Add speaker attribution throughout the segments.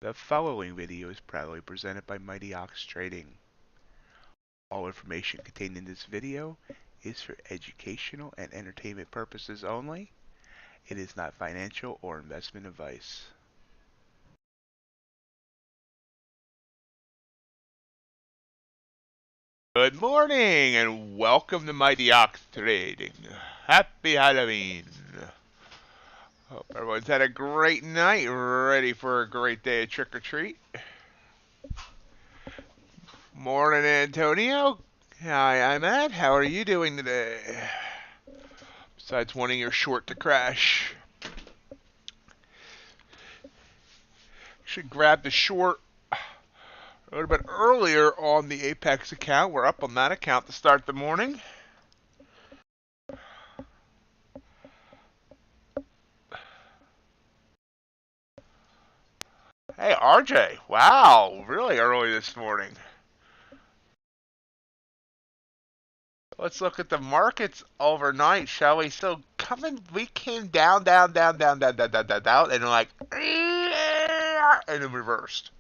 Speaker 1: The following video is proudly presented by MightyOxTrading. All information contained in this video is for educational and entertainment purposes only. It is not financial or investment advice. Good morning and welcome to MightyOxTrading. Happy Halloween. Hope everyone's had a great night, ready for a great day of trick-or-treat. Morning, Antonio. Hi, I'm Ed. How are you doing today? Besides wanting your short to crash. Should grab the short a little bit earlier on the Apex account. We're up on that account to start the morning. Hey, RJ. Wow, really early this morning. Let's look at the markets overnight, shall we? So we came down, and like, and then reversed.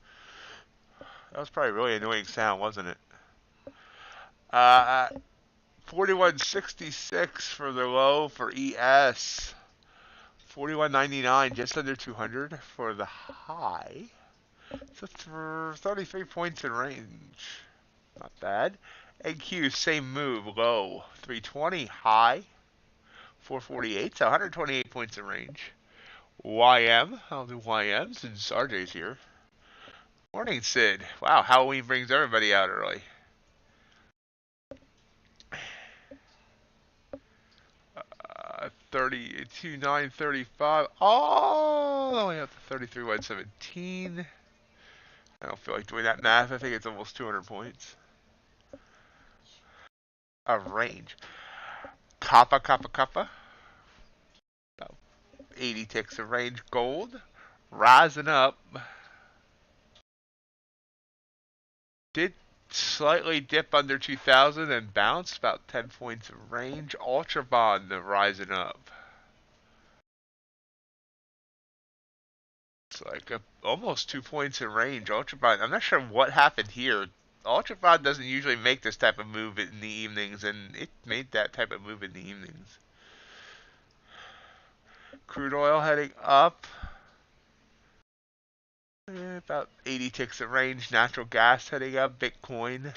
Speaker 1: That was probably a really annoying sound, wasn't it? 41.66 for the low for ES. 41.99, just under 200 for the high. So 33 points in range. Not bad. NQ, same move, low. 320, high. 448, so 128 points in range. YM, I'll do YM since RJ's here. Morning, Sid. Wow, Halloween brings everybody out early. 32.935 all the way up to 33.117. I don't feel like doing that math. I think it's almost 200 points of range. Kappa. About 80 ticks of range. Gold rising up. Did slightly dip under 2,000 and bounce about 10 points of range. Ultra Bond rising up. It's like almost 2 points in range. Ultra Bond. I'm not sure what happened here. Ultra Bond doesn't usually make this type of move in the evenings, and it made that type of move in the evenings. Crude oil heading up. About 80 ticks of range. Natural gas heading up. Bitcoin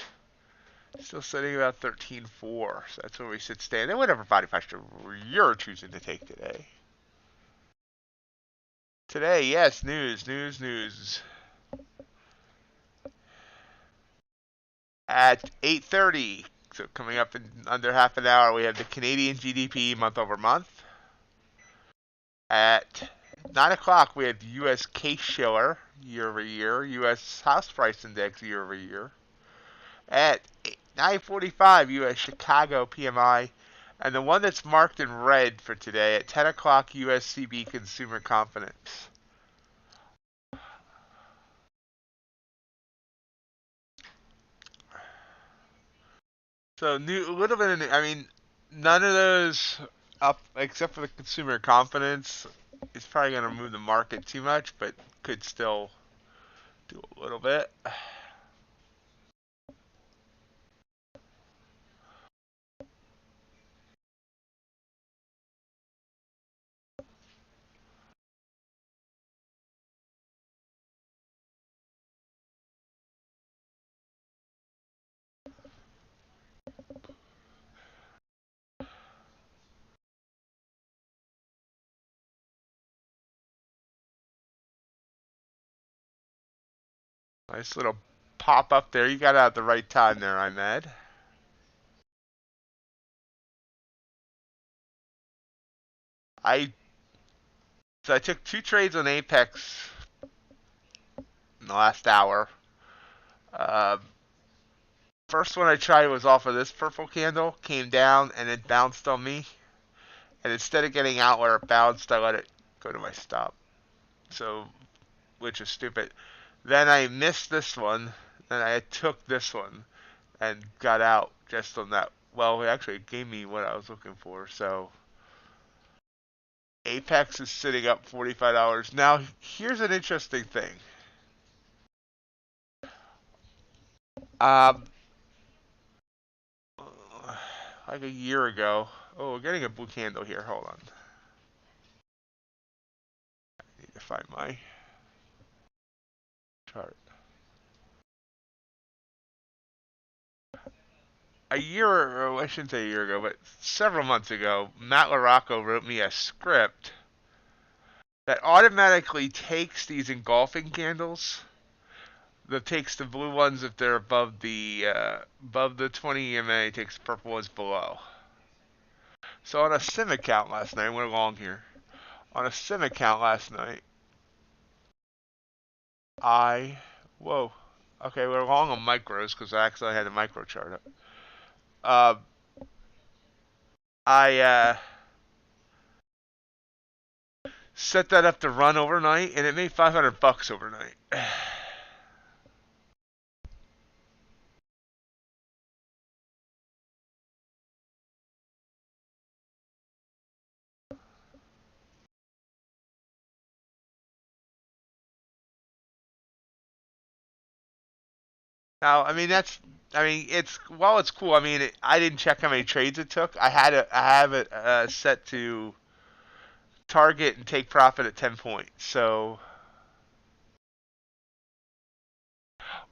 Speaker 1: still sitting about 13.4. So that's where we sit stand. And whatever body factor you're choosing to take today. Today, yes, news. At 8:30, so coming up in under half an hour, we have the Canadian GDP month over month. At 9 o'clock, we have the U.S. Case-Shiller year over year, U.S. House Price Index year over year. At 9:45, U.S. Chicago PMI, and the one that's marked in red for today at 10 o'clock, U.S. CB Consumer Confidence. So a little bit of, I mean, none of those up except for the consumer confidence is probably going to move the market too much, but could still do a little bit. Nice little pop up there. You got out at the right time there, Ahmed. So I took 2 trades on Apex in the last hour. First one I tried was off of this purple candle, came down and it bounced on me. And instead of getting out where it bounced, I let it go to my stop. So, which is stupid. Then I missed this one. Then I took this one and got out just on that. Well, it actually gave me what I was looking for. So Apex is sitting up $45. Now, here's an interesting thing. Um, like a year ago. Oh, we're getting a blue candle here. Hold on. I need to find my chart. A year, or I shouldn't say a year ago, but several months ago, Matt LaRocco wrote me a script that automatically takes these engulfing candles, that takes the blue ones if they're above the 20 EMA, takes the purple ones below. So on a sim account last night, I went along here. On a sim account last night, whoa, okay, we're long on micros because I actually had a micro chart up. I set that up to run overnight, and it made $500 overnight. Now, I mean it's while it's cool. I mean, I didn't check how many trades it took. I have it set to target and take profit at 10 points. So,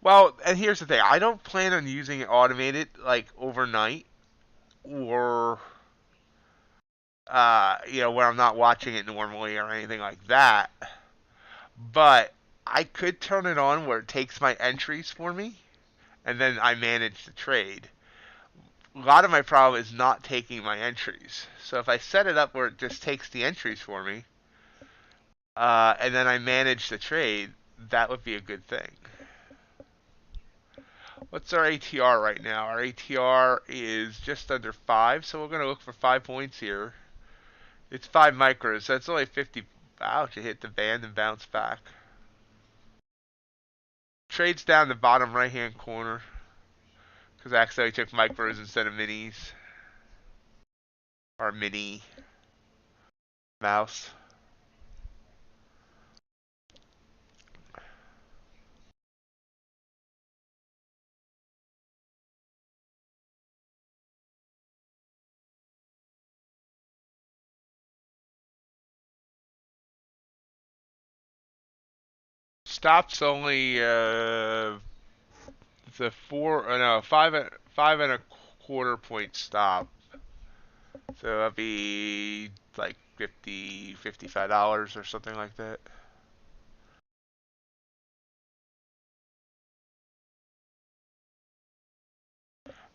Speaker 1: well, and here's the thing: I don't plan on using it automated like overnight, or where I'm not watching it normally or anything like that. But I could turn it on where it takes my entries for me, and then I manage the trade. A lot of my problem is not taking my entries. So if I set it up where it just takes the entries for me, and then I manage the trade, that would be a good thing. What's our ATR right now? Our ATR is just under 5, so we're going to look for 5 points here. It's 5 micros, so it's only 50. Ouch, it hit the band and bounced back. Trades down the bottom right hand corner, because I accidentally took micros instead of minis. Or mini mouse. Stops only it's a five and a quarter point stop. So that'd be like $55 or something like that.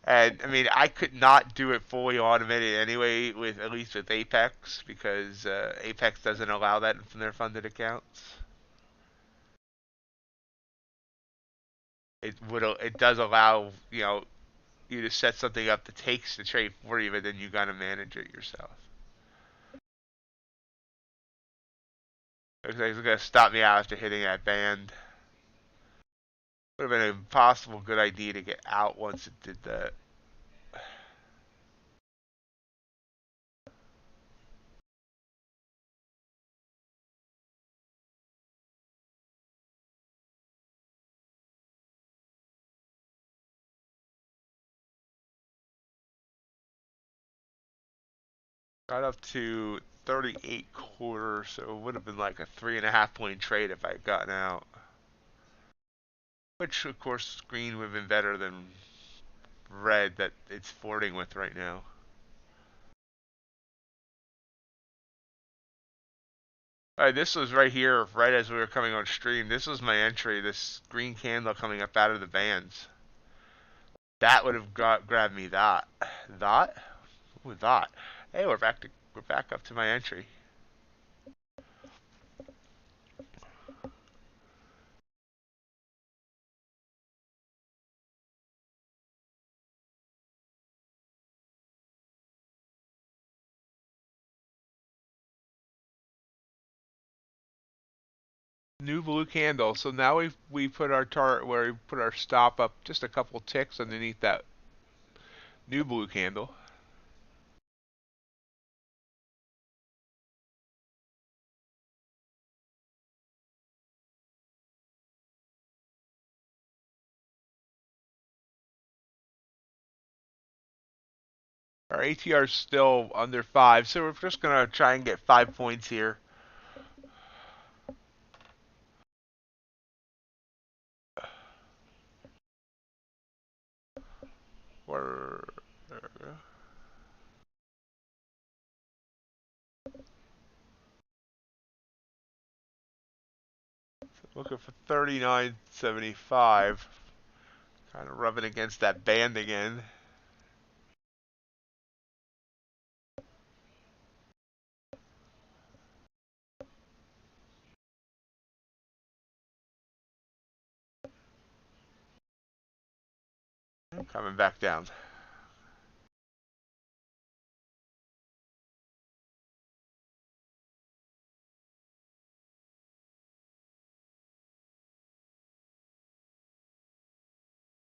Speaker 1: And I mean, I could not do it fully automated anyway, with at least with Apex, because Apex doesn't allow that from their funded accounts. It does allow you to set something up that takes the trade for you, but then you gotta manage it yourself. Looks like it's gonna stop me out after hitting that band. Would have been an impossible good idea to get out once it did that. Got up to 38 quarters, so it would have been like a 3.5 point trade if I had gotten out. Which, of course, green would have been better than red that it's flirting with right now. Alright, this was right here, right as we were coming on stream. This was my entry, this green candle coming up out of the bands. That would have grabbed me that. That? Ooh, that. Hey, we're back up to my entry. New blue candle. So now we put our chart where we put our stop up just a couple ticks underneath that new blue candle. Our ATR is still under 5, so we're just going to try and get 5 points here. There we go. Looking for 39.75. Kind of rubbing against that band again. Coming back down.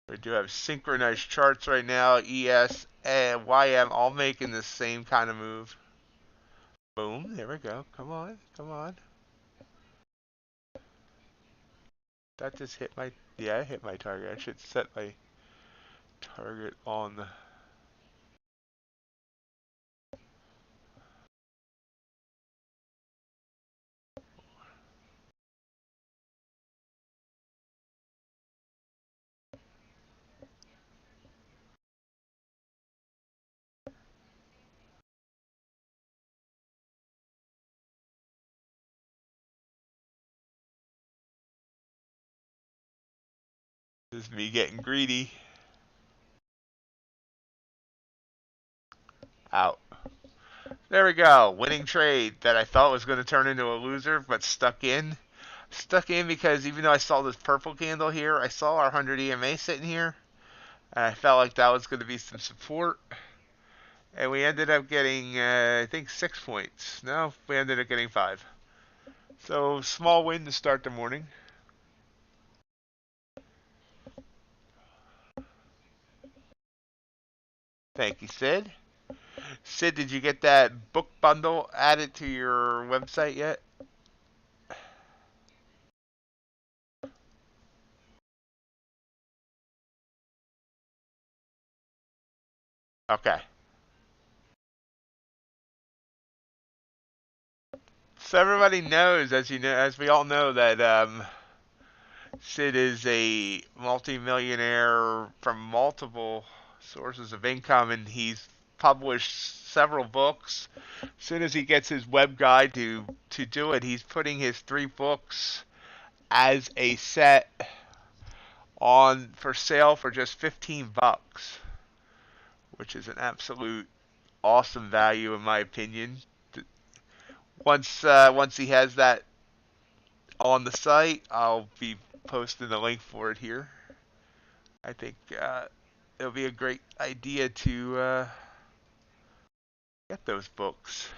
Speaker 1: We do have synchronized charts right now. ES and YM all making the same kind of move. Boom. There we go. Come on. Come on. That just hit my... Yeah, I hit my target. I should set my target on the... This is me getting greedy. Out. There we go. Winning trade that I thought was going to turn into a loser, but stuck in. Stuck in because even though I saw this purple candle here, I saw our 100 EMA sitting here. And I felt like that was going to be some support. And we ended up getting, I think, 6 points. No, we ended up getting 5. So, small win to start the morning. Thank you, Sid. Sid, did you get that book bundle added to your website yet? Okay. So everybody knows, as you know, as we all know, that Sid is a multimillionaire from multiple sources of income, and he's published several books. As soon as he gets his web guide to do it, he's putting his 3 books as a set on for sale for just 15 bucks, which is an absolute awesome value in my opinion. Once he has that on the site, I'll be posting the link for it here. I think it'll be a great idea to get those books.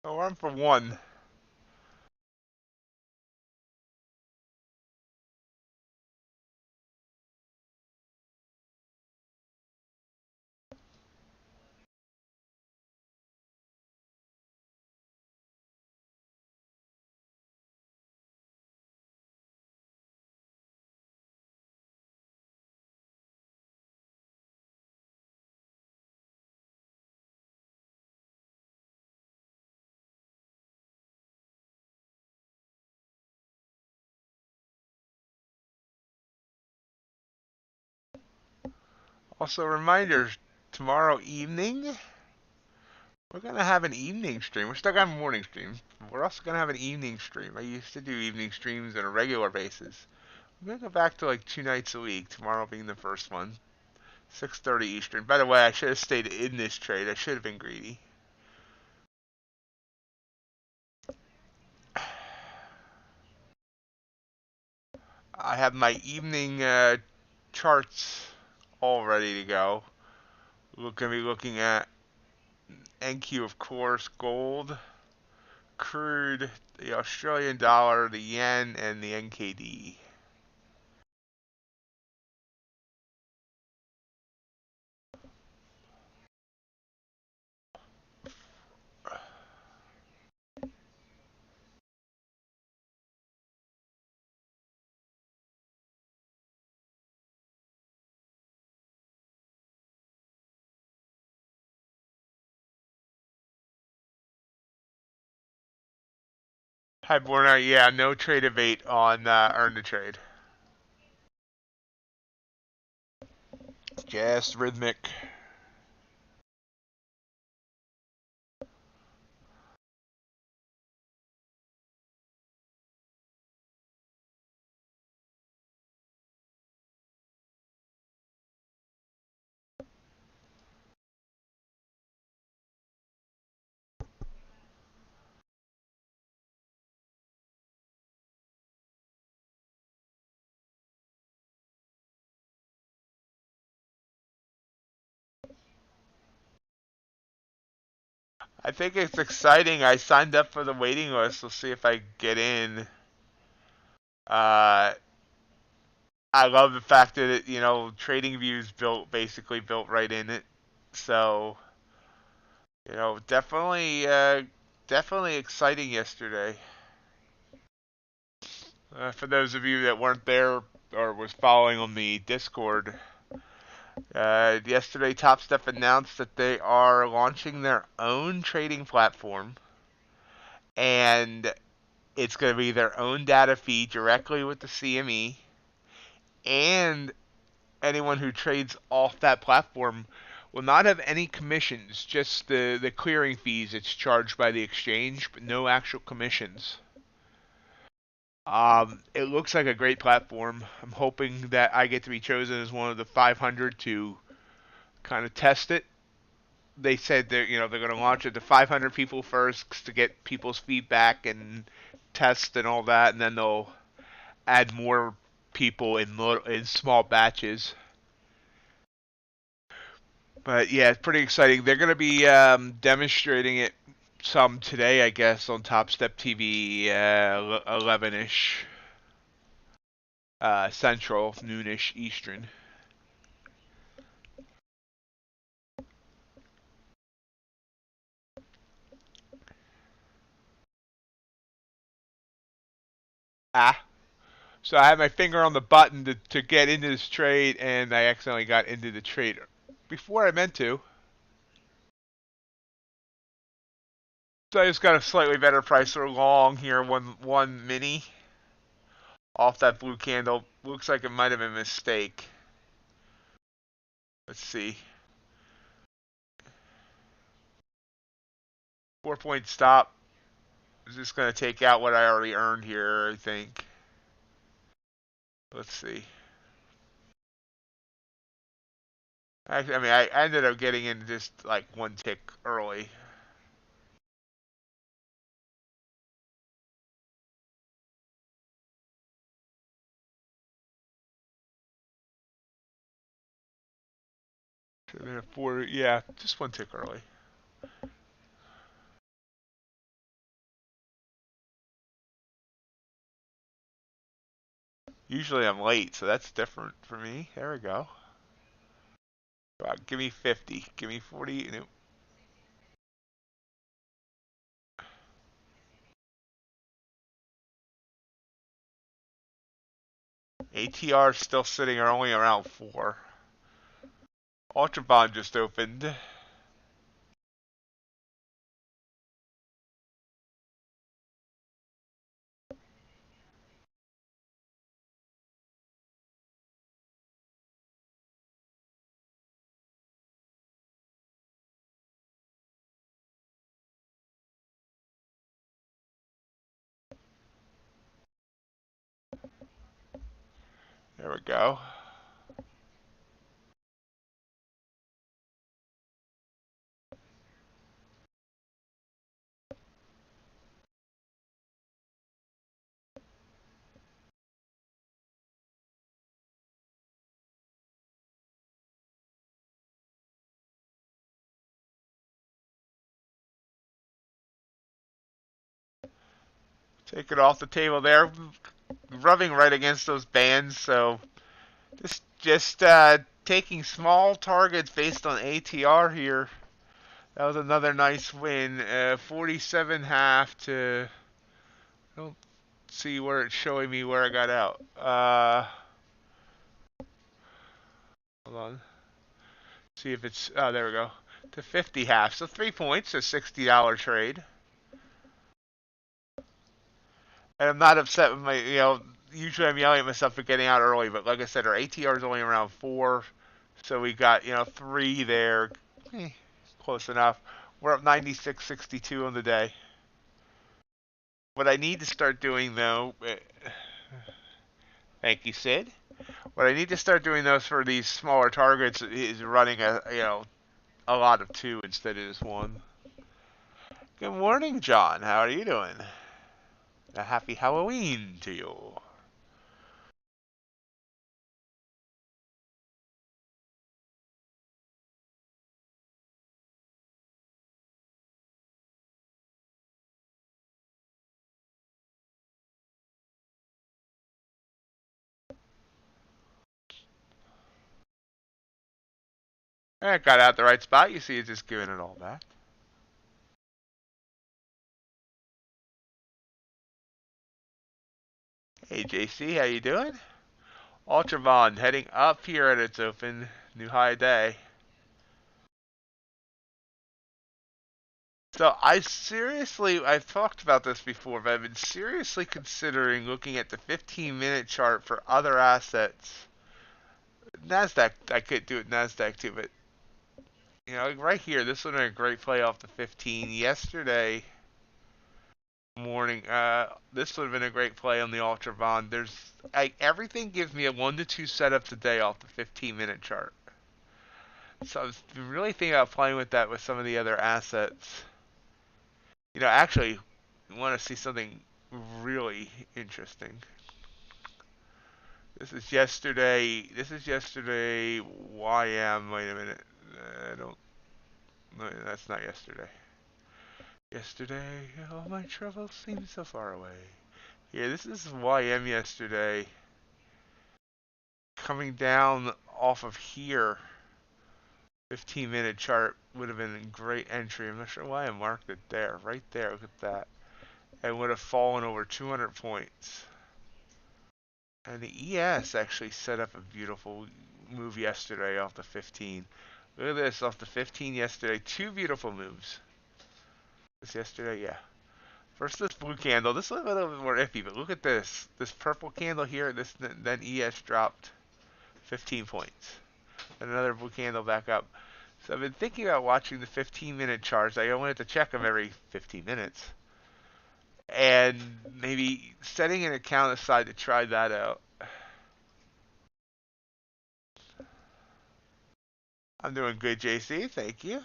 Speaker 1: Oh, I'm for 1. Also, reminder, tomorrow evening, we're going to have an evening stream. We're still going to have a morning stream. We're also going to have an evening stream. I used to do evening streams on a regular basis. I'm going to go back to like 2 nights a week, tomorrow being the first one. 6:30 Eastern. By the way, I should have stayed in this trade. I should have been greedy. I have my evening charts all ready to go. We're going to be looking at NQ, of course, gold, crude, the Australian dollar, the yen, and the NKD. Hi, Borna. Yeah, no Tradovate on Earn the Trade. Just rhythmic. I think it's exciting. I signed up for the waiting list. We'll see if I get in. Uh, I love the fact that it, Trading Views basically built right in it. So, definitely exciting yesterday. For those of you that weren't there or was following on the Discord, yesterday Top Step announced that they are launching their own trading platform, and it's going to be their own data feed directly with the CME, and anyone who trades off that platform will not have any commissions, just the clearing fees it's charged by the exchange, but no actual commissions. It looks like a great platform. I'm hoping that I get to be chosen as one of the 500 to kind of test it. They said they're going to launch it to 500 people first to get people's feedback and test and all that, and then they'll add more people in small batches. But yeah, it's pretty exciting. They're going to be demonstrating it some today, I guess, on Top Step TV, 11ish Central, noonish Eastern. Ah, so I had my finger on the button to get into this trade, and I accidentally got into the trade before I meant to. So I just got a slightly better price or long here, one mini off that blue candle. Looks like it might have been a mistake. Let's see. 4-point stop. I'm just going to take out what I already earned here, I think. Let's see. Actually, I mean, I ended up getting in just like one tick early. Yeah, just one tick early. Usually I'm late, so that's different for me. There we go. Give me 50. Give me 40. No. ATR still sitting only around 4. Ultra Bond just opened. There we go. Take it off the table there, rubbing right against those bands. So just taking small targets based on ATR here. That was another nice win. 47.5 to. I don't see where it's showing me where I got out. Hold on. See if it's. Oh, there we go. To 50.5. So 3 points, a $60 trade. And I'm not upset with my, usually I'm yelling at myself for getting out early, but like I said, our ATR is only around 4, so we got, 3 there. Close enough. We're up 96.62 on the day. What I need to start doing, though, thank you, Sid. What I need to start doing, though, for these smaller targets is running a lot of 2 instead of just 1. Good morning, John. How are you doing? A happy Halloween to you. It got out the right spot. You see, it's just giving it all back. Hey, JC, how you doing? Ultra Bond heading up here at its open. New high day. So I've talked about this before, but I've been seriously considering looking at the 15-minute chart for other assets. NASDAQ, I could do it NASDAQ too, but right here, this would have been a great play off the 15 yesterday morning. This would have been a great play on the Ultra Bond. Everything gives me a 1 to 2 setup today off the 15-minute chart. So I was really thinking about playing with that with some of the other assets. Actually, you want to see something really interesting. This is yesterday. YM. Wait a minute. I don't. No, that's not yesterday. Yesterday, all my troubles seem so far away. Yeah, this is YM yesterday. Coming down off of here. 15-minute chart would have been a great entry. I'm not sure why I marked it there. Right there. Look at that. And would have fallen over 200 points. And the ES actually set up a beautiful move yesterday off the 15. Look at this, off the 15 yesterday. 2 beautiful moves. This yesterday, yeah. First this blue candle. This is a little bit more iffy, but look at this. This purple candle here, then ES dropped 15 points. And another blue candle back up. So I've been thinking about watching the 15-minute charts. I only have to check them every 15 minutes. And maybe setting an account aside to try that out. I'm doing good, JC. Thank you.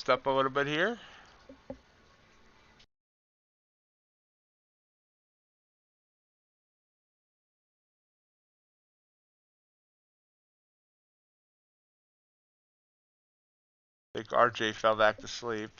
Speaker 1: Up a little bit here. I think RJ fell back to sleep.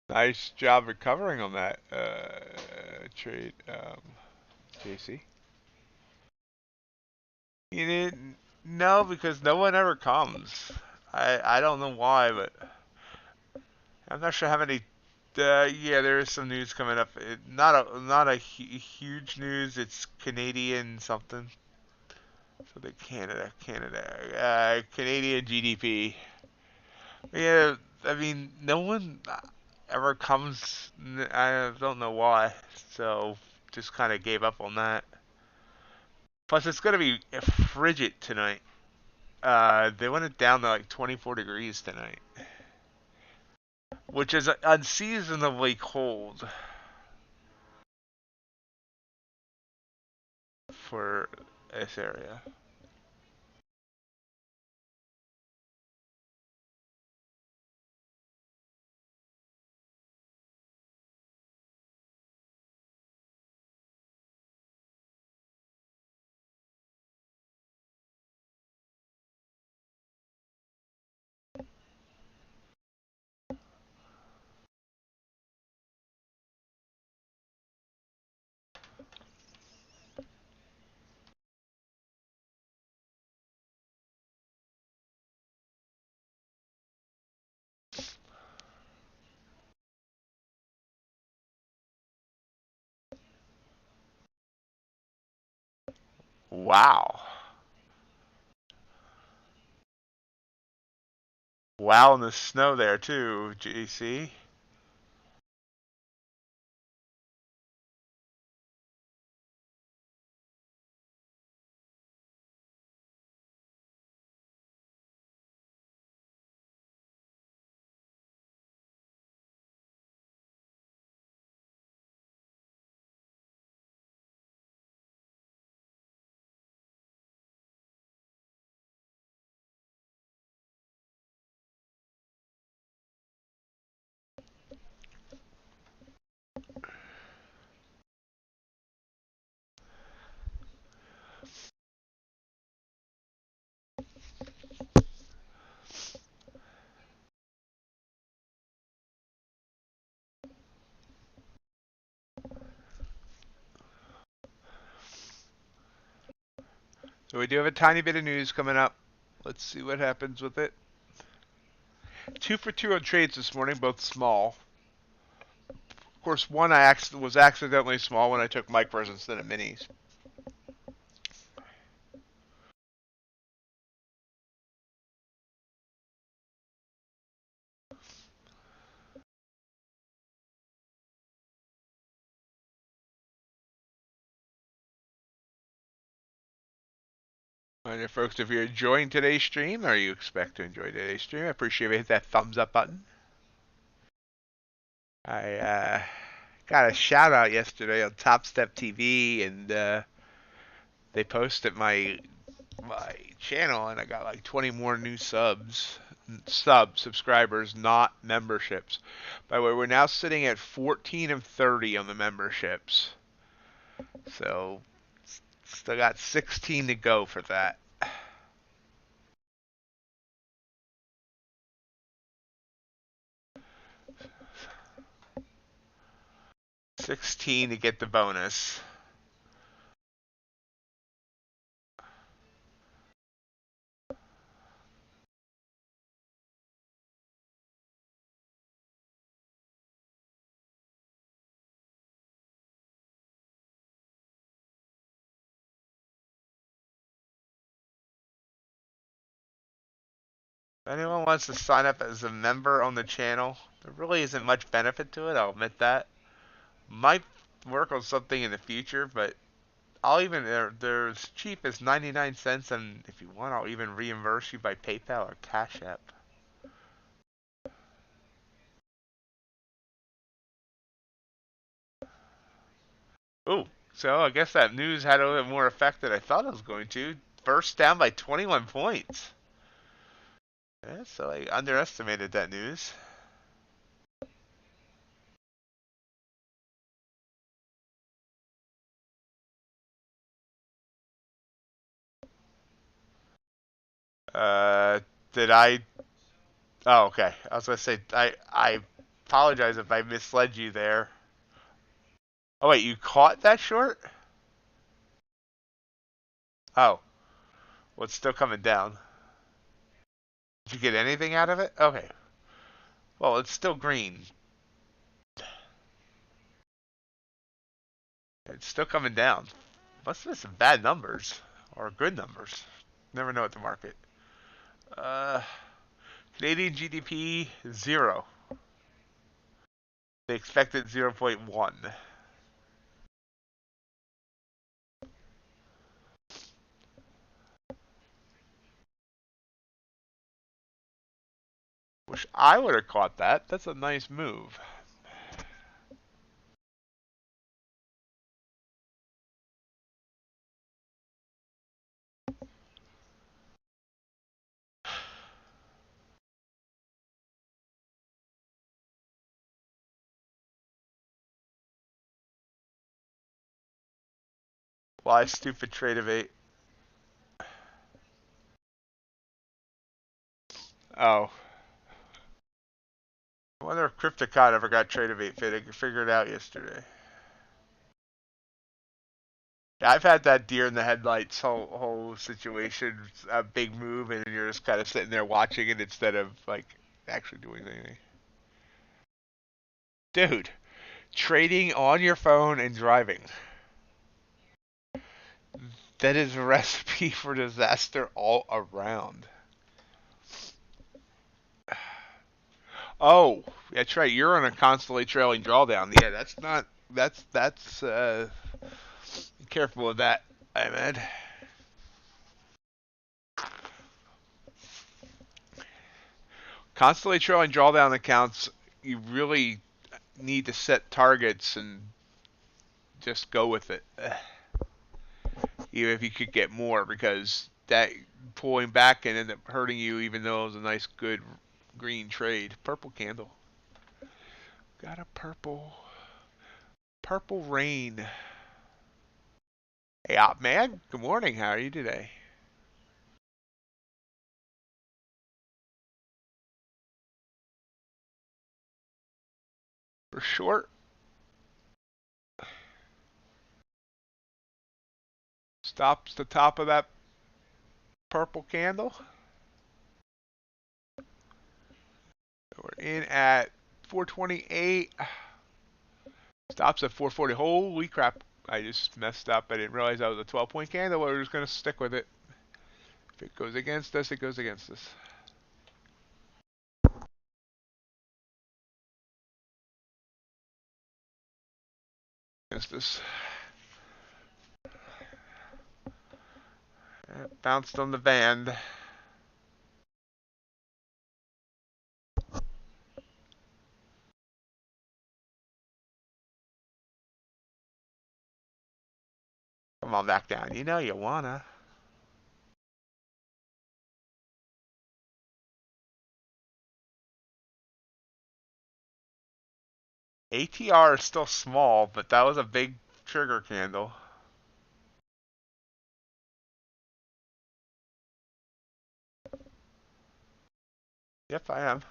Speaker 1: Nice job recovering on that trade, JC. You didn't? No, because no one ever comes. I don't know why, but I'm not sure how many. Yeah, there is some news coming up. Not a huge news. It's Canadian something. So the Canadian GDP. Yeah, I mean, no one ever comes. I don't know why. So just kind of gave up on that. Plus, it's gonna be frigid tonight. They went it down to like 24 degrees tonight, which is unseasonably cold for this area. Wow. Wow, in the snow there too, GC. So we do have a tiny bit of news coming up. Let's see what happens with it. 2 for 2 on trades this morning, both small. Of course, one was accidentally small when I took micros instead of minis. And folks, if you're enjoying today's stream, or you expect to enjoy today's stream, I appreciate it. Hit that thumbs up button. I got a shout out yesterday on Top Step TV, and they posted my channel, and I got like 20 more new subscribers, not memberships. By the way, we're now sitting at 14 and 30 on the memberships, so still got 16 to go for that. 16 to get the bonus. If anyone wants to sign up as a member on the channel, there really isn't much benefit to it, I'll admit that. Might work on something in the future, but I'll even, they're as cheap as 99 cents, and if you want, I'll even reimburse you by PayPal or Cash App. Ooh, so I guess that news had a little bit more effect than I thought it was going to. First down by 21 points. Yeah, so I underestimated that news. Uh, did I? Oh, okay. I was gonna say I apologize if I misled you there. Oh wait, you caught that short? Oh, Well, it's still coming down. Did you get anything out of it? Okay. Well, it's still green. It's still coming down. Must have been some bad numbers or good numbers. Never know at the market. Uh, Canadian GDP 0. They expected 0.1. Wish I would have caught that. That's a nice move. Why stupid Tradovate? Oh. I wonder if CryptoCon ever got Tradovate figured out yesterday. Yeah, I've had that deer in the headlights whole situation, a big move, and you're just kind of sitting there watching it instead of like actually doing anything. Dude, trading on your phone and driving. That is a recipe for disaster all around. Oh, that's right. You're on a constantly trailing drawdown. Yeah, that's not. That's. Be careful with that, Ahmed. Constantly trailing drawdown accounts. You really need to set targets and just go with it. Even if you could get more, because that pulling back can end up hurting you, even though it was a nice, good green trade. Purple candle. Got a purple rain. Hey, op man. Good morning. How are you today? For short. Stops the top of that purple candle. We're in at 428. Stops at 440. Holy crap. I just messed up. I didn't realize that was a 12-point candle. We're just going to stick with it. If it goes against us, it goes against us. Against us. It bounced on the band. Come on back down. You know you wanna. ATR is still small, but that was a big trigger candle. Yep, I am.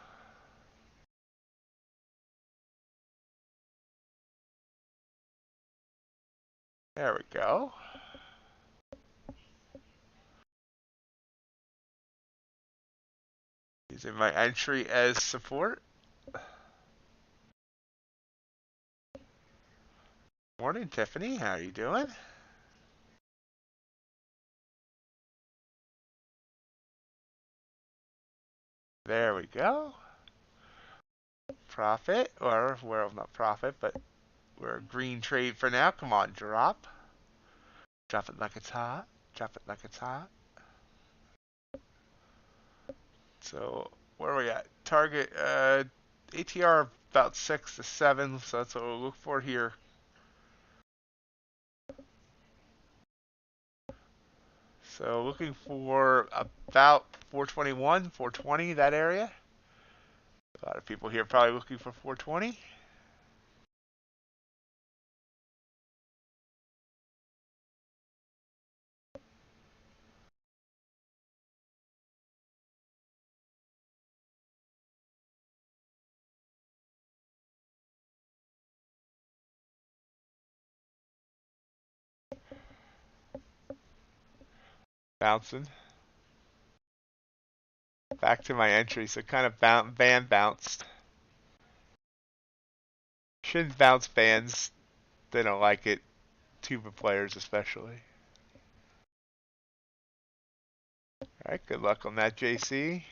Speaker 1: There we go. Using my entry as support. Morning, Tiffany. How are you doing? There we go. Profit, or, well, not profit, but we're a green trade for now. Come on, drop. Drop it like it's hot. Drop it like it's hot. So, where are we at? Target, ATR about 6 to 7, so that's what we'll look for here. So, looking for about 421, 420, that area. A lot of people here probably looking for 420. Bouncing. back to my entry. So kind of ban bounced. Shouldn't bounce bans. They don't like it. Tuba players especially. Alright, good luck on that, JC.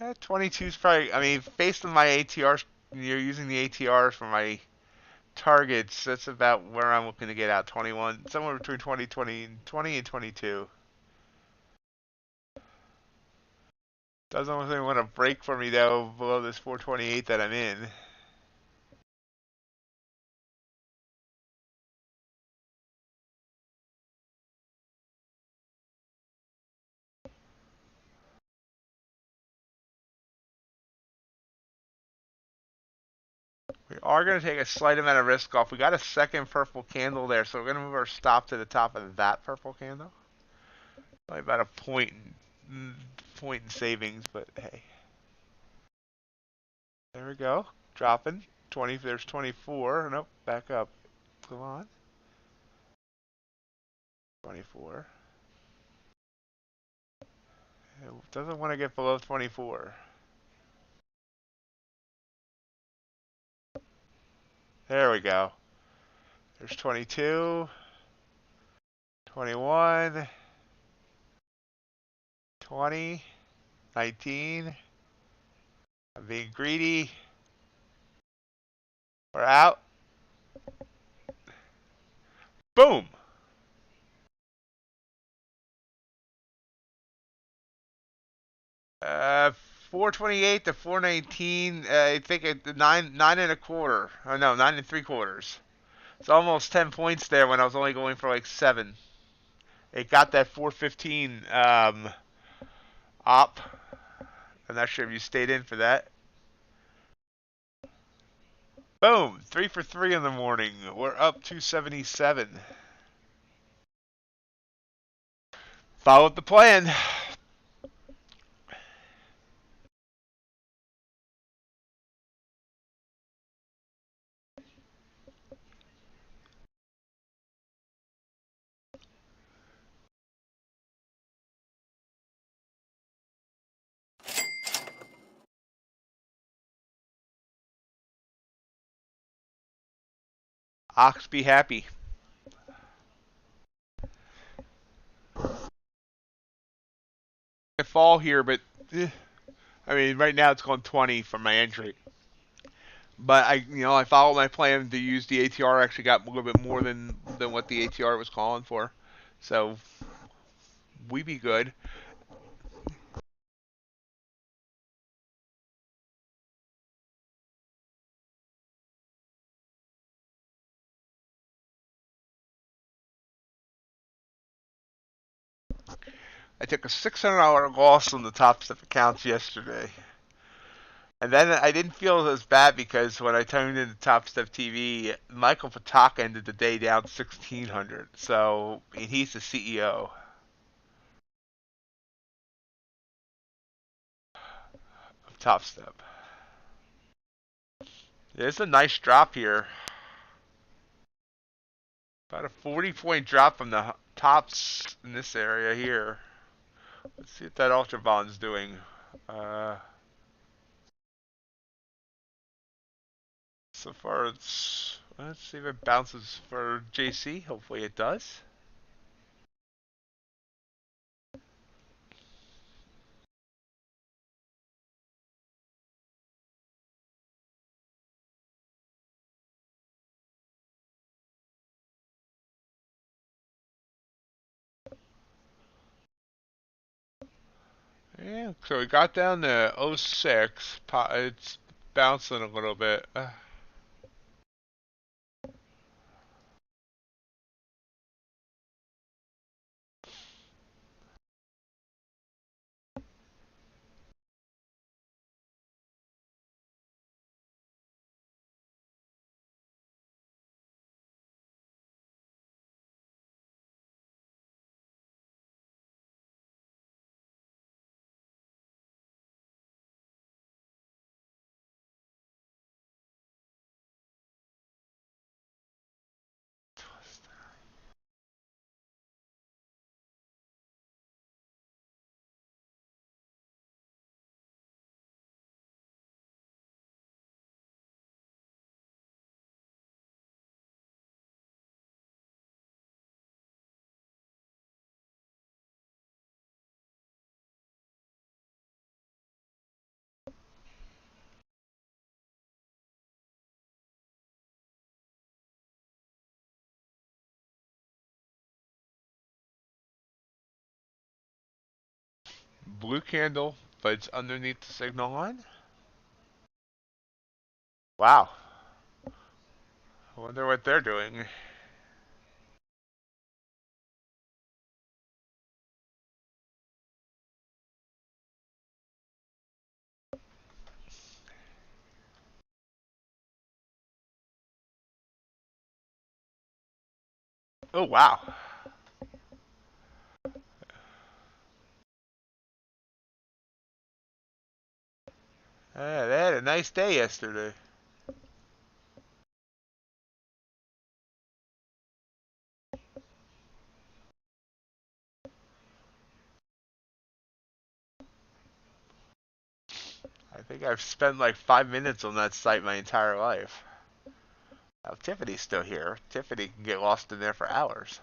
Speaker 1: Yeah, 22 is probably, I mean, based on my ATRs, you're using the ATRs for my targets, that's about where I'm looking to get out. 21, somewhere between 20 and 22. Doesn't really want to break for me, though, below this 428 that I'm in. We are going to take a slight amount of risk off. We got a second purple candle there, so we're going to move our stop to the top of that purple candle. Only about a point in savings, but hey. There we go. Dropping. 20. There's 24. Nope. Back up. Come on. 24. It doesn't want to get below 24. There we go. There's 22. 21. 20. 19. I'm being greedy. We're out. Boom. 428 to 419. I think nine and a quarter. Oh no, 9 3/4. It's almost 10 points there when I was only going for like 7. It got that 415 op. I'm not sure if you stayed in for that. Boom! 3 for 3 in the morning. We're up 277. Followed the plan. Ox be happy. I fall here, but I mean, right now it's going 20 for my entry. But I followed my plan to use the ATR. Actually, got a little bit more than what the ATR was calling for, so we be good. I took a $600 loss on the top step accounts yesterday. And then I didn't feel as bad because when I tuned into Top Step TV, Michael Pataka ended the day down 1,600. So, and he's the CEO of Top Step. There's a nice drop here. About a 40-point drop from the tops in this area here. Let's see what that Ultra Bond's doing. So far, let's see if it bounces for JC. Hopefully it does. Yeah, so we got down to 06. It's bouncing a little bit. blue candle, but it's underneath the signal line. Wow. I wonder what they're doing. Oh, wow. Yeah, they had a nice day yesterday. I think I've spent like 5 minutes on that site my entire life. Now, Tiffany's still here. Tiffany can get lost in there for hours.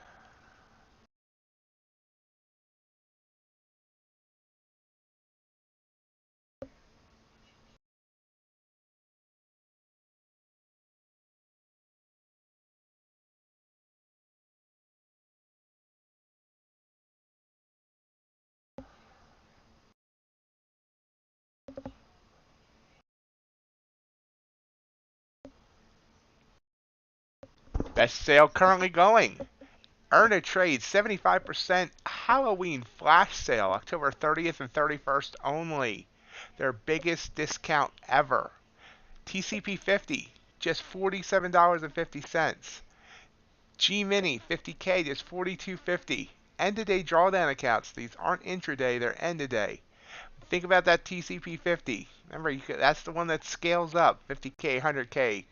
Speaker 1: Best sale currently going. Earn a trade 75% Halloween flash sale October 30th and 31st only. Their biggest discount ever. TCP 50 just $47.50. G Mini 50K just $42.50. End of day drawdown accounts. These aren't intraday, they're end of day. Think about that TCP 50. Remember, that's the one that scales up 50K, 100K,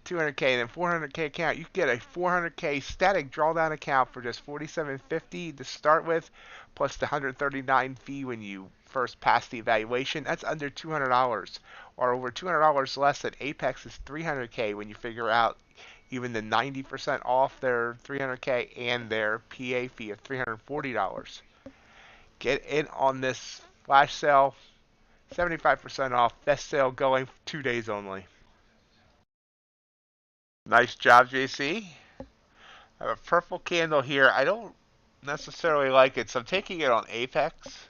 Speaker 1: 200K, and then 400K account. You can get a 400K static drawdown account for just $47.50 to start with, plus the $139 fee when you first pass the evaluation. That's under $200, or over $200 less than Apex's 300K when you figure out even the 90% off their 300K and their PA fee of $340. Get in on this flash sale, 75% off. Best sale going 2 days only. Nice job, JC. I have a purple candle here. I don't necessarily like it, so I'm taking it on Apex.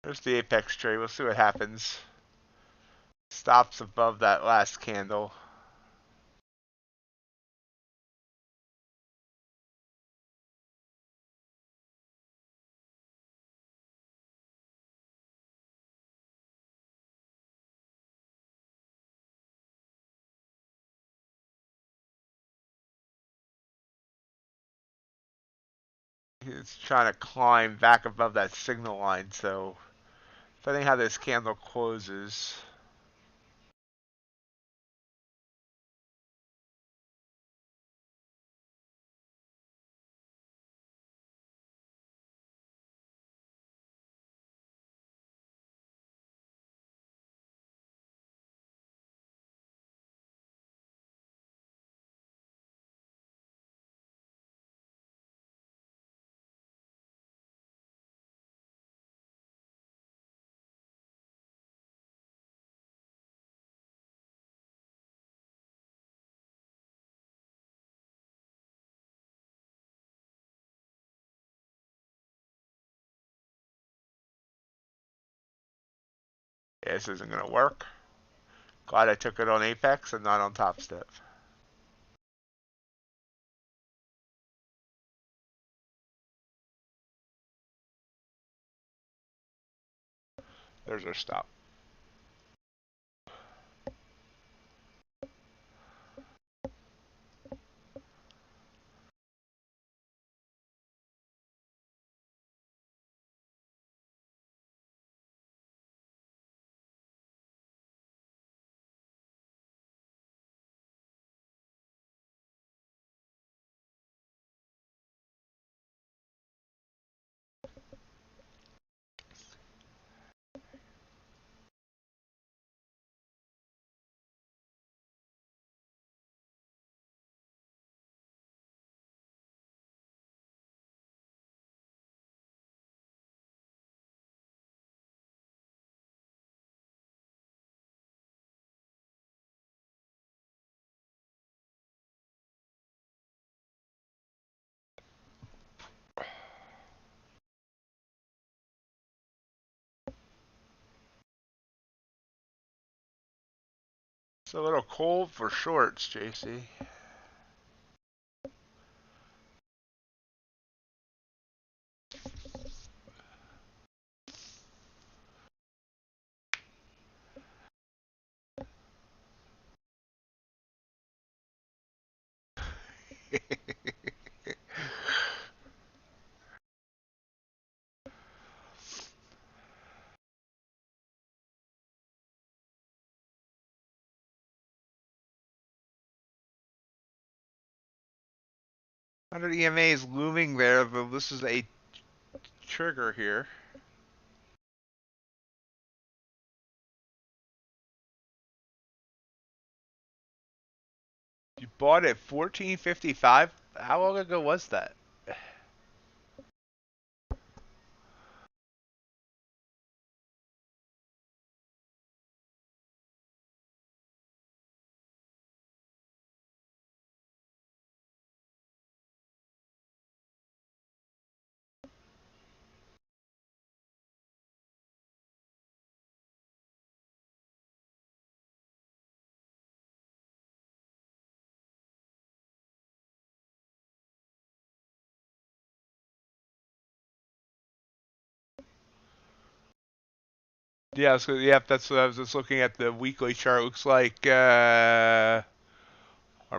Speaker 1: There's the Apex trade. We'll see what happens. Stops above that last candle. It's trying to climb back above that signal line, so depending how this candle closes. Yeah, this isn't going to work. Glad I took it on Apex and not on Top Step. There's our stop. It's a little cold for shorts, JC. Under EMA is looming there, but this is a trigger here. You bought at 14.55. How long ago was that? Yeah, so yep, that's what I was just looking at. The weekly chart looks like, or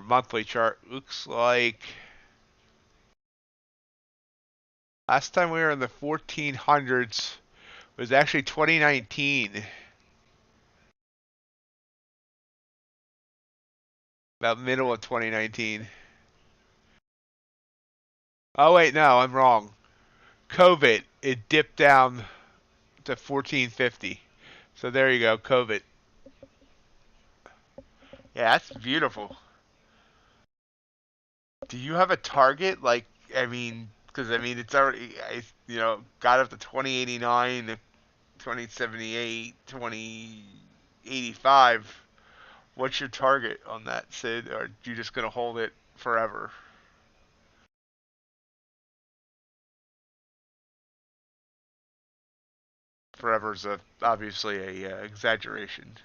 Speaker 1: monthly chart looks like. Last time we were in the 1400s was actually 2019, about middle of 2019. Oh wait, no, I'm wrong. COVID, it dipped down to 1450. So there you go, COVID. Yeah, that's beautiful. Do you have a target? Like, I mean, because I mean, it's already, got up to 2089, 2078, 2085. What's your target on that, Sid? Or are you just gonna hold it forever? Forever's obviously a exaggeration.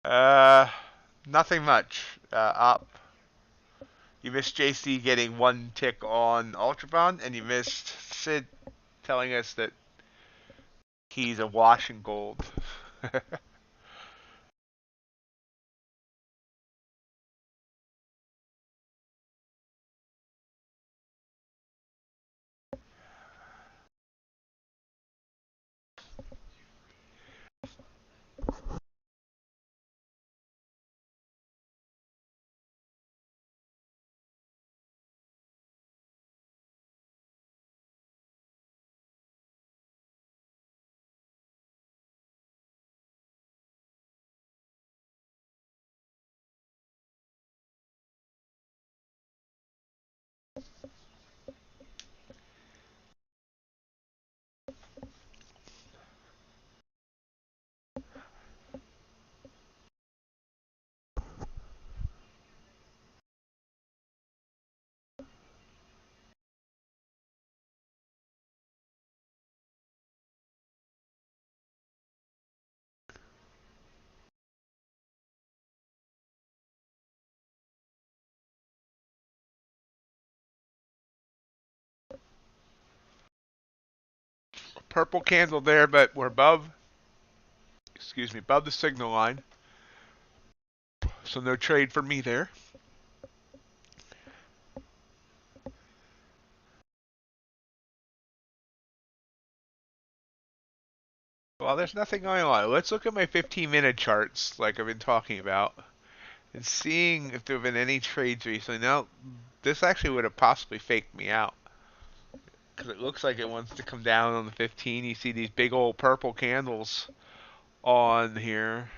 Speaker 1: Uh, Nothing much. Up. You missed JC getting one tick on Ultra Bond, and you missed Sid telling us that he's a wash in gold. Purple candle there, but we're above, excuse me, above the signal line. So no trade for me there. Well, there's nothing going on. Let's look at my 15-minute charts like I've been talking about and seeing if there have been any trades recently. Now, this actually would have possibly faked me out because it looks like it wants to come down on the 15. You see these big old purple candles on here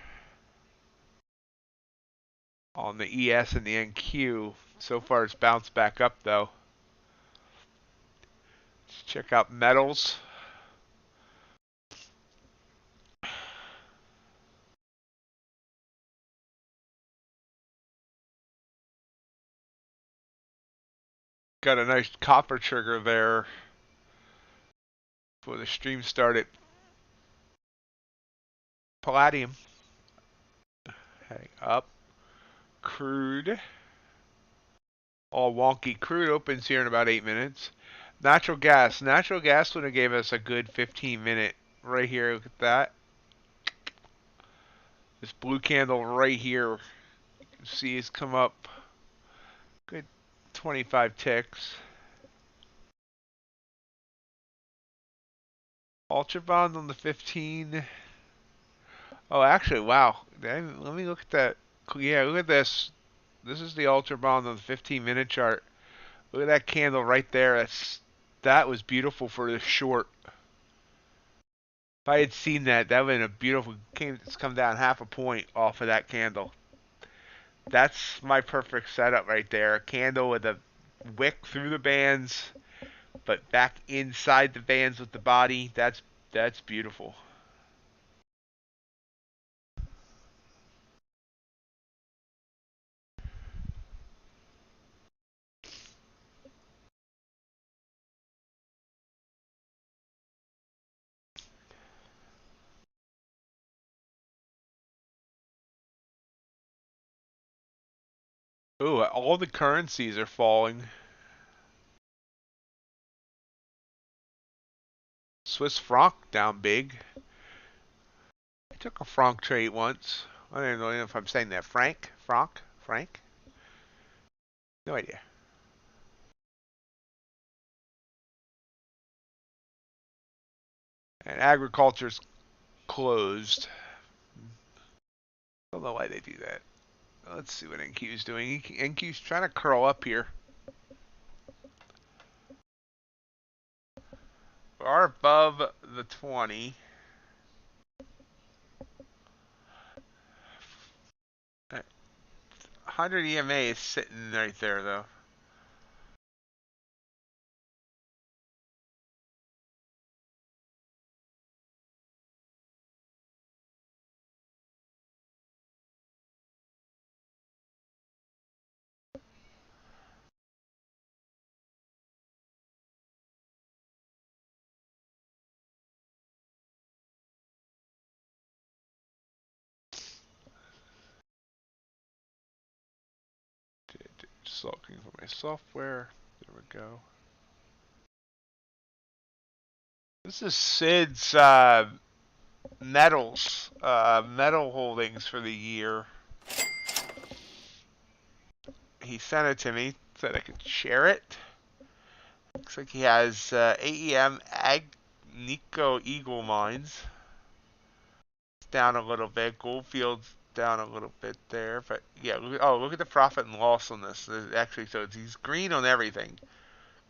Speaker 1: on the ES and the NQ. So far, it's bounced back up though. Let's check out metals. Got a nice copper trigger there before the stream started. Palladium heading up. Crude. All wonky. Crude opens here in about 8 minutes. Natural gas. Natural gas would have gave us a good 15-minute right here. Look at that. This blue candle right here. You can see it's come up good 25 ticks. Ultra bond on the 15. Oh, actually, wow. Let me look at that. Yeah, look at this. This is the ultra bond on the 15-minute chart. Look at that candle right there. That was beautiful for the short. If I had seen that, that would have been a beautiful. It's come down half a point off of that candle. That's my perfect setup right there. A candle with a wick through the bands, but back inside the bands with the body. That's beautiful. Ooh, all the currencies are falling. Swiss franc down big. I took a franc trade once. I don't know if I'm saying that. Franc? No idea. And agriculture's closed. Don't know why they do that. Let's see what NQ's doing. NQ's trying to curl up here. We are above the 20. Uh, 100 EMA is sitting right there, though. Just looking for my software. There we go. This is Sid's metals, metal holdings for the year. He sent it to me, said I could share it. Looks like he has AEM Agnico Eagle Mines. It's down a little bit. Goldfield's down a little bit there, but yeah. Look at the profit and loss on this. Actually, so he's green on everything.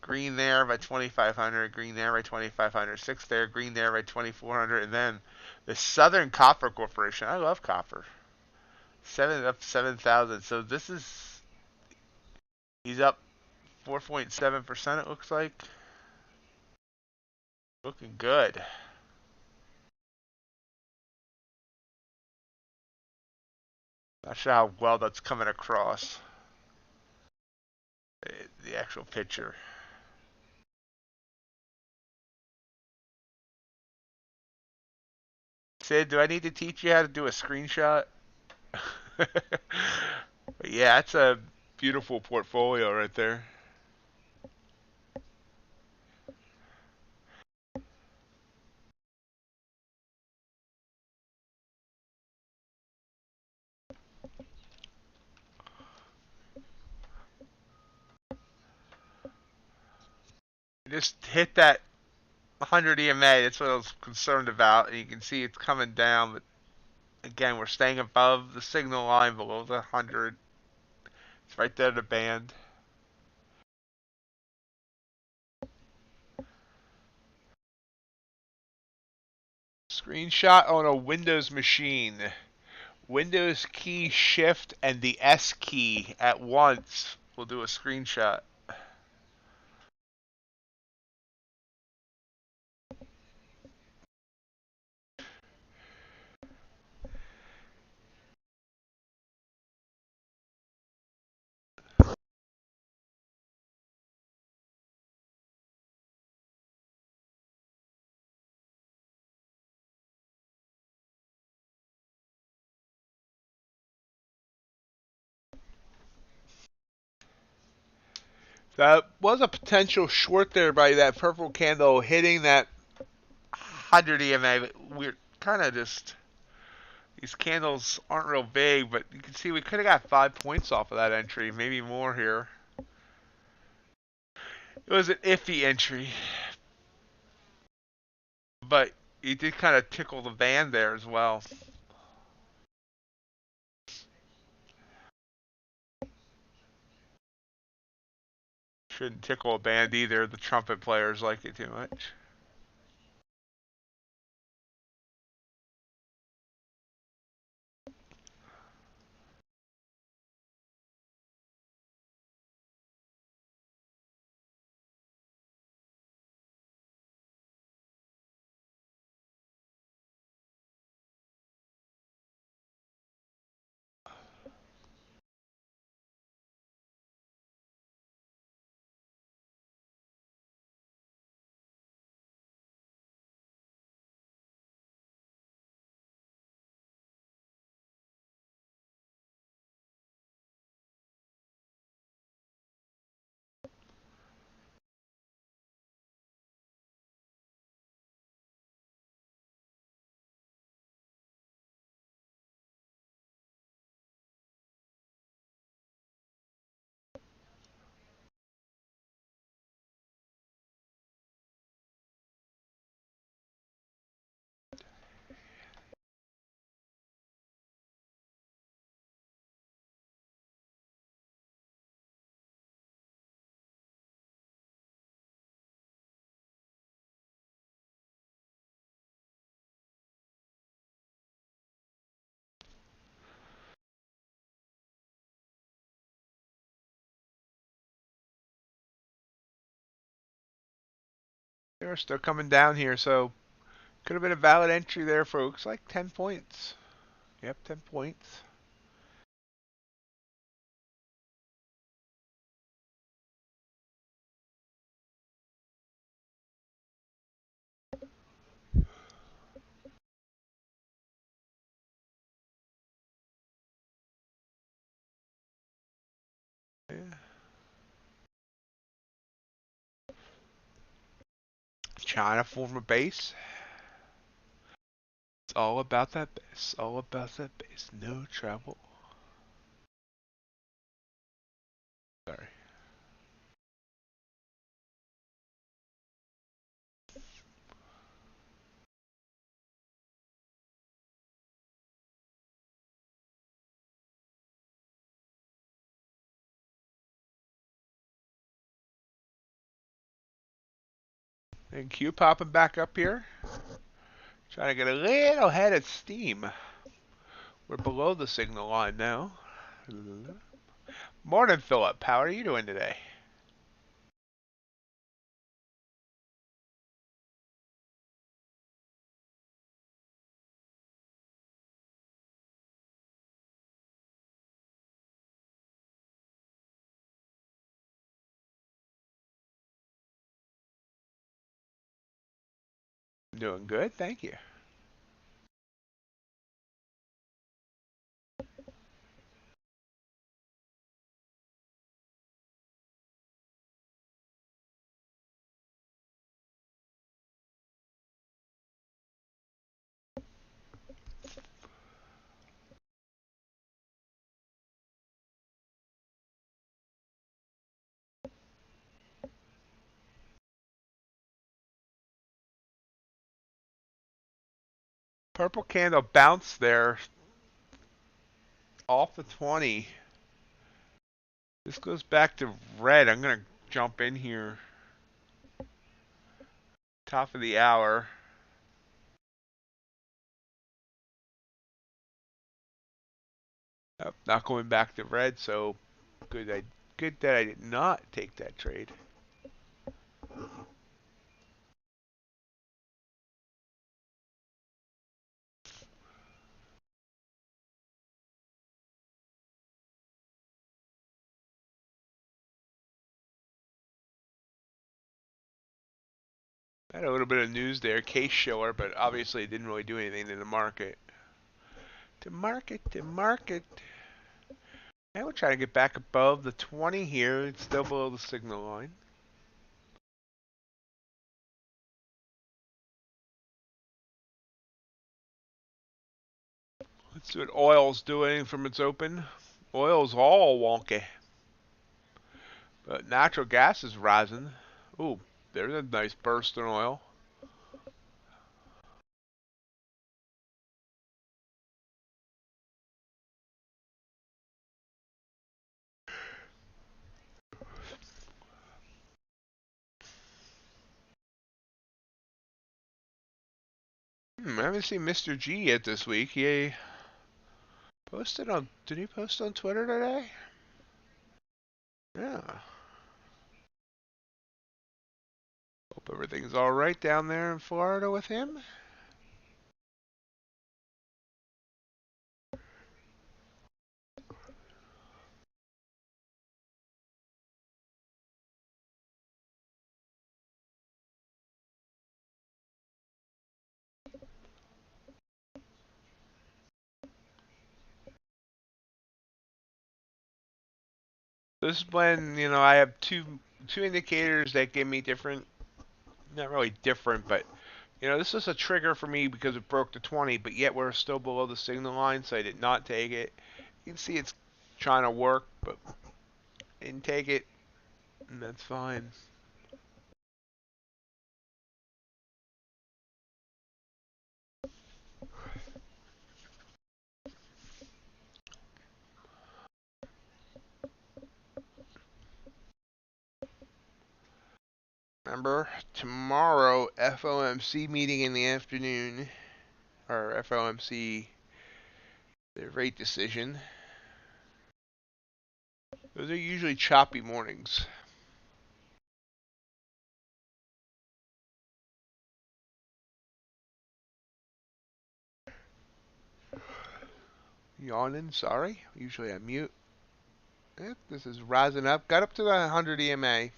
Speaker 1: Green there by 2,500. Green there by 2,500. 6 there. Green there by 2,400. And then the Southern Copper Corporation. I love copper. 7,000. So this is he's up 4.7%. It looks like. Looking good. Not sure how well that's coming across. The actual picture. Sid, do I need to teach you how to do a screenshot? Yeah, that's a beautiful portfolio right there. Just hit that 100 EMA. That's what I was concerned about. And you can see it's coming down, but again, we're staying above the signal line, below the 100. It's right there, the band. Screenshot on a Windows machine. Windows key, Shift, and the S key at once will do a screenshot. That was a potential short there by that purple candle hitting that 100 EMA. But we're kind of just, these candles aren't real big, but you can see we could have got 5 points off of that entry, maybe more here. It was an iffy entry, but he did kind of tickle the band there as well. Shouldn't tickle a band either. The trumpet players like it too much. They're still coming down here, so could have been a valid entry there for, looks like 10 points. Yep, 10 points. Yeah. China form a base. It's all about that base. All about that base. No trouble. Sorry. And Q popping back up here. Trying to get a little head of steam. We're below the signal line now. Morning, Philip. How are you doing today? Doing good, thank you. Purple candle bounced there off the 20. This goes back to red. I'm going to jump in here. Top of the hour. Oh, not going back to red, so good. Good that I did not take that trade. Had a little bit of news there, case shiller, but obviously it didn't really do anything to the market. To market. And we'll try to get back above the 20 here. It's still below the signal line. Let's see what oil's doing from its open. Oil's all wonky. But natural gas is rising. Ooh, there's a nice burst in oil. I haven't seen Mr. G yet this week. He posted on. Did he post on Twitter today? Yeah. Hope everything's all right down there in Florida with him. This is when I have two indicators that give me different, not really different, but this is a trigger for me because it broke the 20, but yet we're still below the signal line, so I did not take it. You can see it's trying to work, but I didn't take it, and that's fine. Remember, tomorrow, FOMC meeting in the afternoon, or FOMC, the rate decision. Those are usually choppy mornings. Yawning, sorry. Usually I mute. This is rising up. Got up to the 100 EMA.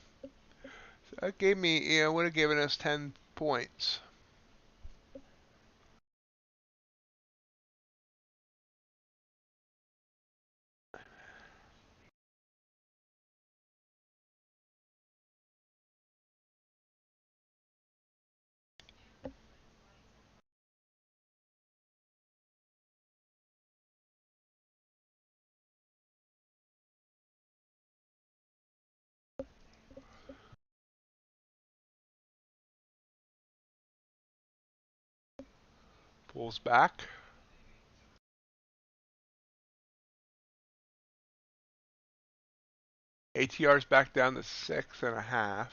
Speaker 1: So that gave me, would have given us 10 points. Pulls back. ATR's back down to 6.5.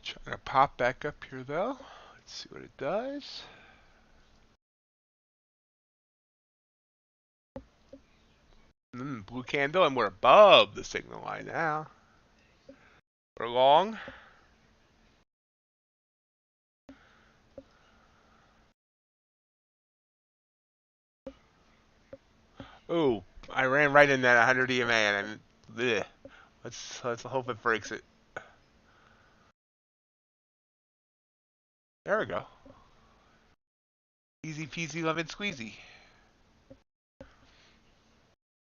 Speaker 1: Trying to pop back up here though. Let's see what it does. Blue candle, and we're above the signal line now. We're long. Ooh, I ran right in that 100 EMA, and ugh. Let's hope it breaks it. There we go. Easy peasy lemon squeezy.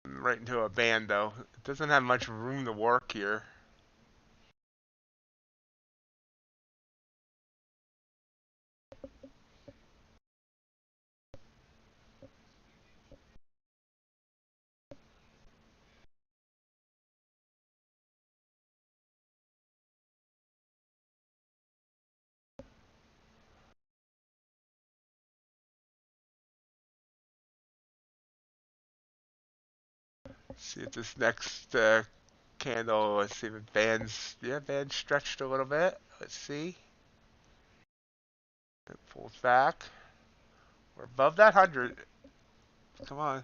Speaker 1: Right into a band though. It doesn't have much room to work here. See if this next candle, let's see if it bands, yeah, band stretched a little bit. Let's see. It pulls back. We're above that 100. Come on.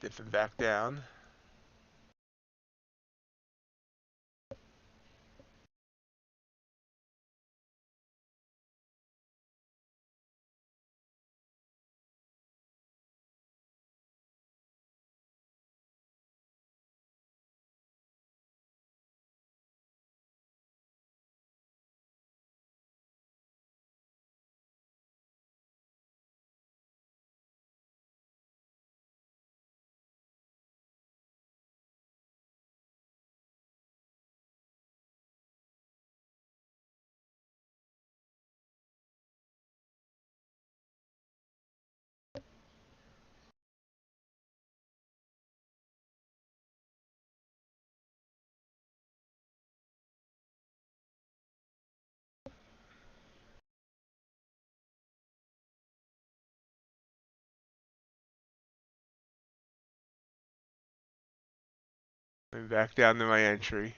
Speaker 1: Dipping back down. And back down to my entry.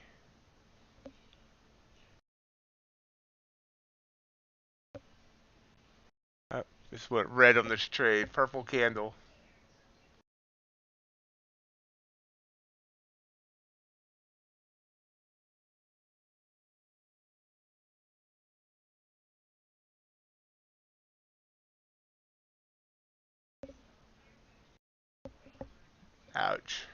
Speaker 1: This went red on this trade. Purple candle. Ouch.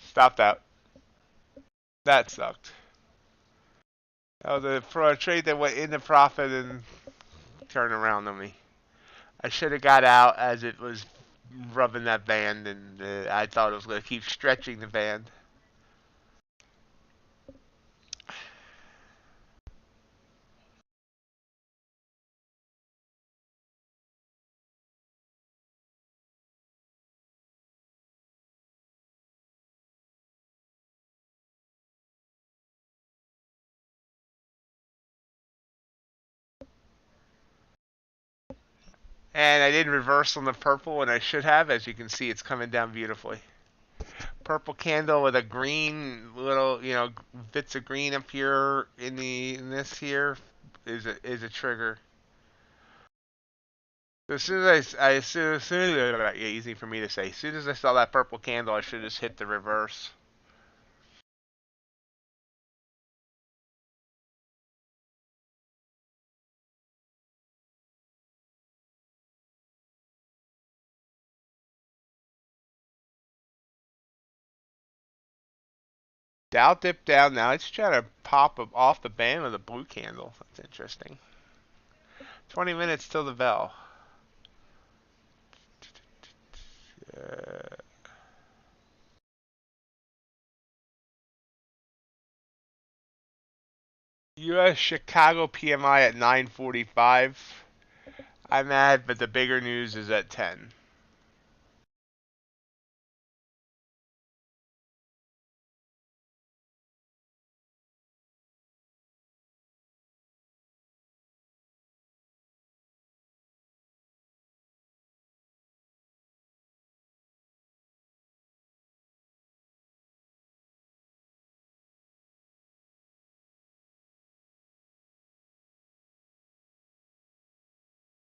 Speaker 1: Stop that. That sucked. Oh, for a trade that went into profit and turned around on me. I should have got out as it was rubbing that band, and I thought it was going to keep stretching the band. And I didn't reverse on the purple, and I should have. As you can see, it's coming down beautifully. Purple candle with a green little, bits of green up here in this here is a trigger. So as soon as easy for me to say. As soon as I saw that purple candle, I should have just hit the reverse. Dow dipped down now. It's trying to pop off the band with a blue candle. That's interesting. 20 minutes till the bell. Uh, U.S. Chicago PMI at 9:45. I'm mad, but the bigger news is at 10.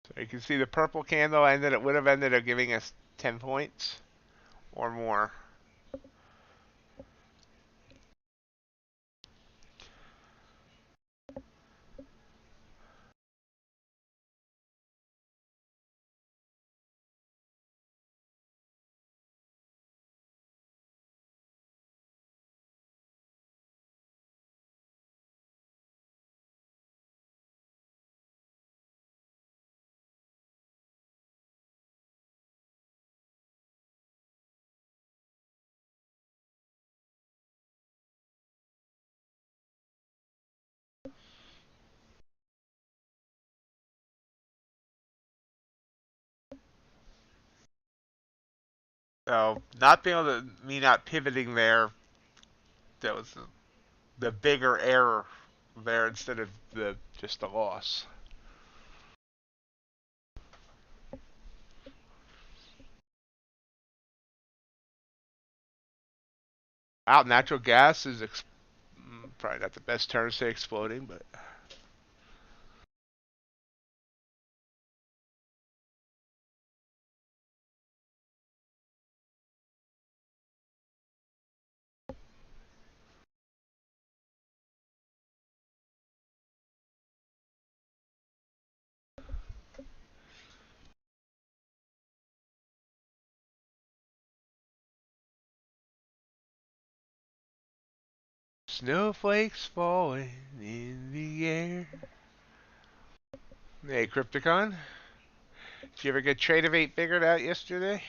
Speaker 1: So you can see the purple candle would have ended up giving us 10 points or more. So not being able to, me not pivoting there That was the bigger error there instead of just the loss. Out, natural gas is probably not the best term to say exploding, but snowflakes falling in the air. Hey, Crypticon. Did you ever get Tradovate figured out yesterday?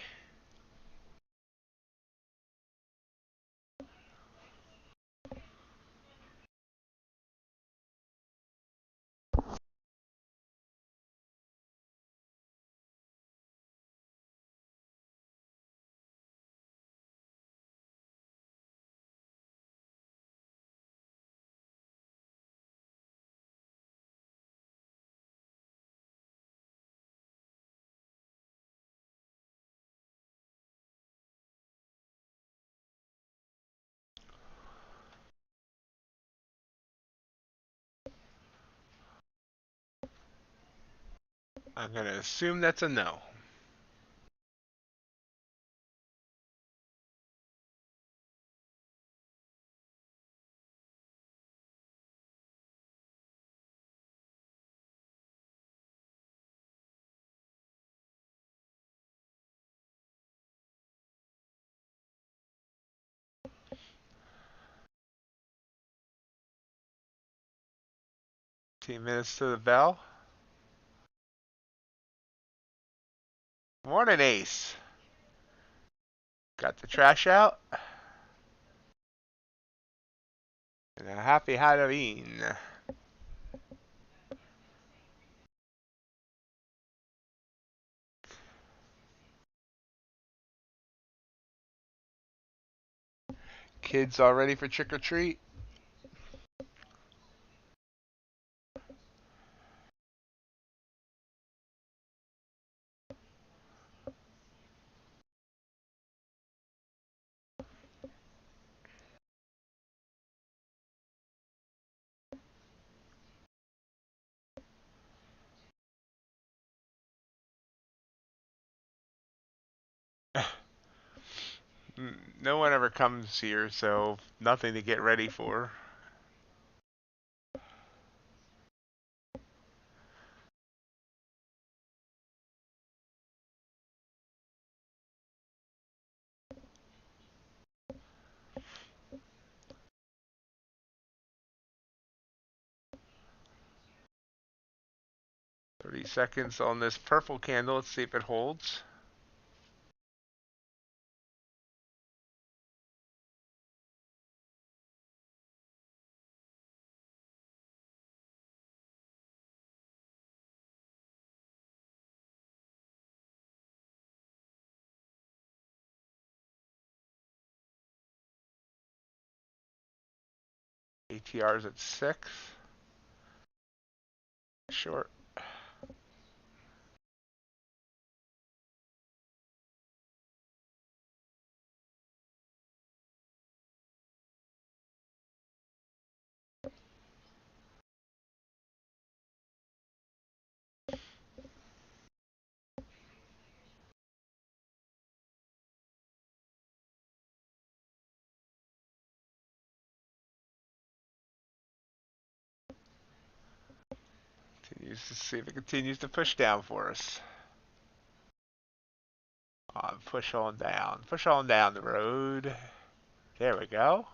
Speaker 1: I'm going to assume that's a no. Minutes to the bell. Morning, Ace. Got the trash out. And a happy Halloween. Kids all ready for trick or treat? No one ever comes here, so nothing to get ready for. $30 seconds on this purple candle. Let's see if it holds. ATR's at 6. Short. Continues to see if it continues to push down for us. Push on down. Push on down the road. There we go.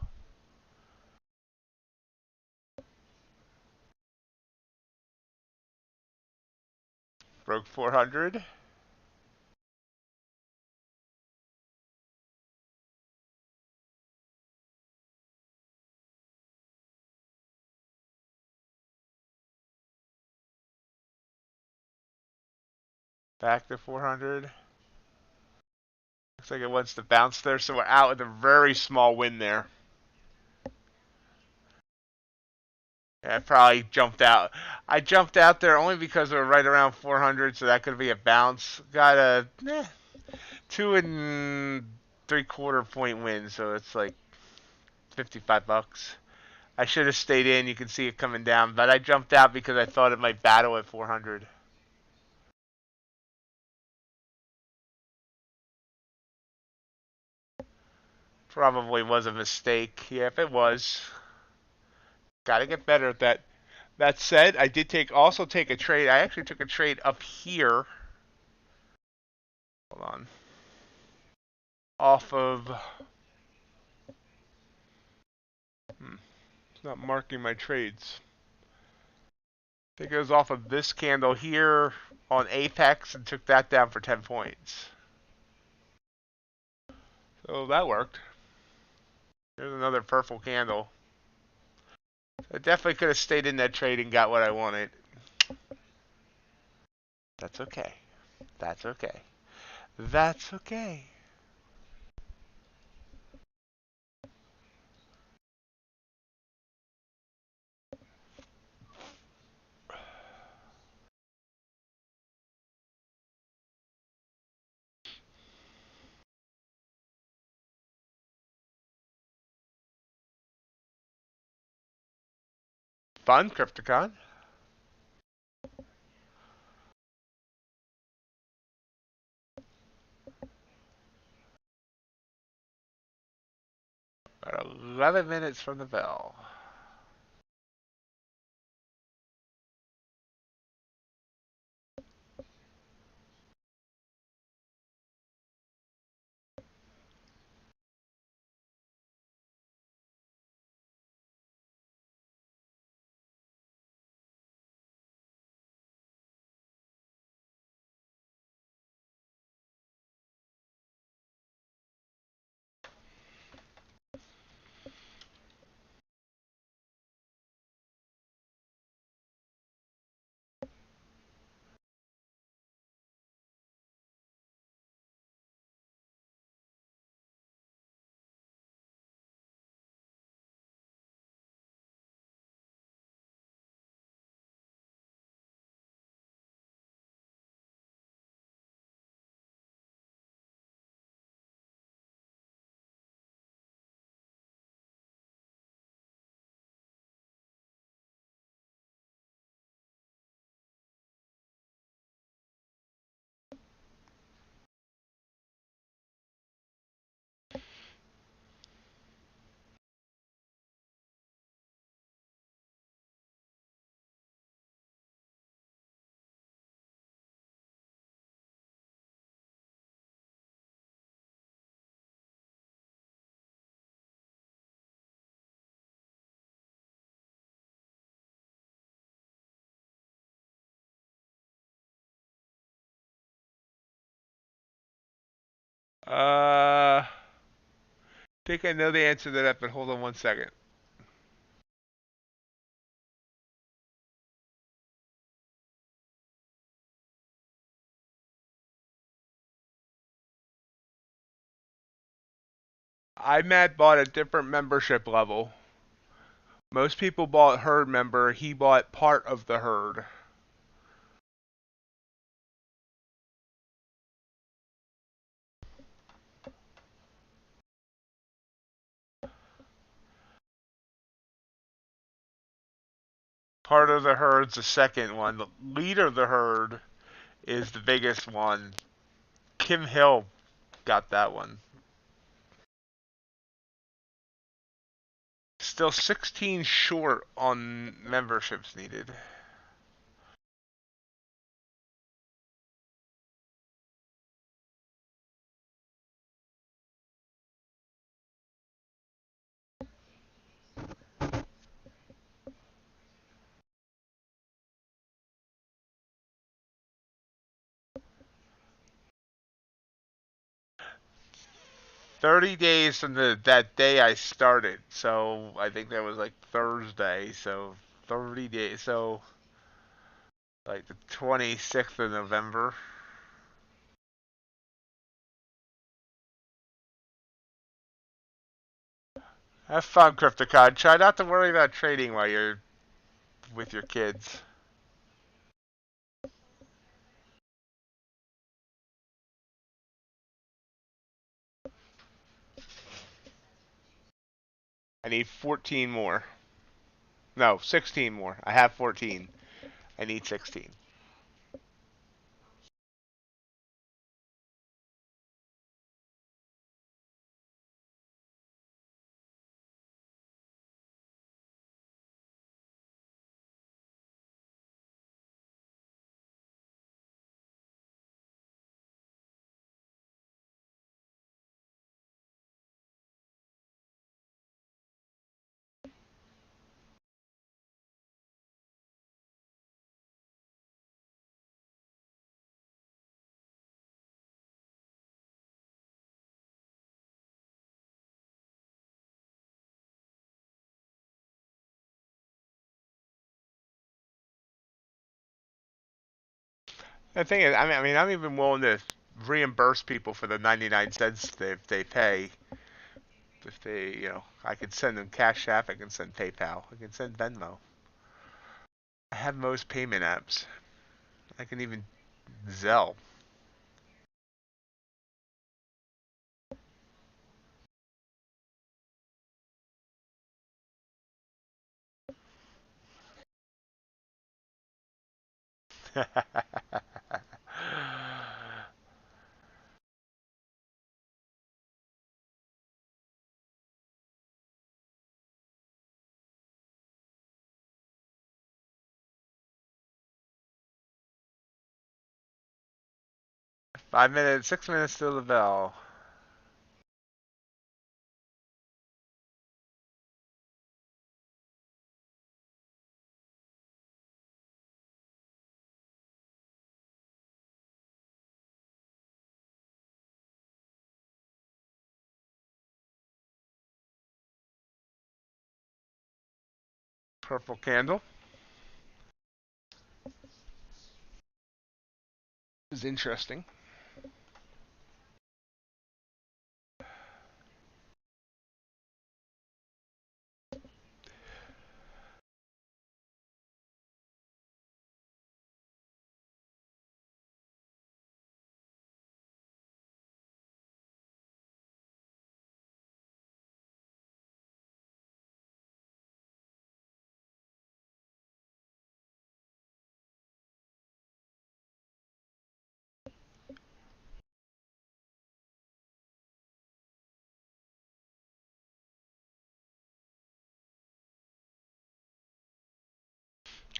Speaker 1: Broke 400. Back to 400. Looks like it wants to bounce there, so we're out with a very small win there. I probably jumped out. I jumped out there only because we were right around 400, so that could be a bounce. Got a 2 3/4 point win, so it's like $55. I should have stayed in. You can see it coming down, but I jumped out because I thought it might battle at 400. Probably was a mistake. Yeah, if it was, gotta get better at that. That said, I did also take a trade. I actually took a trade up here. Hold on. Off of. It's not marking my trades. I think it was off of this candle here on Apex and took that down for 10 points. So that worked. There's another purple candle. I definitely could have stayed in that trade and got what I wanted. That's okay. That's okay. That's okay. Fun, Crypticon. About 11 minutes from the bell. Think I know the answer to that, but hold on one second. IMAT bought a different membership level. Most people bought herd member. He bought part of the herd. Part of the herd's the second one. The leader of the herd is the biggest one. Kim Hill got that one. Still 16 short on memberships needed. $30 from that day I started. So I think that was like Thursday. So 30 days. So like the 26th of November. Have fun, Crypticon. Try not to worry about trading while you're with your kids. I need 14 more. No, 16 more. I have 14. I need 16. The thing is, I mean, I'm even willing to reimburse people for the 99 cents they pay. If they, I could send them Cash App, I can send PayPal, I can send Venmo. I have most payment apps. I can even Zelle. Five minutes, 6 minutes till the bell. Purple candle is interesting.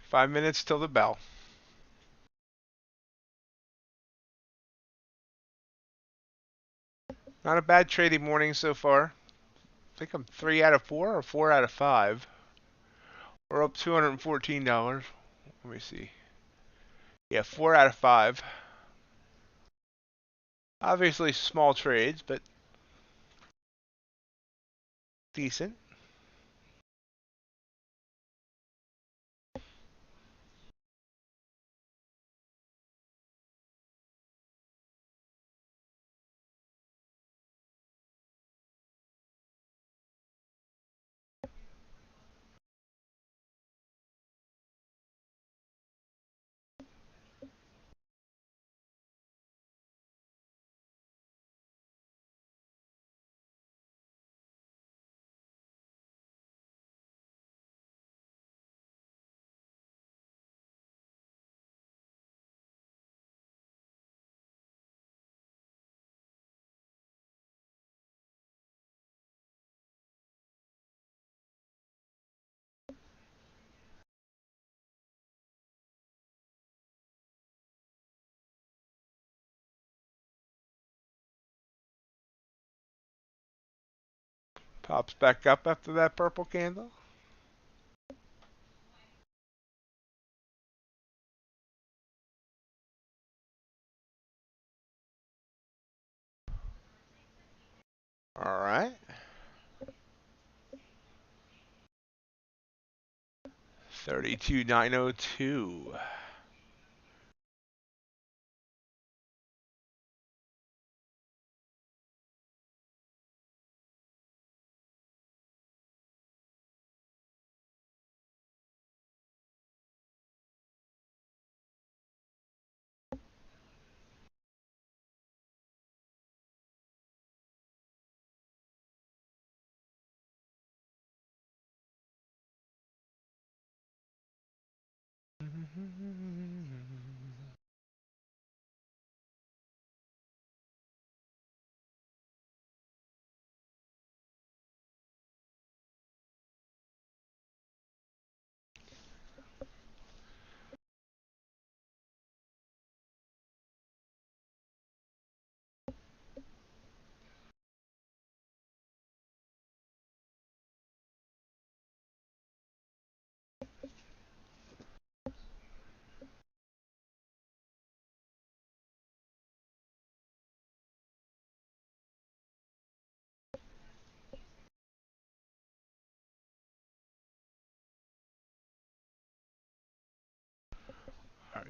Speaker 1: Five minutes till the bell. Not a bad trading morning so far. I think I'm 3 out of 4 or 4 out of 5. We're up $214. Let me see. Yeah, 4 out of 5. Obviously small trades, but decent. Pops back up after that purple candle. All right. 32,902.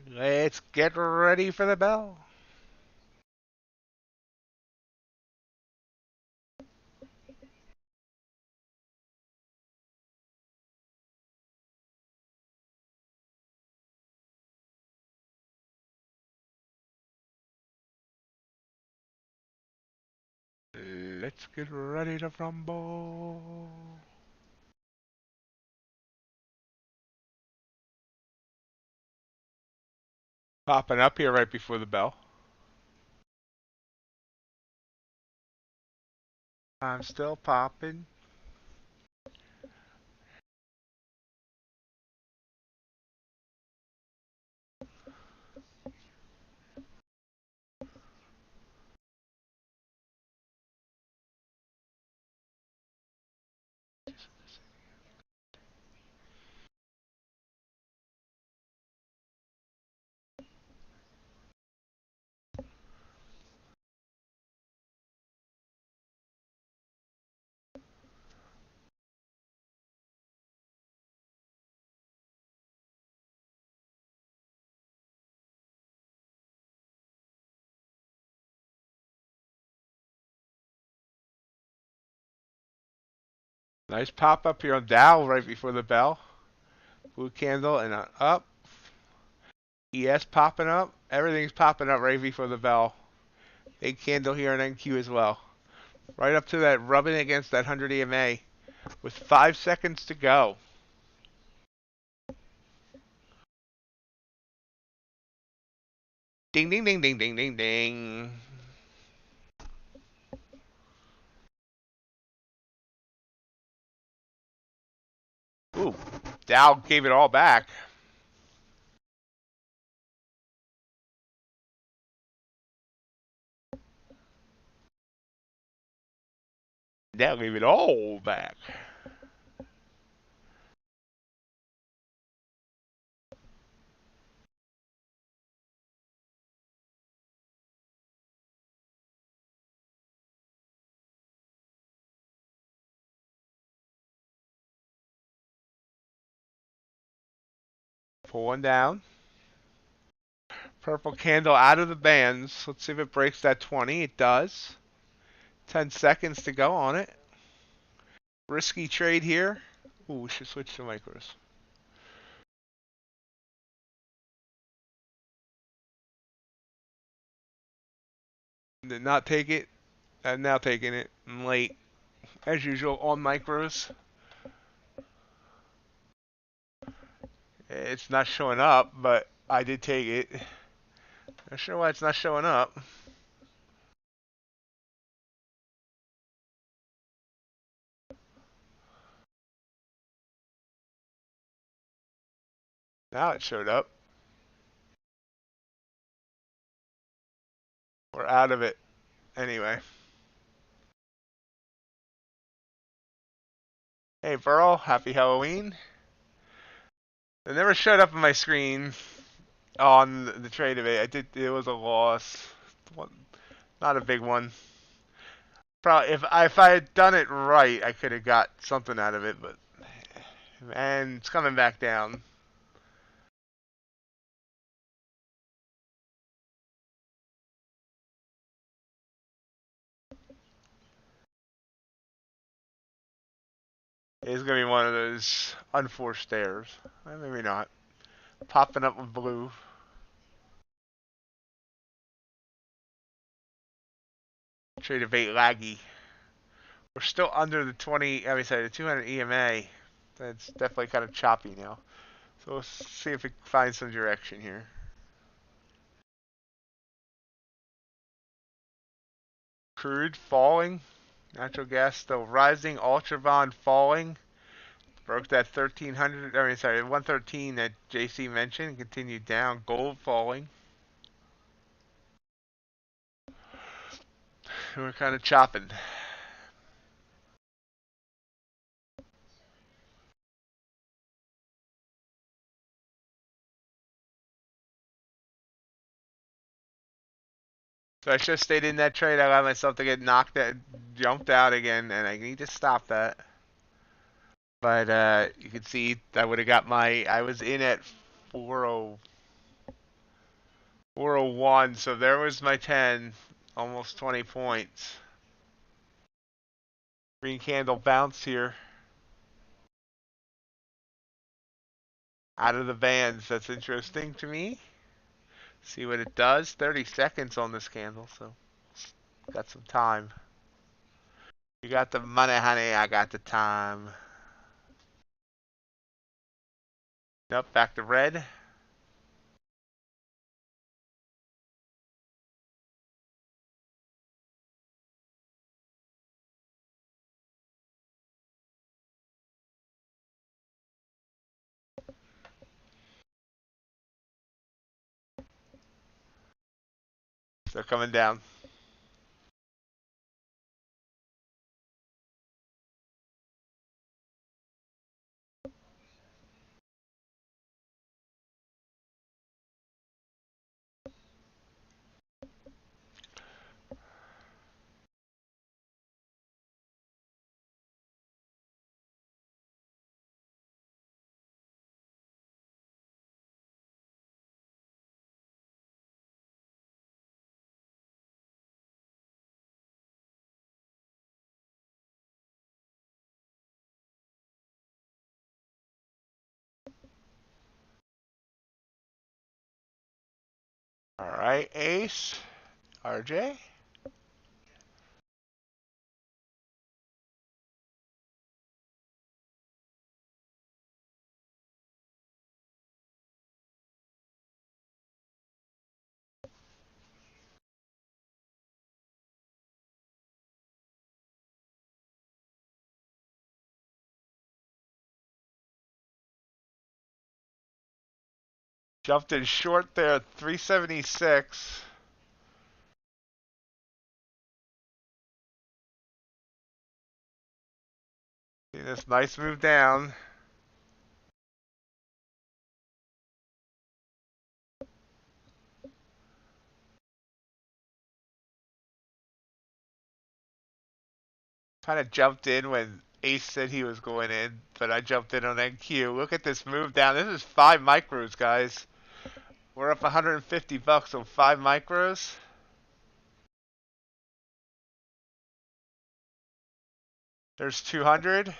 Speaker 1: Let's get ready for the bell. Let's get ready to rumble. Popping up here right before the bell. I'm still popping. Nice pop up here on Dow right before the bell. Blue candle and up. ES popping up. Everything's popping up right before the bell. Big candle here on NQ as well. Right up to that, rubbing against that 100 EMA with 5 seconds to go. Ding, ding, ding, ding, ding, ding, ding. Ooh, Dow gave it all back. Dow gave it all back. Pull one down. Purple candle out of the bands. Let's see if it breaks that 20. It does. 10 seconds to go on it. Risky trade here. Ooh, we should switch to micros. Did not take it. I'm now taking it. I'm late. As usual on micros. It's not showing up, but I did take it. Not sure why it's not showing up. Now it showed up. We're out of it. Anyway. Hey, Burl. Happy Halloween. It never showed up on my screen on the trade of it. I did. It was a loss. Not a big one. Probably if I had done it right, I could have got something out of it. But and it's coming back down. It's gonna be one of those unforced stares. Maybe not. Popping up with blue. Tradovate laggy. We're still under the 20. I mean, sorry, the 200 EMA. That's definitely kind of choppy now. So let's see if we can find some direction here. Crude falling. Natural gas still rising. Ultra bond falling. Broke that 1300. I mean, sorry, 113 that JC mentioned. Continued down. Gold falling. We're kind of chopping. So I should have stayed in that trade. I allowed myself to get knocked out, jumped out again, and I need to stop that. But you can see I would have got my. I was in at 40, 401, so there was my 10, almost 20 points. Green candle bounce here. Out of the bands. That's interesting to me. See what it does. 30 seconds on this candle, so got some time. You got the money, honey. I got the time. Nope, back to red. They're coming down. All right, ace. RJ. Jumped in short there, 376. See this nice move down. Kind of jumped in when Ace said he was going in, but I jumped in on NQ. Look at this move down. This is 5 micros, guys. We're up 150 bucks on 5 micros. There's 200.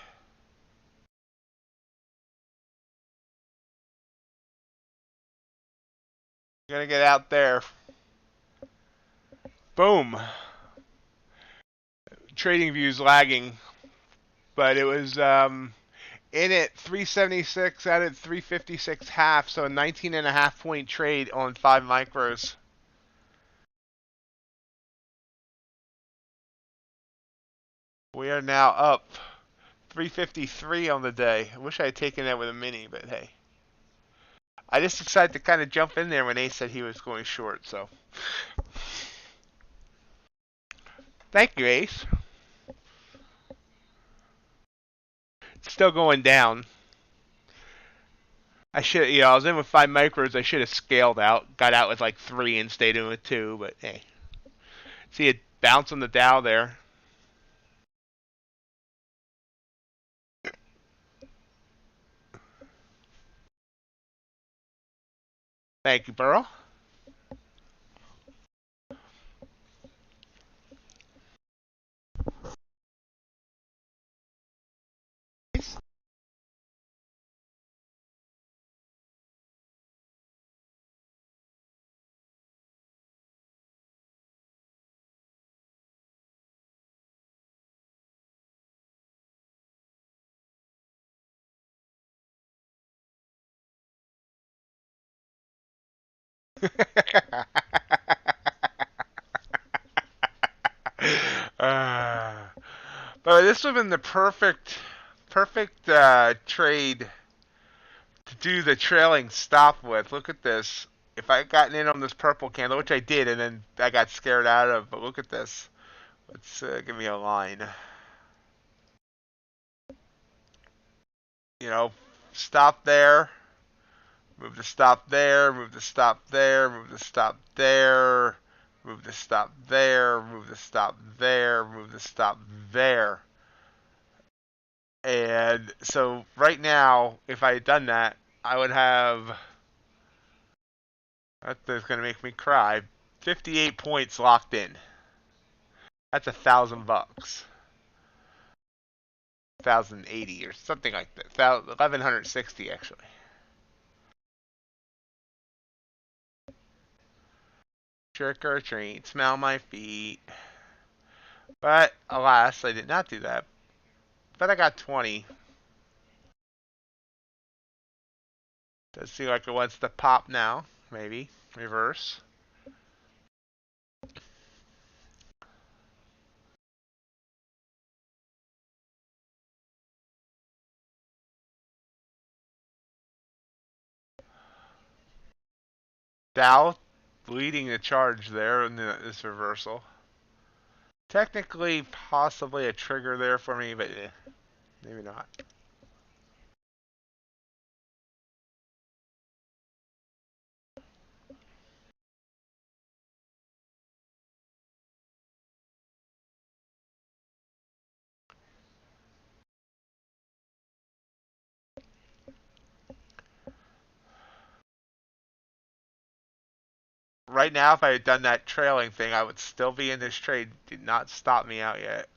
Speaker 1: Gonna get out there. Boom. Trading views lagging, but it was in at 376 out at 356 half, so a 19.5 point trade on 5 micros. We are now up 353 on the day. I wish I had taken that with a mini, but hey. I just decided to kind of jump in there when Ace said he was going short, so. Thank you, Ace. It's still going down. I should, I was in with 5 micros. I should have scaled out. Got out with like 3 and stayed in with 2, but hey. See it bounce on the Dow there. Thank you, Burrow. uh, but this would have been the perfect trade to do the trailing stop with. Look at this. If I had gotten in on this purple candle, which I did, and then I got scared out of, but look at this. Let's give me a line. You know, stop there. Move the stop there. Move the stop there. Move the stop there. Move the stop there. Move the stop there. Move the stop there. And so right now, if I had done that, I would have. That's going to make me cry. 58 points locked in. That's $1,000. 1,080 or something like that. 1,160 actually. Trick or treat, smell my feet. But alas, I did not do that. But I got 20. Does seem like it wants to pop now. Maybe. Reverse. Dow leading the charge there in this reversal. Technically, possibly a trigger there for me, but maybe not. Right now, if I had done that trailing thing, I would still be in this trade. Did not stop me out yet.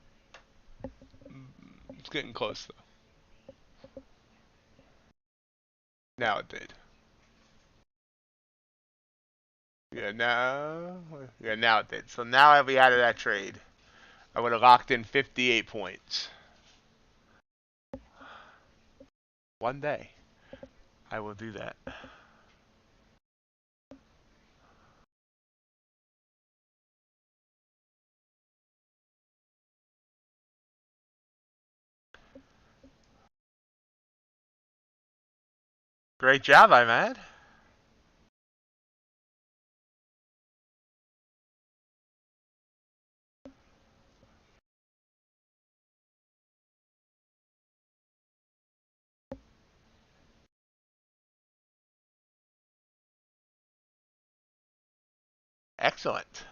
Speaker 1: It's getting close, though. Now it did. Now it did. So now I'll be out of that trade. I would have locked in 58 points. One day, I will do that. Great job, I'm at. Excellent.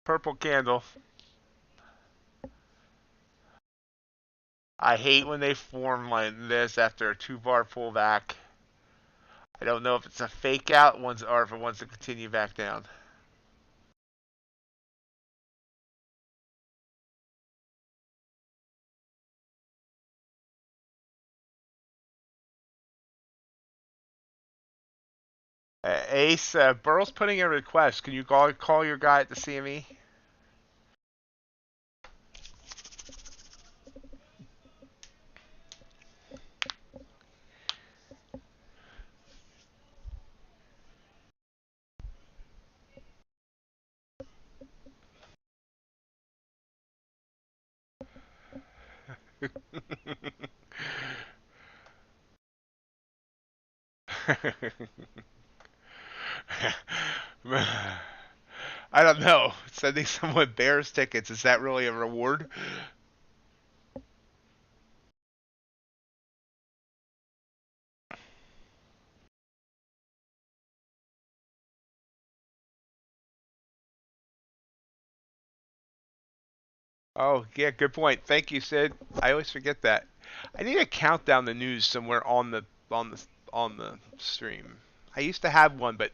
Speaker 1: Purple candle. I hate when they form like this after a 2-bar pullback. I don't know if it's a fake out or if it wants to continue back down. Ace, Burrow's putting in a request. Can you call your guy at the CME? I don't know. Sending someone Bears tickets, is that really a reward? Oh, yeah, good point. Thank you, Sid. I always forget that. I need to count down the news somewhere on the stream. I used to have one, but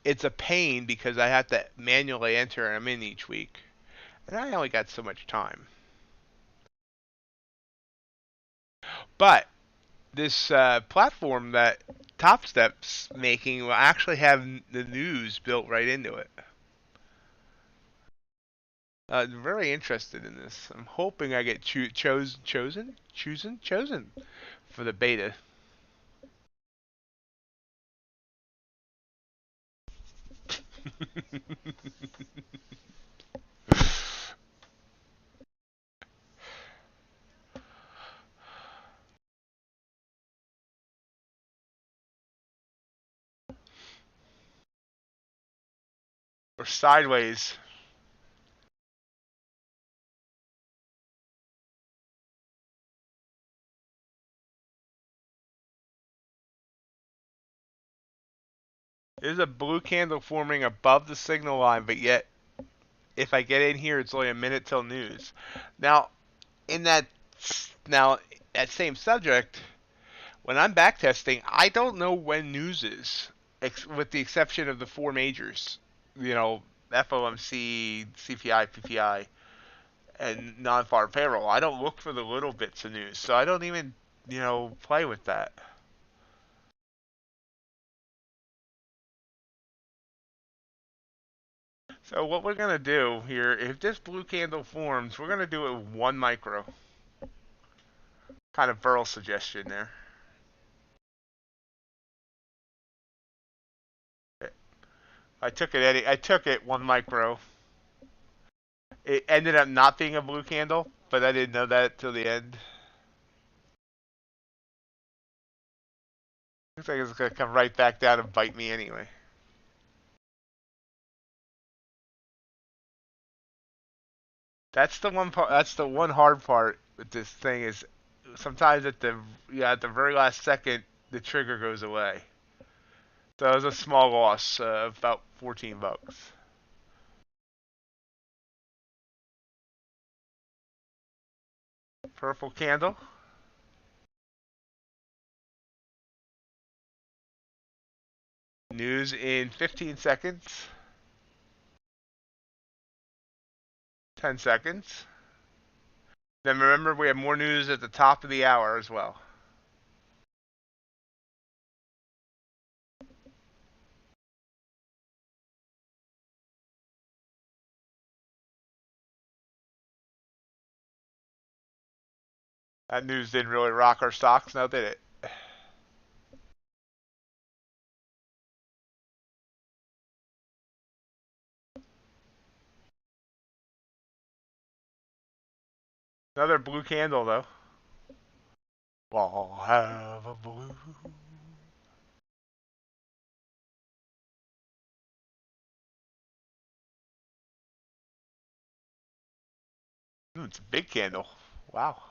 Speaker 1: it's a pain because I have to manually enter them in each week. And I only got so much time. But this platform that
Speaker 2: Top Step's making will actually have the news built right into it. Very interested in this. I'm hoping I get chosen for the beta. Or sideways. There's a blue candle forming above the signal line, but yet if I get in here, it's only a minute till news. Now, in that that same subject, when I'm backtesting, I don't know when news is, with the exception of the four majors. FOMC, CPI, PPI, and non-farm payroll. I don't look for the little bits of news, so I don't even play with that. So what we're gonna do here, if this blue candle forms, we're gonna do it with 1 micro. Kind of Burl suggestion there. I took it 1 micro. It ended up not being a blue candle, but I didn't know that till the end. Looks like it's gonna come right back down and bite me anyway. That's the one part. That's the one hard part with this thing is sometimes at the very last second the trigger goes away. So it was a small loss, about $14. Purple candle. News in 15 seconds. 10 seconds. Then remember we have more news at the top of the hour as well. That news didn't really rock our stocks, now did it? Another blue candle though. We'll have a blue. It's a big candle. Wow.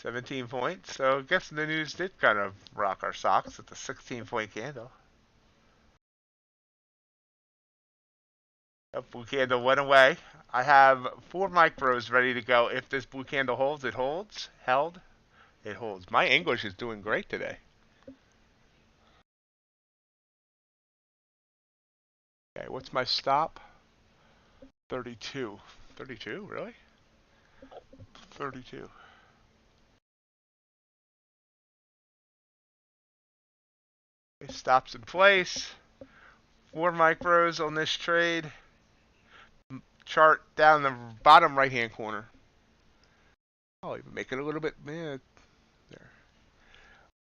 Speaker 2: $17 points. So I guess the news did kind of rock our socks with the 16-point candle. The blue candle went away. I have 4 micros ready to go. If this blue candle holds, it holds. Held, it holds. My English is doing great today. Okay, what's my stop? 32. 32, really? 32. It stops in place. 4 micros on this trade. Chart down the bottom right hand corner. I'll even make it a little bit there.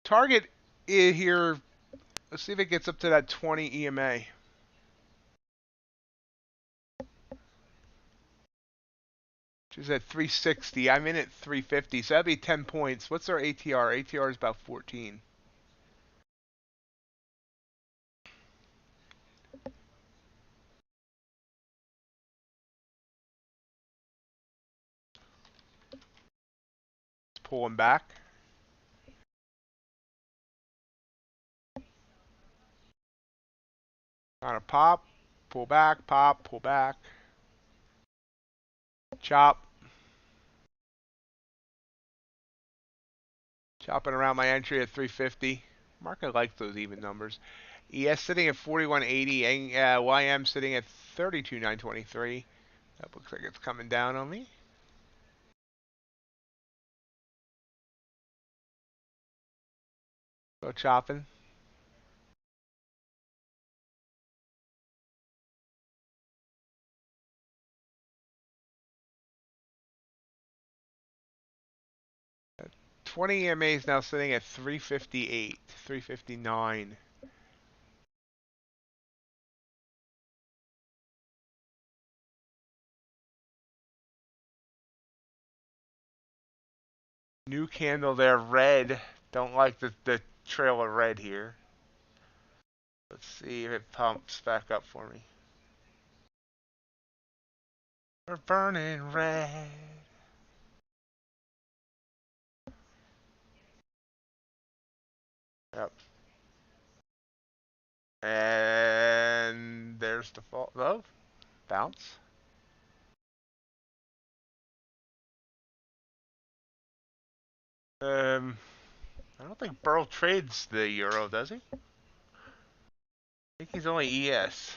Speaker 2: Target here. Let's see if it gets up to that 20 EMA. Which is at 360. I'm in at 350, so that'd be 10 points. What's our ATR? ATR is about 14. Let's pull him back. On a pop, pull back, pop, pull back. Chop. Chopping around my entry at 350. Market likes those even numbers. ES sitting at 41.80. YM sitting at 32.923. That looks like it's coming down on me. Go chopping. Uh, 20 EMA is now sitting at 358, 359. New candle there, red. Don't like the trail of red here. Let's see if it pumps back up for me. We're burning red. Yep. And there's the fall. Oh, bounce. I don't think Burl trades the euro, does he? I think he's only ES.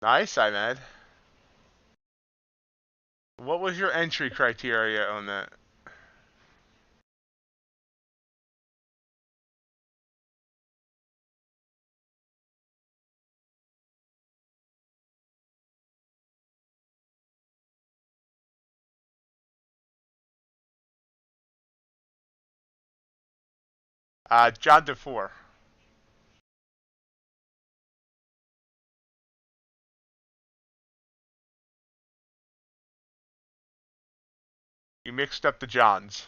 Speaker 2: Nice, Ahmed. What was your entry criteria on that? John DeFore. You mixed up the Johns.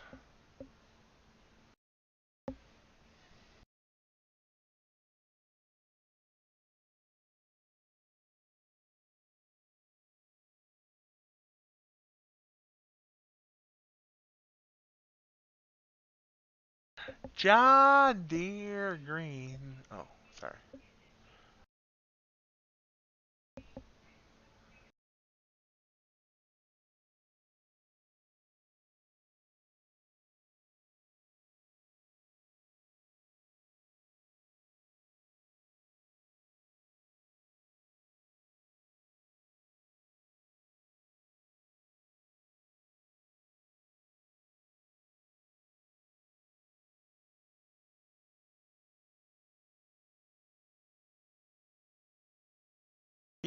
Speaker 2: John Deere Green. Oh, sorry.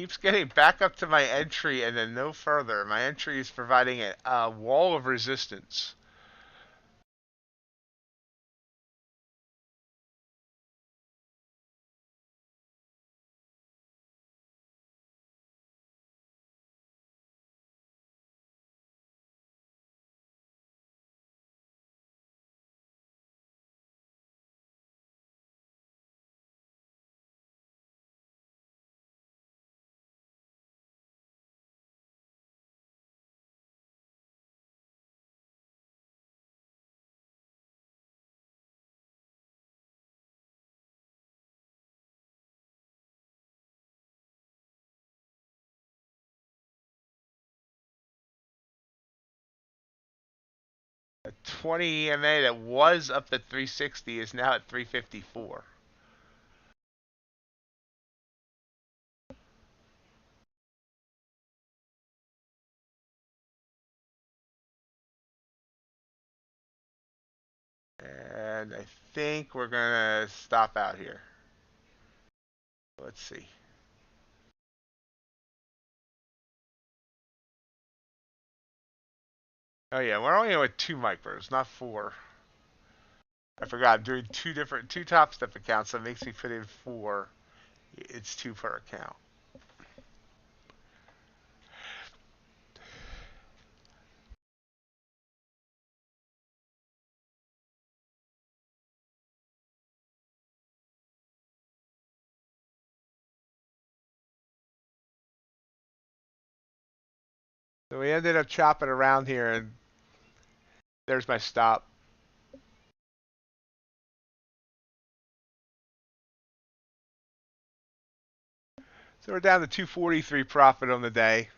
Speaker 2: Keeps getting back up to my entry and then no further. My entry is providing a wall of resistance. A 20 EMA that was up at 360 is now at 354. And I think we're going to stop out here. Let's see. Oh yeah, we're only with 2 micros, not 4. I forgot I'm doing two top step accounts, so it makes me put in 4. It's 2 per account. So we ended up chopping around here, and there's my stop. So we're down to 243 profit on the day.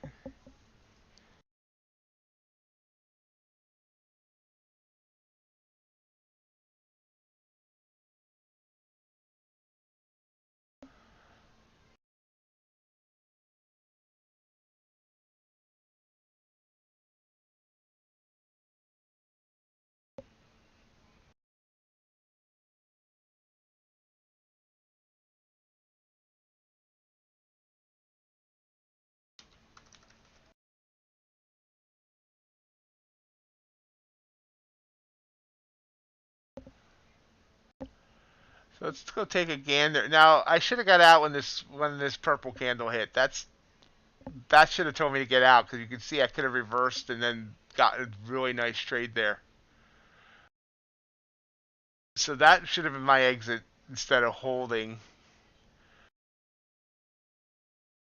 Speaker 1: So let's go take a gander. Now I should have got out when this purple candle hit. That should have told me to get out because you can see I could have reversed and then got a really nice trade there. So that should have been my exit instead of holding.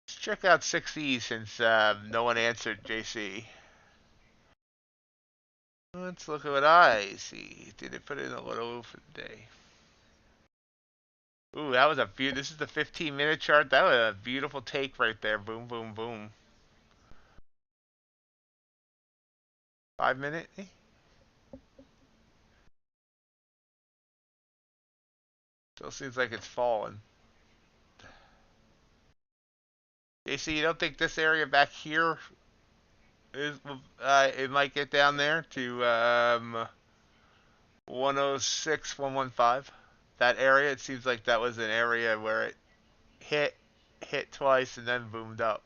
Speaker 1: Let's check out 6E since no one answered JC. Let's look at what I see. Did they put in a little for the day? Ooh, that was a beautiful. This is the 15-minute chart. That was a beautiful take right there. Boom, boom, boom. 5 minute. Still seems like it's falling. JC, you don't think this area back here is? It might get down there to 106, 115. That area. It seems like that was an area where it hit twice and then boomed up.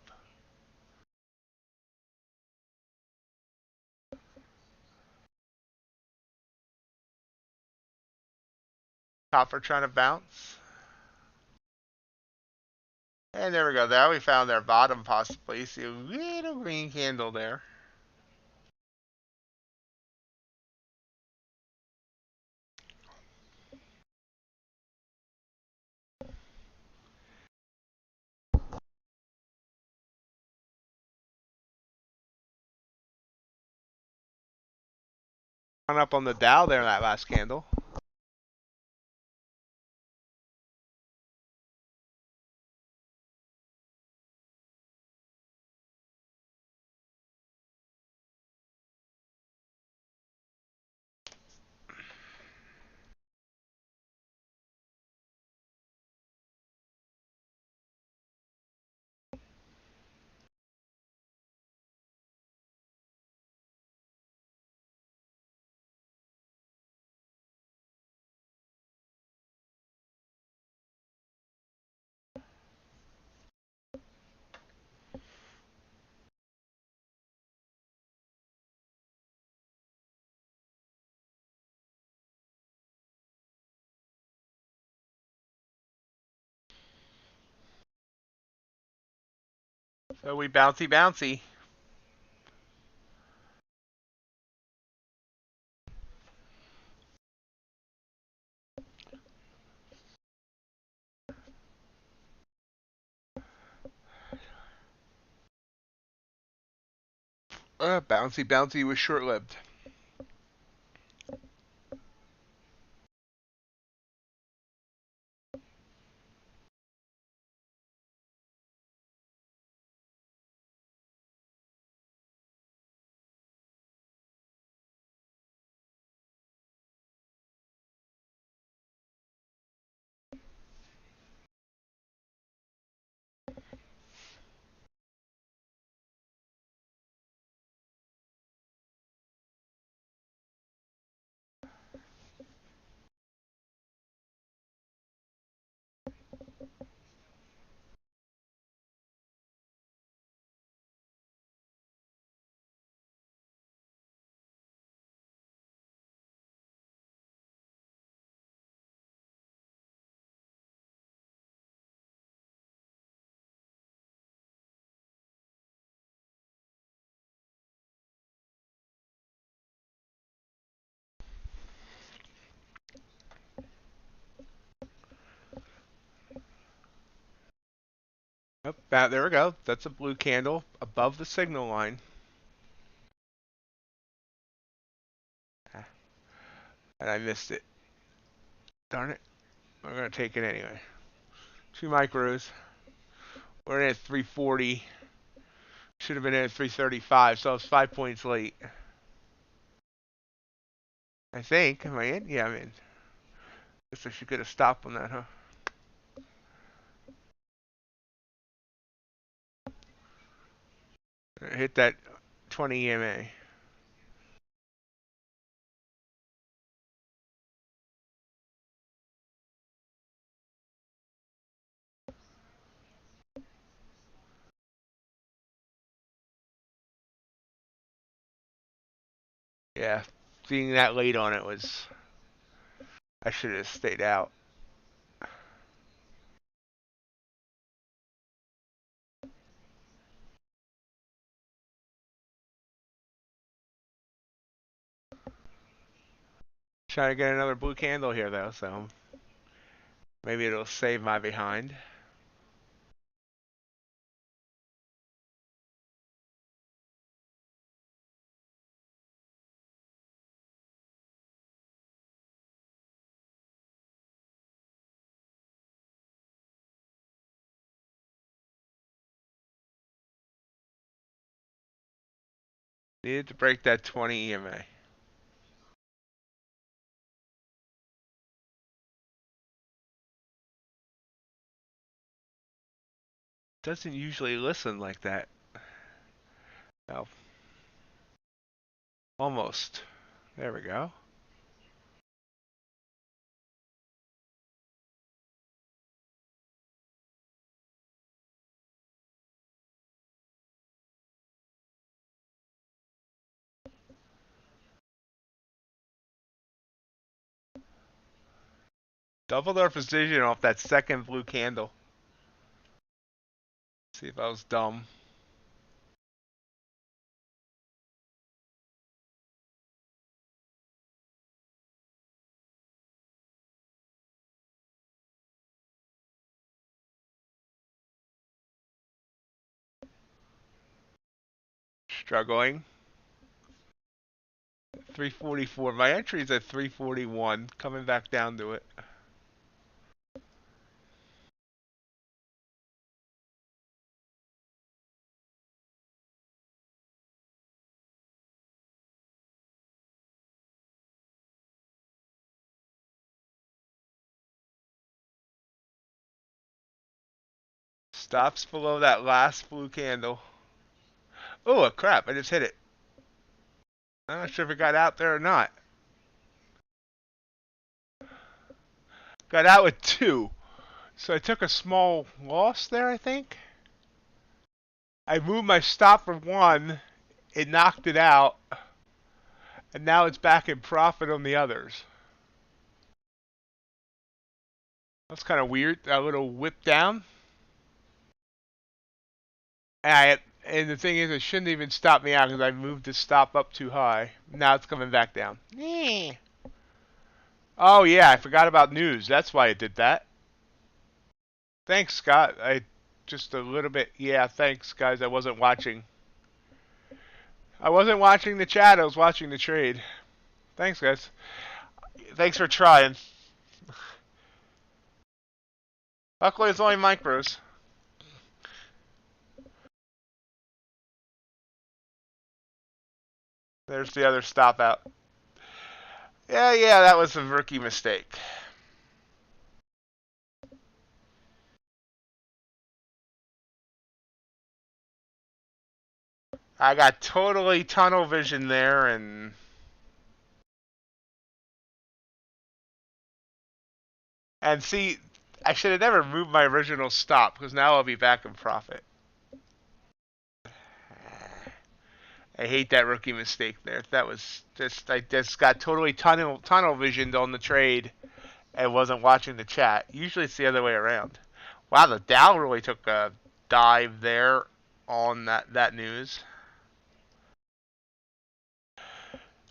Speaker 1: Copper trying to bounce. And there we go. Now we found our bottom possibly. You see a little green candle there.
Speaker 2: Up on the Dow there in that last candle.
Speaker 1: So we bouncy bouncy.
Speaker 2: Bouncy bouncy was short-lived. Yep, there we go. That's a blue candle above the signal line. And I missed it. Darn it. We're going to take it anyway. 2 micros. We're in at 340. Should have been in at 335, so I was 5 points late. I think. Am I in? Yeah, I'm in. Guess I should get a stop on that, huh? Hit that 20 EMA. Yeah, being that late on it was. I should have stayed out. Trying to get another blue candle here though, so maybe it'll save my behind. Needed to break that 20 EMA. Doesn't usually listen like that. No. Almost. There we go. Doubled our position off that second blue candle. See if I was dumb. Struggling. 344. My entry's at 341. Coming back down to it. Stops below that last blue candle. Oh, crap. I just hit it. I'm not sure if it got out there or not. Got out with 2. So I took a small loss there, I think. I moved my stop from 1. It knocked it out. And now it's back in profit on the others. That's kind of weird. That little whip down. And the thing is, it shouldn't even stop me out because I moved the stop up too high. Now it's coming back down. Oh yeah, I forgot about news. That's why it did that. Thanks, Scott. I just a little bit. Yeah, thanks, guys. I wasn't watching. I wasn't watching the chat. I was watching the trade. Thanks, guys. Thanks for trying. Luckily, it's only micros. There's the other stop out. Yeah, that was a rookie mistake. I got totally tunnel vision there, and see, I should have never moved my original stop because now I'll be back in profit. I hate that rookie mistake there. That was just I just got totally tunnel visioned on the trade and wasn't watching the chat. Usually it's the other way around. Wow, the Dow really took a dive there on that news.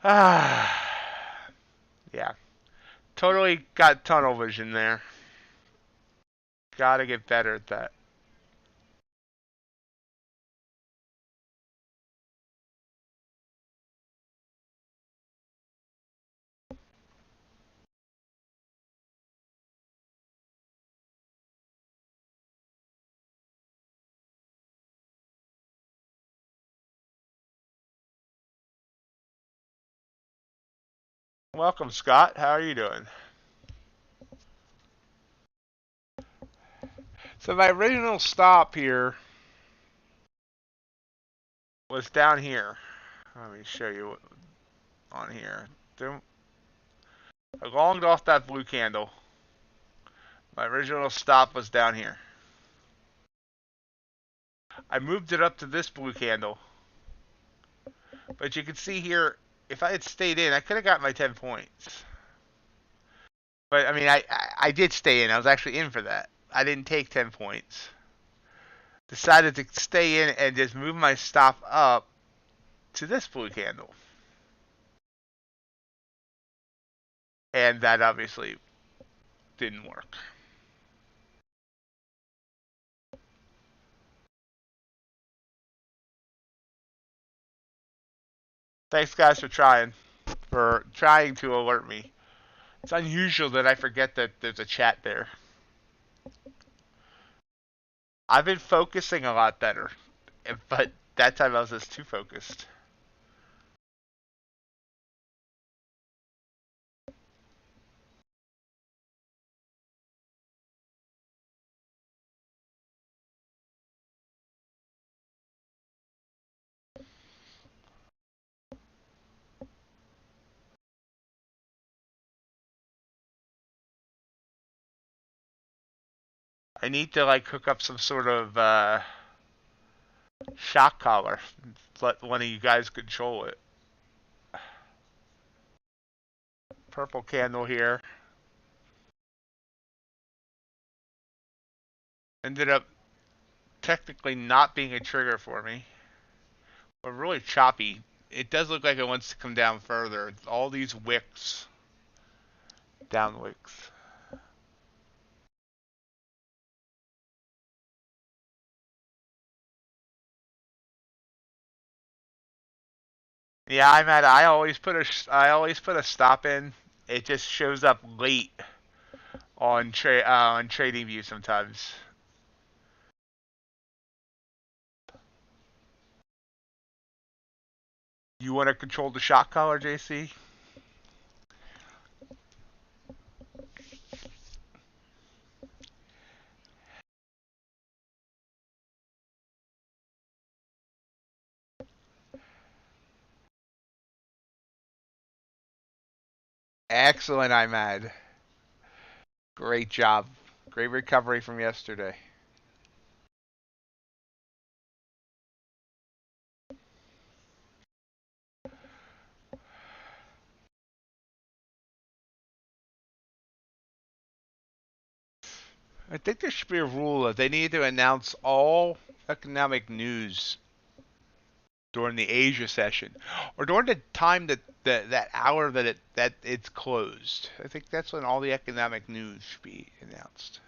Speaker 2: Ah, yeah, totally got tunnel vision there. Gotta get better at that. Welcome, Scott. How are you doing? So my original stop here was down here. Let me show you on here. I longed off that blue candle. My original stop was down here. I moved it up to this blue candle. But you can see here, if I had stayed in, I could have got my 10 points. But, I mean, I did stay in. I was actually in for that. I didn't take 10 points. Decided to stay in and just move my stop up to this blue candle. And that obviously didn't work. Thanks, guys, for trying to alert me. It's unusual that I forget that there's a chat there. I've been focusing a lot better, but that time I was just too focused. I need to like hook up some sort of shock collar. Let one of you guys control it. Purple candle here. Ended up technically not being a trigger for me. But really choppy. It does look like it wants to come down further. All these wicks. Down wicks. Yeah, I'm at. I always put a stop in. It just shows up late on Trading View sometimes. You want to control the shot collar, JC? Excellent, Imad. Great job. Great recovery from yesterday. I think there should be a rule that they need to announce all economic news during the Asia session, or during the time that hour that it's closed. I think that's when all the economic news should be announced.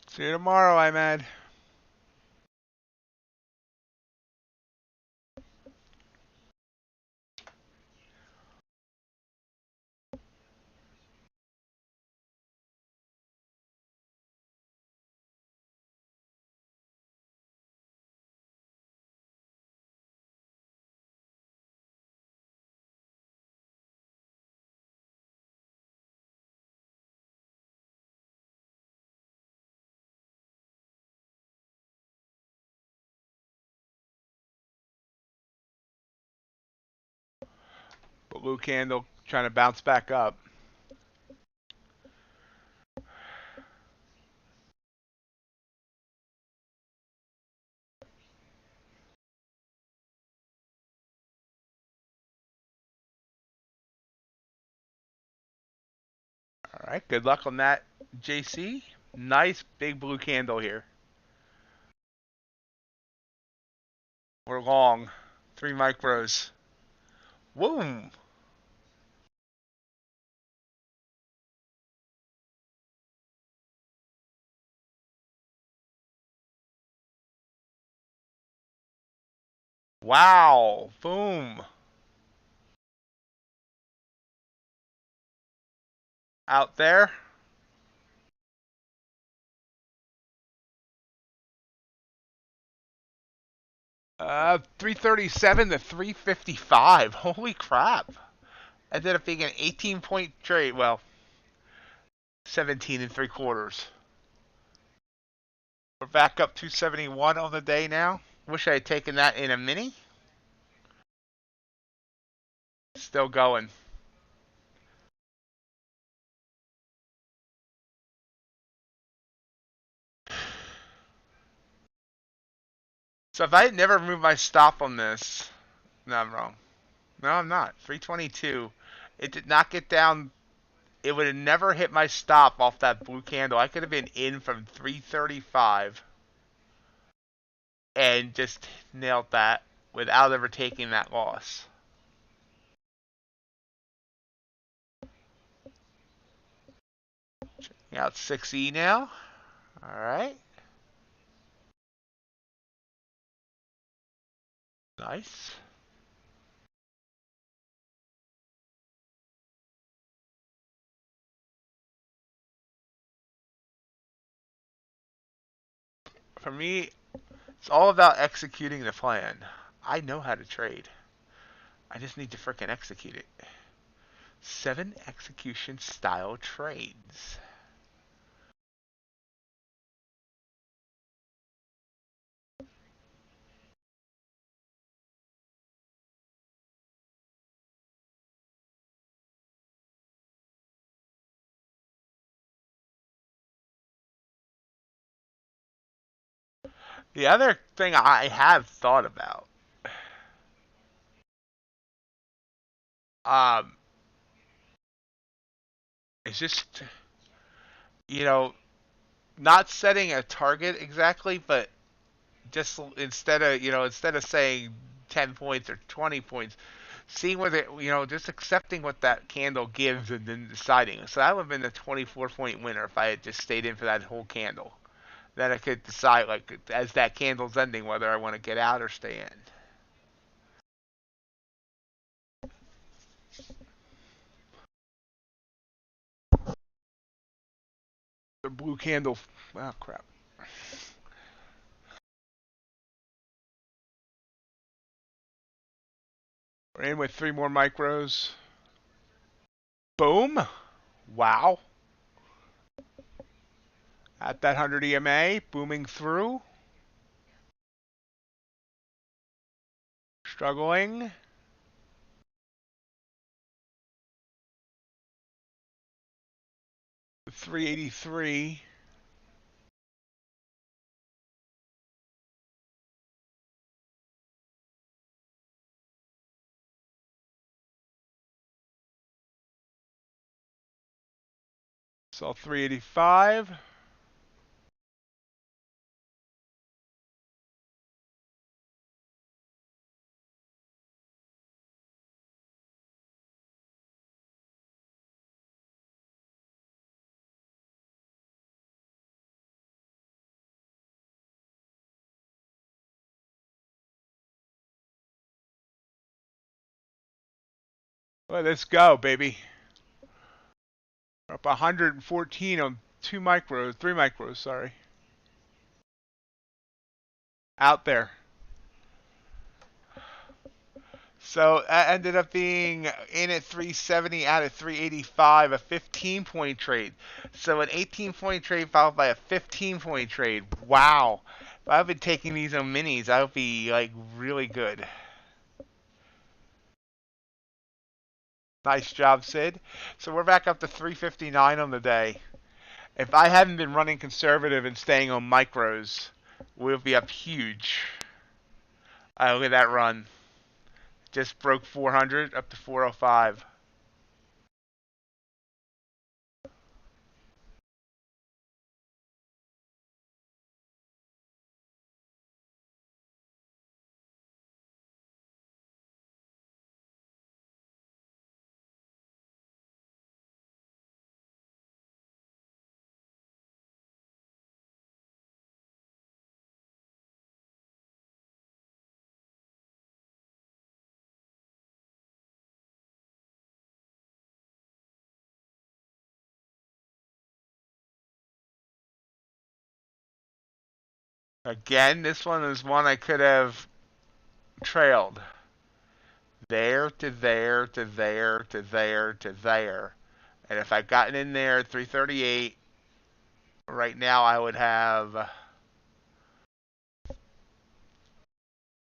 Speaker 2: See you tomorrow, Imad. Blue candle trying to bounce back up. All right, good luck on that, JC. Nice big blue candle here. We're long. 3 micros. Whoa. Wow. Boom. Out there. 337 to 355. Holy crap. Ended up being an 18-point trade. Well, 17 and 3/4. We're back up 271 on the day now. Wish I had taken that in a mini. Still going. So if I had never moved my stop on this, no, I'm wrong. No, I'm not. 322. It did not get down. It would have never hit my stop off that blue candle. I could have been in from 335 and just nailed that without ever taking that loss. Checking out 6E now. All right. Nice. For me, it's all about executing the plan. I know how to trade. I just need to frickin' execute it. 7 execution style trades. The other thing I have thought about, um, is just, you know, not setting a target exactly, but just instead of saying 10 points or 20 points, seeing what it, just accepting what that candle gives and then deciding. So that would have been a 24-point winner if I had just stayed in for that whole candle. Then I could decide, like, as that candle's ending, whether I want to get out or stay in. The blue candle. Oh, crap. We're in with 3 more micros. Boom. Wow. At that 100 EMA, booming through. Struggling. The 383. Saw 385. Let's go, baby. We're up 114 on 3 micros, sorry. Out there. So that ended up being in at 370, out at 385, a 15-point trade. So an 18-point trade followed by a 15-point trade. Wow. If I've been taking these on minis, I would be like really good. Nice job, Sid. So we're back up to 359 on the day. If I hadn't been running conservative and staying on micros, we'll be up huge. Look at that run. Just broke 400 up to 405. Again, this one is one I could have trailed. There to there to there to there to there. And if I'd gotten in there at 338, right now I would have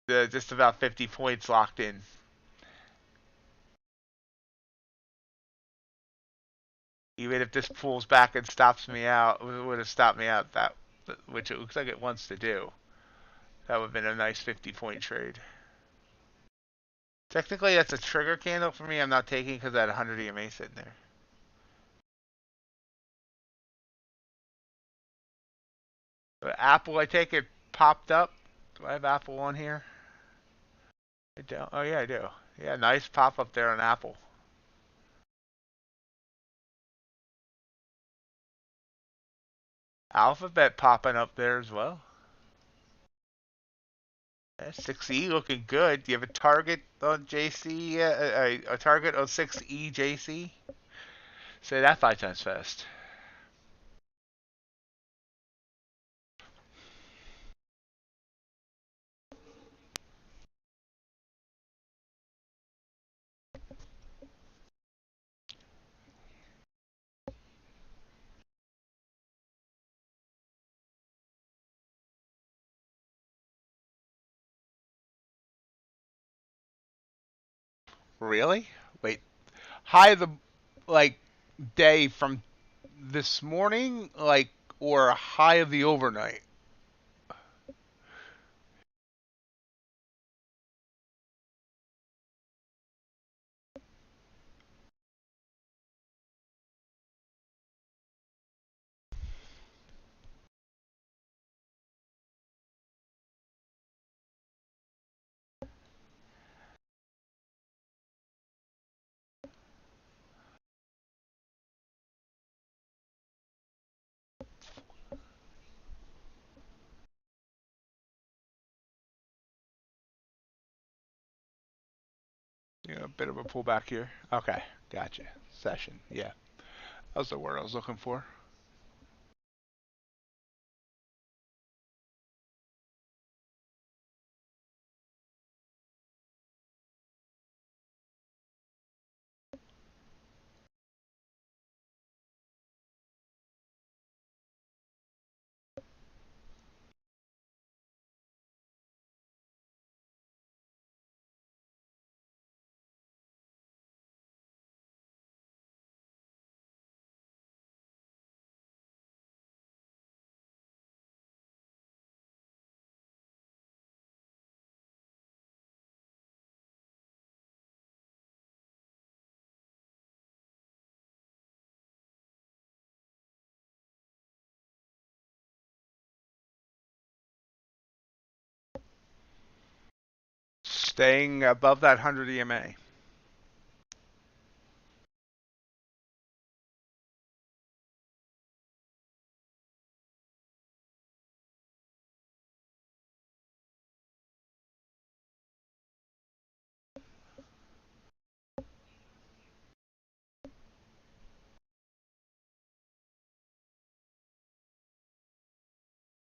Speaker 2: just about 50 points locked in. Even if this pulls back and stops me out, it would have stopped me out, that, which it looks like it wants to do. That would have been a nice 50-point trade.
Speaker 1: Technically, that's a trigger candle for me. I'm not taking because I had 100 EMA sitting there. But Apple, I take it popped up. Do I have Apple on here? I don't. Oh yeah, I do. Yeah, nice pop up there on Apple. Alphabet popping up there as well. Yeah, 6E looking good. Do you have a target on JC? A target on 6E JC? Say that 5 times fast. Really? Wait. High of the like day from this morning, like, or a high of the overnight? You know, a bit of a pullback here. Okay, gotcha. Session, yeah. That was the word I was looking for. Staying above that 100 EMA.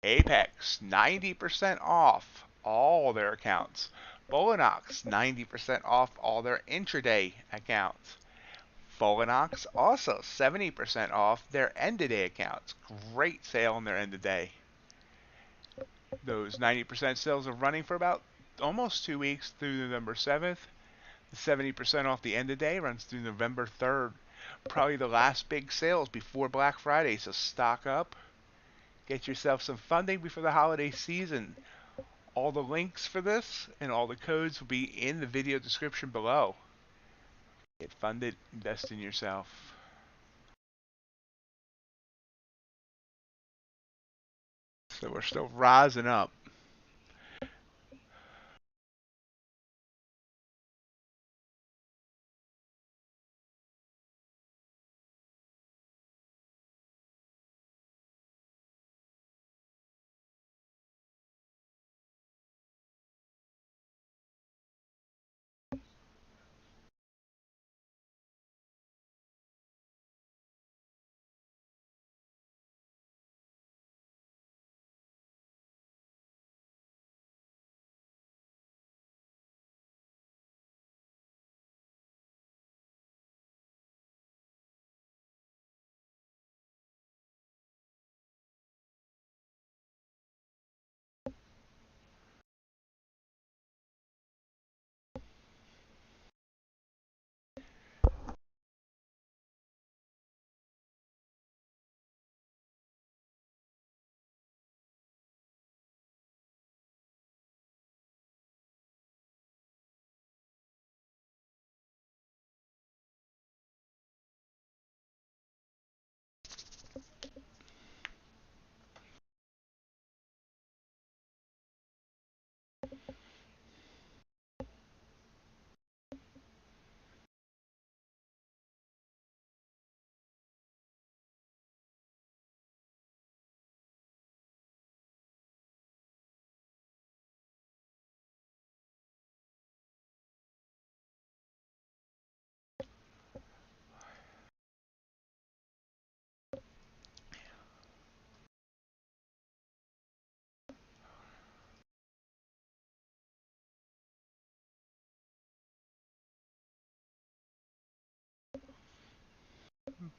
Speaker 1: Apex, 90% off all their accounts. Bolonox, 90% off all their intraday accounts. Bolonox, also 70% off their end of day accounts. Great sale on their end of day. Those 90% sales are running for about almost 2 weeks through November 7th. The 70% off the end of day runs through November 3rd. Probably the last big sales before Black Friday, so stock up. Get yourself some funding before the holiday season. All the links for this and all the codes will be in the video description below. Get funded, invest in yourself. So we're still rising up.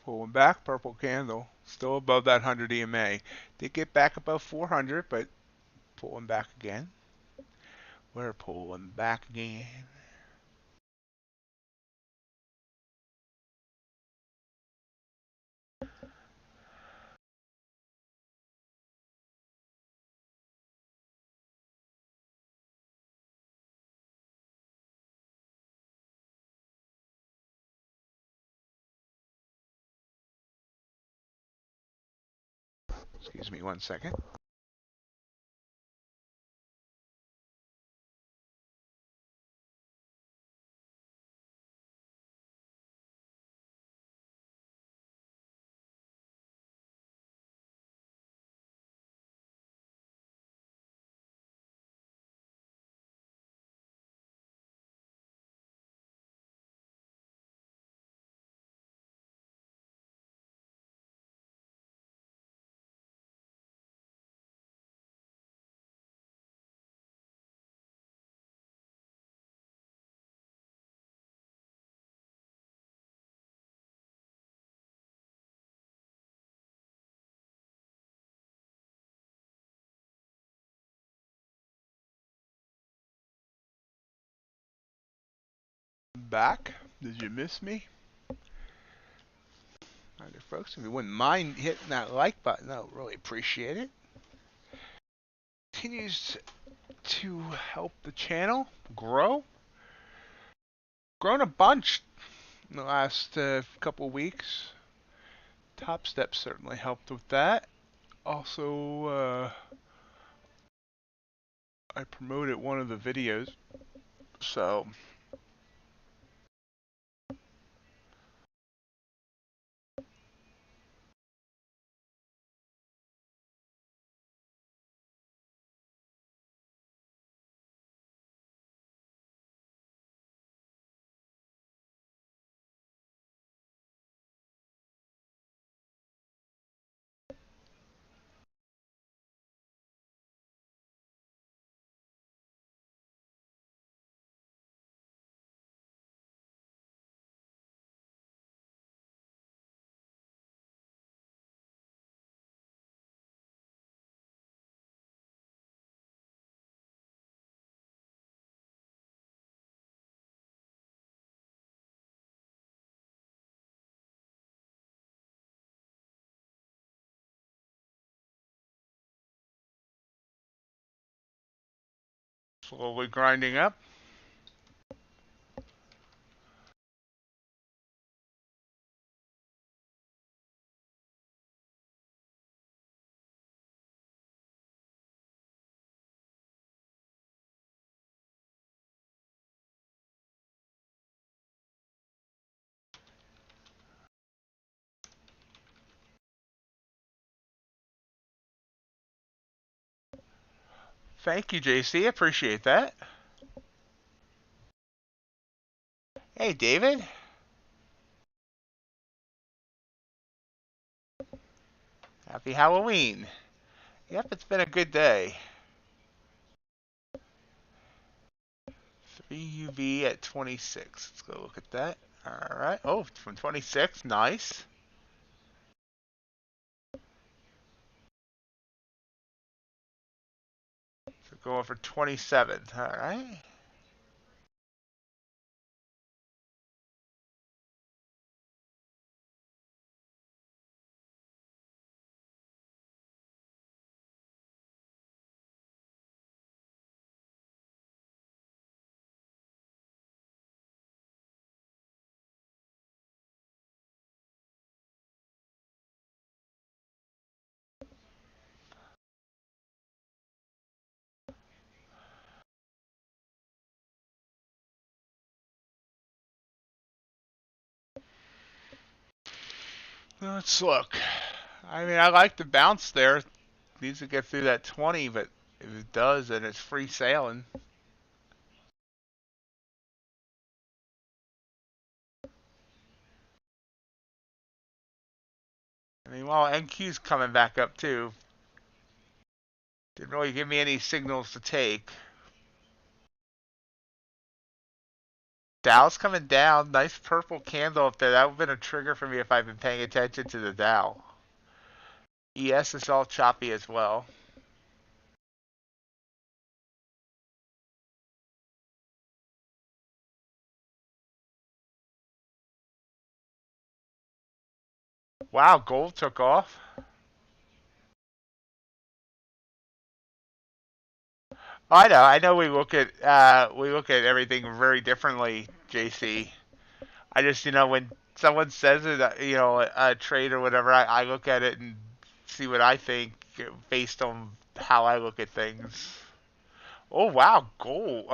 Speaker 2: Pulling back, purple candle. Still above that 100 EMA. Did get back above 400, but pulling back again. We're pulling back again. Excuse me 1 second. Back. Did you miss me? All right, folks, if you wouldn't mind hitting that like button, I would really appreciate it. Continues to help the channel grow. Grown a bunch in the last couple weeks. Top Step certainly helped with that. Also, I promoted one of the videos, so slowly grinding up. Thank you, JC. Appreciate that. Hey, David. Happy Halloween. Yep, it's been a good day. 3 UV at 26. Let's go look at that. All right. Oh, from 26. Nice. So going for 27. All right. Let's look. I mean, I like the bounce there. Needs to get through that 20, but if it does, then it's free sailing. I mean, well, NQ's coming back up too. Didn't really give me any signals to take. Dow's coming down. Nice purple candle up there. That would have been a trigger for me if I've been paying attention to the Dow. ES is all choppy as well. Wow, gold took off. I know. We look at everything very differently, JC. I just when someone says it, a trade or whatever, I look at it and see what I think based on how I look at things. Oh wow, gold.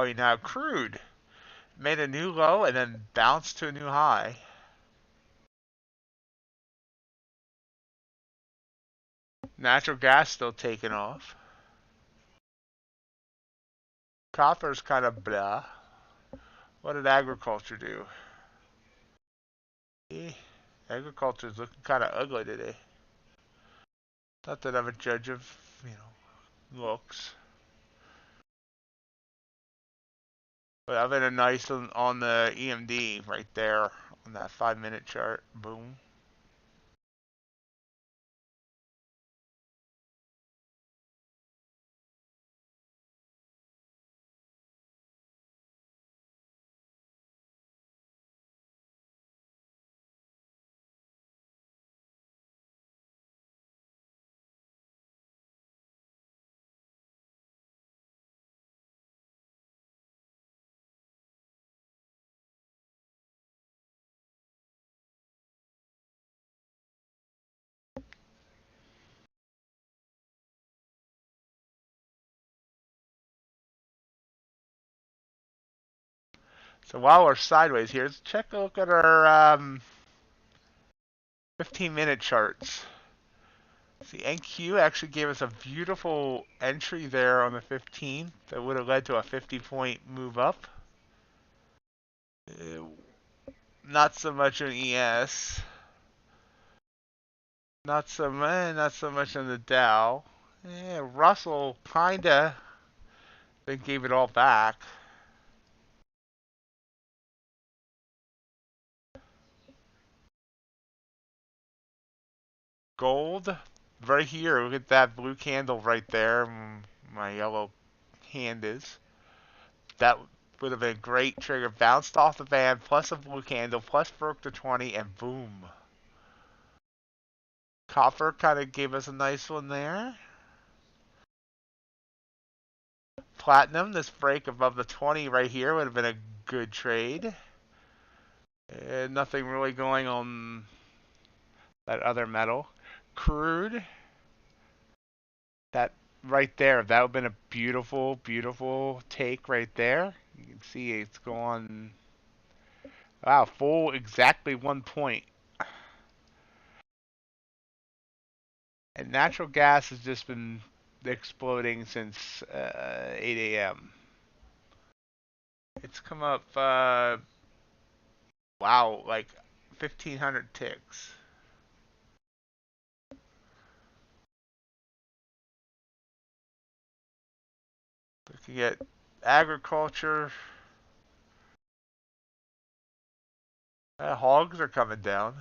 Speaker 2: Crude made a new low and then bounced to a new high. Natural gas still taking off. Copper's kind of blah. What did agriculture do? Eh, agriculture's looking kind of ugly today. Not that I'm a judge of, looks. But I've been a nice on the EMD right there on that 5-minute chart. Boom. So while we're sideways here, let's check a look at our 15-minute charts. See, NQ actually gave us a beautiful entry there on the 15th that would have led to a 50-point move up. Not so much on ES. Not so much on the Dow. Russell kinda then gave it all back. Gold, right here. Look at that blue candle right there. My yellow hand is. That would have been a great trigger. Bounced off the band, plus a blue candle, plus broke to 20, and boom. Copper kind of gave us a nice one there. Platinum, this break above the 20 right here would have been a good trade. Nothing really going on that other metal. Crude, that right there, that would have been a beautiful, beautiful take right there. You can see it's going, wow, full exactly 1 point. And natural gas has just been exploding since 8 a.m. It's come up, wow, like 1,500 ticks. Looking at agriculture, hogs are coming down.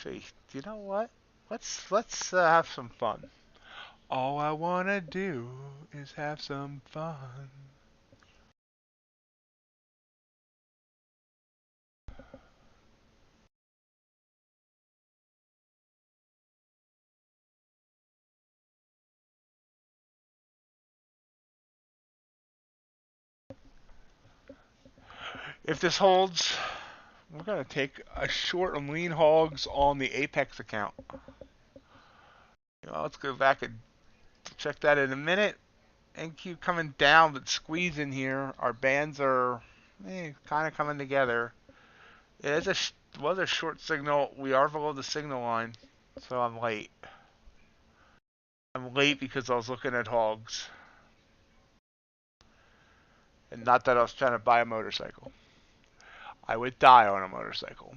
Speaker 2: See, you know what? Let's have some fun. All I wanna do is have some fun. If this holds, we're gonna take a short on lean hogs on the Apex account. Let's go back and check that in a minute. NQ coming down but squeezing here. Our bands are kind of coming together. It was a short signal. We are below the signal line, so I'm late. I'm late because I was looking at hogs. And not that I was trying to buy a motorcycle. I would die on a motorcycle.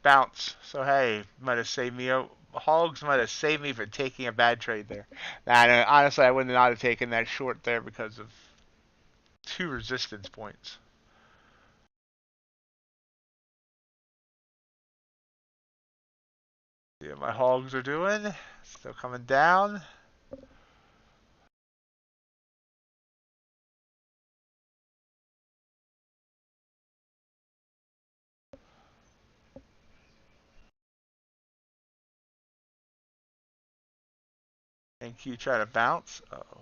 Speaker 2: Bounce. So hey, might have saved me. Hogs might have saved me for taking a bad trade there. Nah, no, honestly, I would not have taken that short there because of 2 resistance points. See what my hogs are doing. Still coming down. And Q try to bounce. Uh-oh.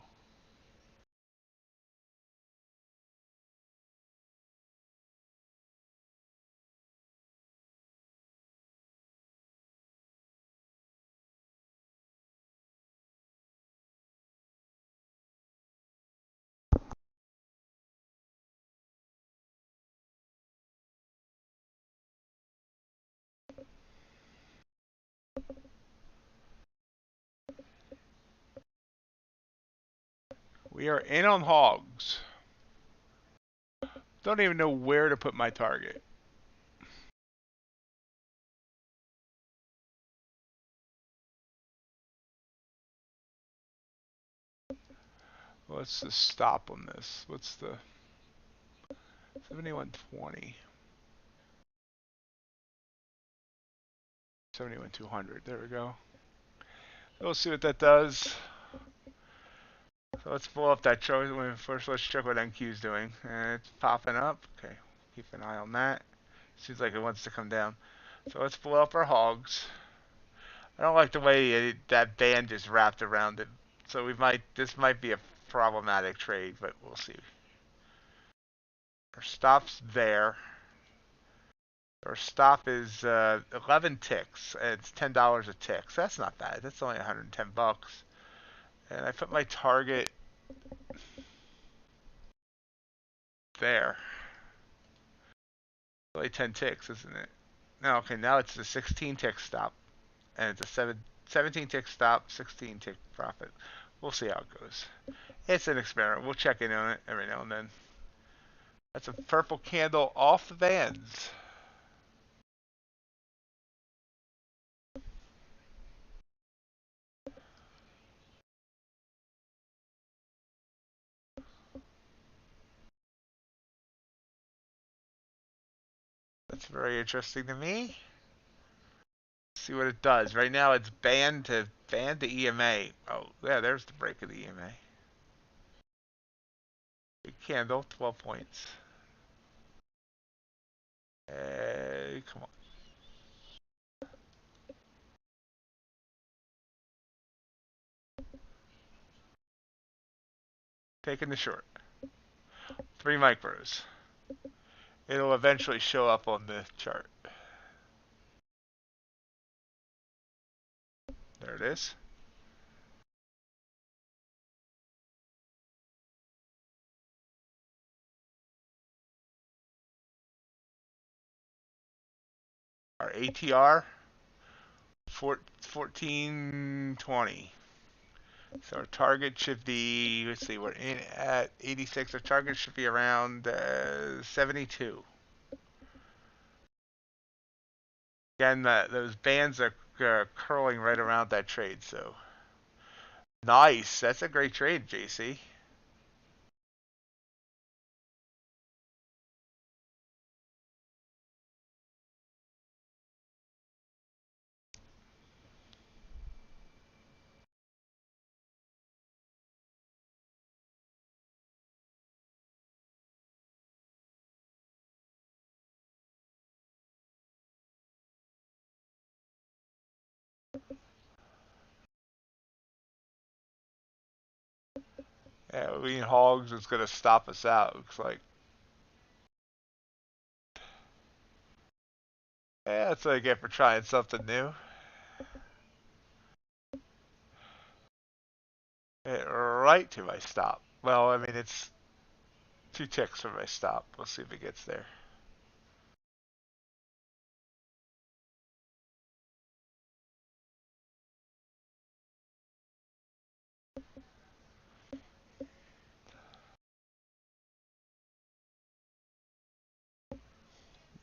Speaker 2: We are in on hogs. Don't even know where to put my target. What's the stop on this? What's the 7120? 71,200. There we go. We'll see what that does. So let's pull up that chart. First, let's check what NQ is doing. It's popping up. Okay, keep an eye on that. Seems like it wants to come down. So let's pull up our hogs. I don't like the way that band just wrapped around it. So this might be a problematic trade, but we'll see. Our stop's there. Our stop is 11 ticks. It's $10 a tick. So that's not bad. That's only 110 bucks. And I put my target there. Only 10 ticks, isn't it? No, okay, now it's a 16 tick stop. And it's a 17 tick stop, 16 tick profit. We'll see how it goes. It's an experiment. We'll check in on it every now and then. That's a purple candle off the bands. That's very interesting to me. See what it does. Right now it's banned to EMA. Oh, yeah, there's the break of the EMA. Big candle, 12 points. Hey, come on. Taking the short. 3 micros. It'll eventually show up on the chart. There it is. Our ATR, 1420. So our target should be, let's see, we're in at 86. Our target should be around 72. Again, those bands are curling right around that trade. So nice. That's a great trade, JC. Yeah, Lean Hogs is going to stop us out, looks like. Yeah, that's what I get for trying something new. Hit right to my stop. Well, I mean, it's 2 ticks from my stop. We'll see if it gets there.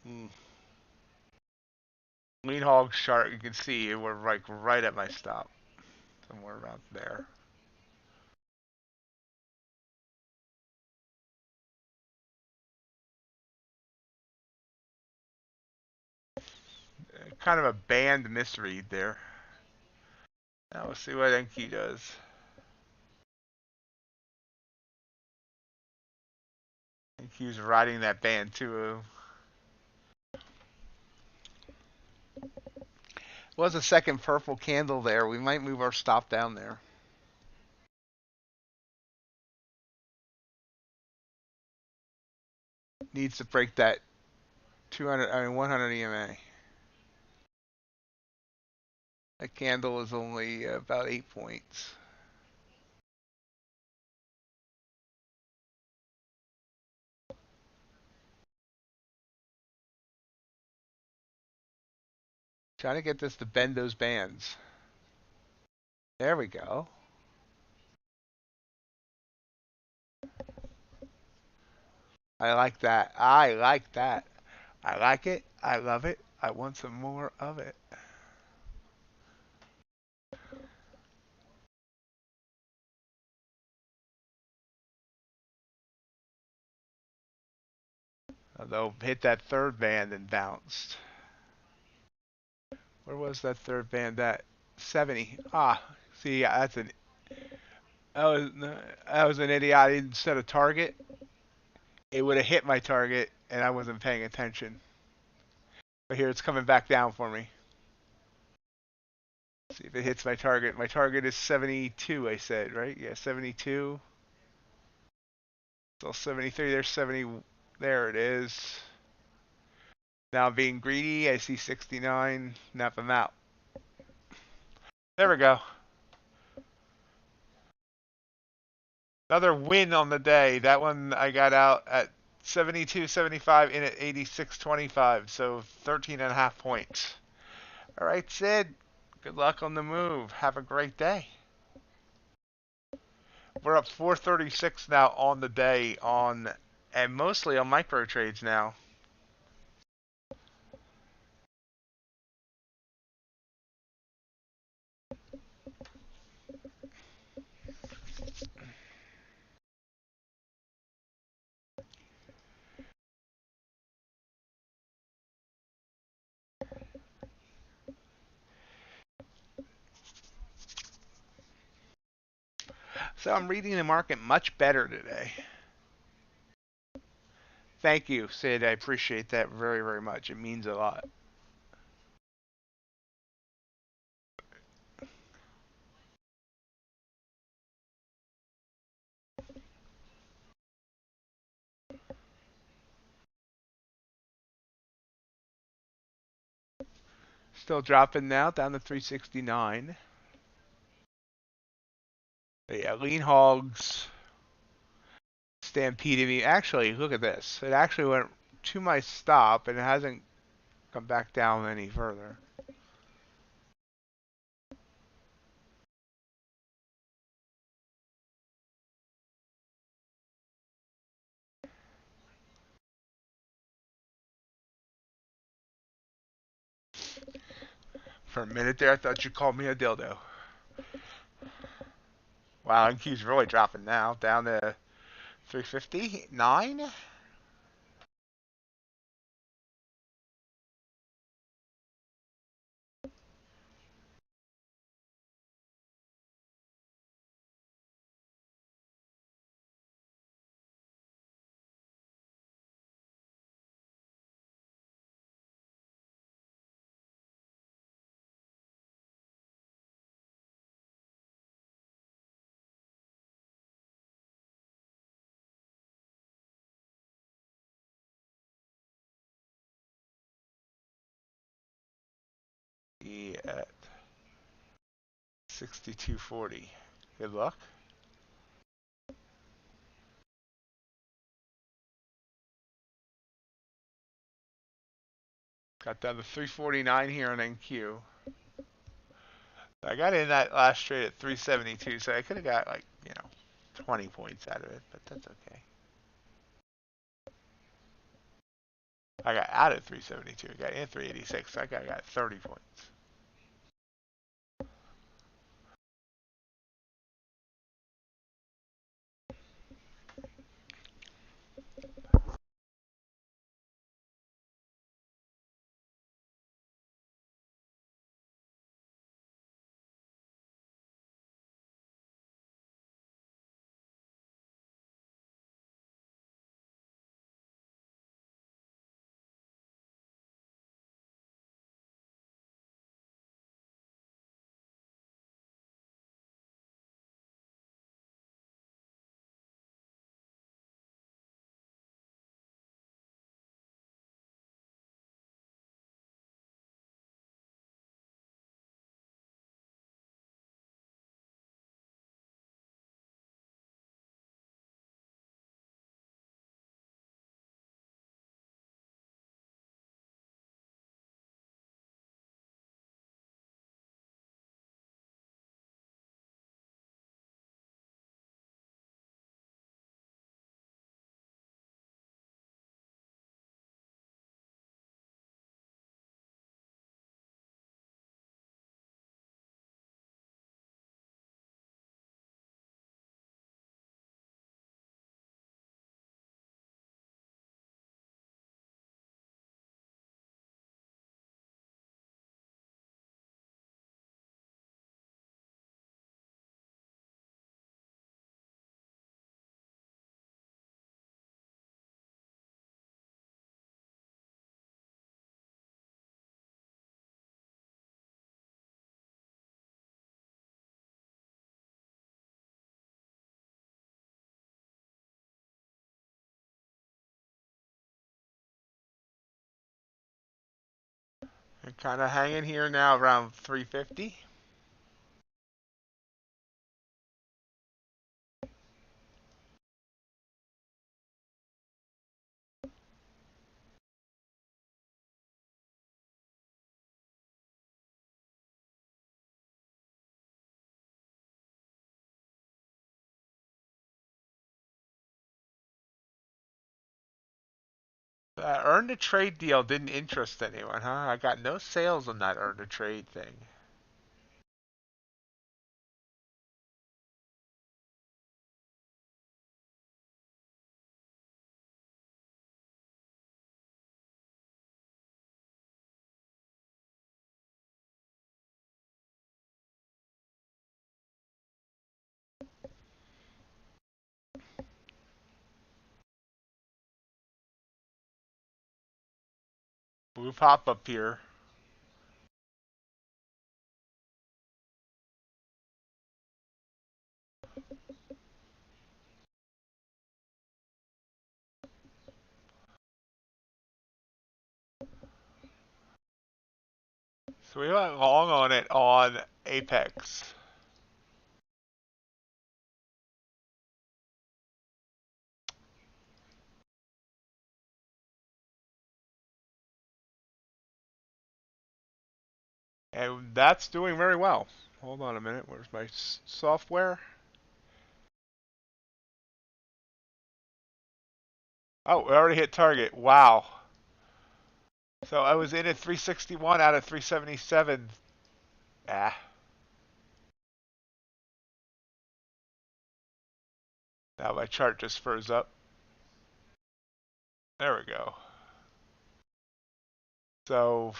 Speaker 2: Mm. Lean hog chart, you can see we're like right at my stop, somewhere around there. Kind of a band misread there. Now we'll see what NQ does. NQ's riding that band too. Was a second purple candle there. We might move our stop down there. Needs to break that 100 EMA. That candle is only about 8 points. Trying to get this to bend those bands. There we go. I like that. I like that. I like it. I love it. I want some more of it. They'll hit that third band and bounced. Where was that third band at? 70. Ah, see, that's an. That was an idiot. I didn't set a target. It would have hit my target, and I wasn't paying attention. But here it's coming back down for me. See if it hits my target. My target is 72, I said, right? Yeah, 72. So 73, there's 70. There it is. Now I'm being greedy. I see 69. Nap them out. There we go. Another win on the day. That one I got out at 72.75 in at 86.25. So 13.5 points. All right, Sid. Good luck on the move. Have a great day. We're up 436 now on the day and mostly on micro trades now. So I'm reading the market much better today. Thank you, Sid. I appreciate that very, very much. It means a lot. Still dropping now, down to 369. But yeah, lean hogs stampeded me. Actually, look at this. It actually went to my stop, and it hasn't come back down any further. For a minute there, I thought you called me a dildo. Wow, NQ's really dropping now, down to 359. At 62.40. Good luck. Got down to 349 here on NQ. I got in that last trade at 372, so I could have got 20 points out of it, but that's okay. I got out at 372. I got in 386. I got 30 points. I'm kind of hanging here now around 350. That earn the trade deal didn't interest anyone, huh? I got no sales on that earn the trade thing. Blue pop up here. So we went long on it on Apex. And that's doing very well. Hold on a minute. Where's my software? Oh, we already hit target. Wow. So I was in at 361 out of 377. Ah. Now my chart just froze up. There we go. So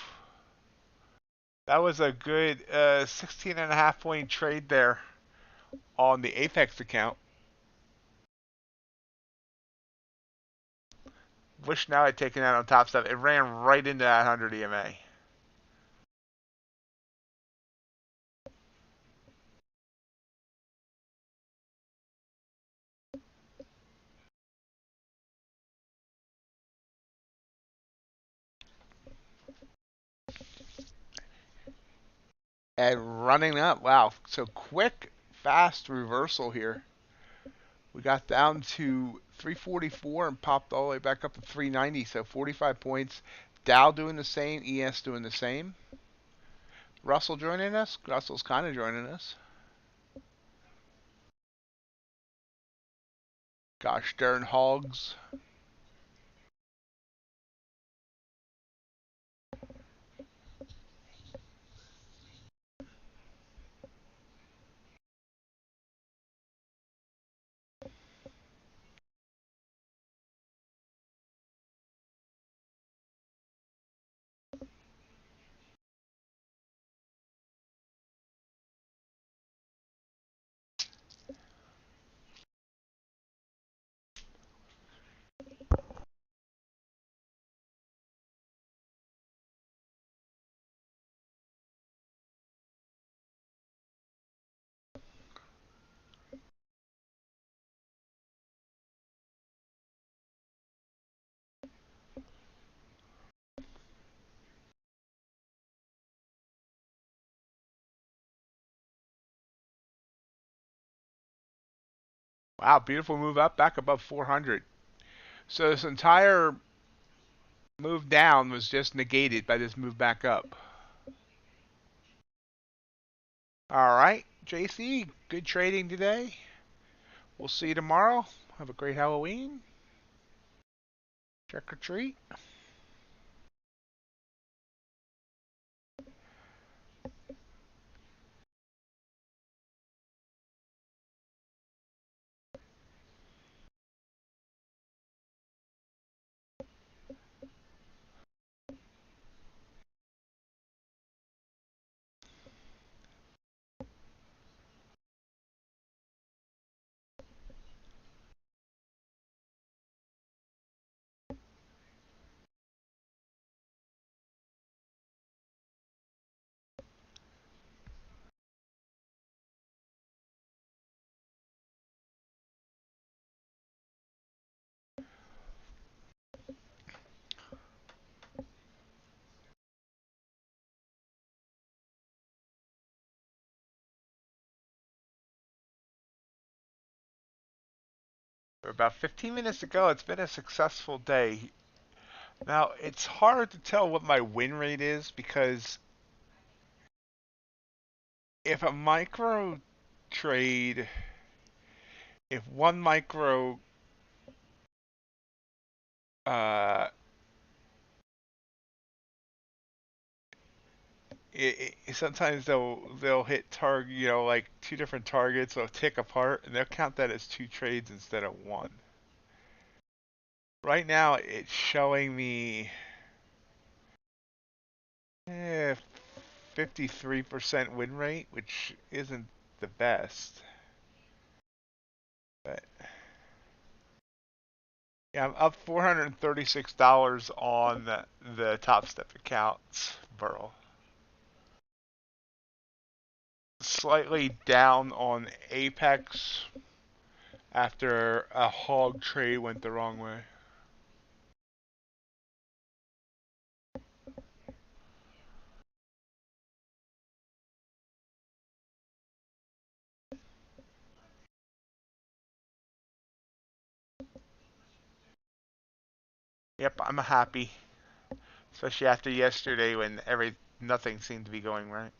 Speaker 2: that was a good 16 and a half point trade there on the Apex account. Wish now I'd taken that on top stuff. It ran right into that 100 EMA. And running up. Wow. So quick, fast reversal here. We got down to 344 and popped all the way back up to 390. So 45 points. Dow doing the same. ES doing the same. Russell joining us. Russell's kind of joining us. Gosh darn hogs. Wow, beautiful move up, back above 400. So this entire move down was just negated by this move back up. All right, JC, good trading today. We'll see you tomorrow. Have a great Halloween. Trick or treat. For about 15 minutes ago, it's been a successful day. Now, it's hard to tell what my win rate is because if a micro trade, if one micro uh, sometimes they'll hit target, like two different targets, they'll tick apart, and they'll count that as two trades instead of one. Right now, it's showing me 53% win rate, which isn't the best. But yeah, I'm up $436 on the Top Step accounts, Burl. Slightly down on Apex after a hog trade went the wrong way. Yep, I'm happy, especially after yesterday when nothing seemed to be going right.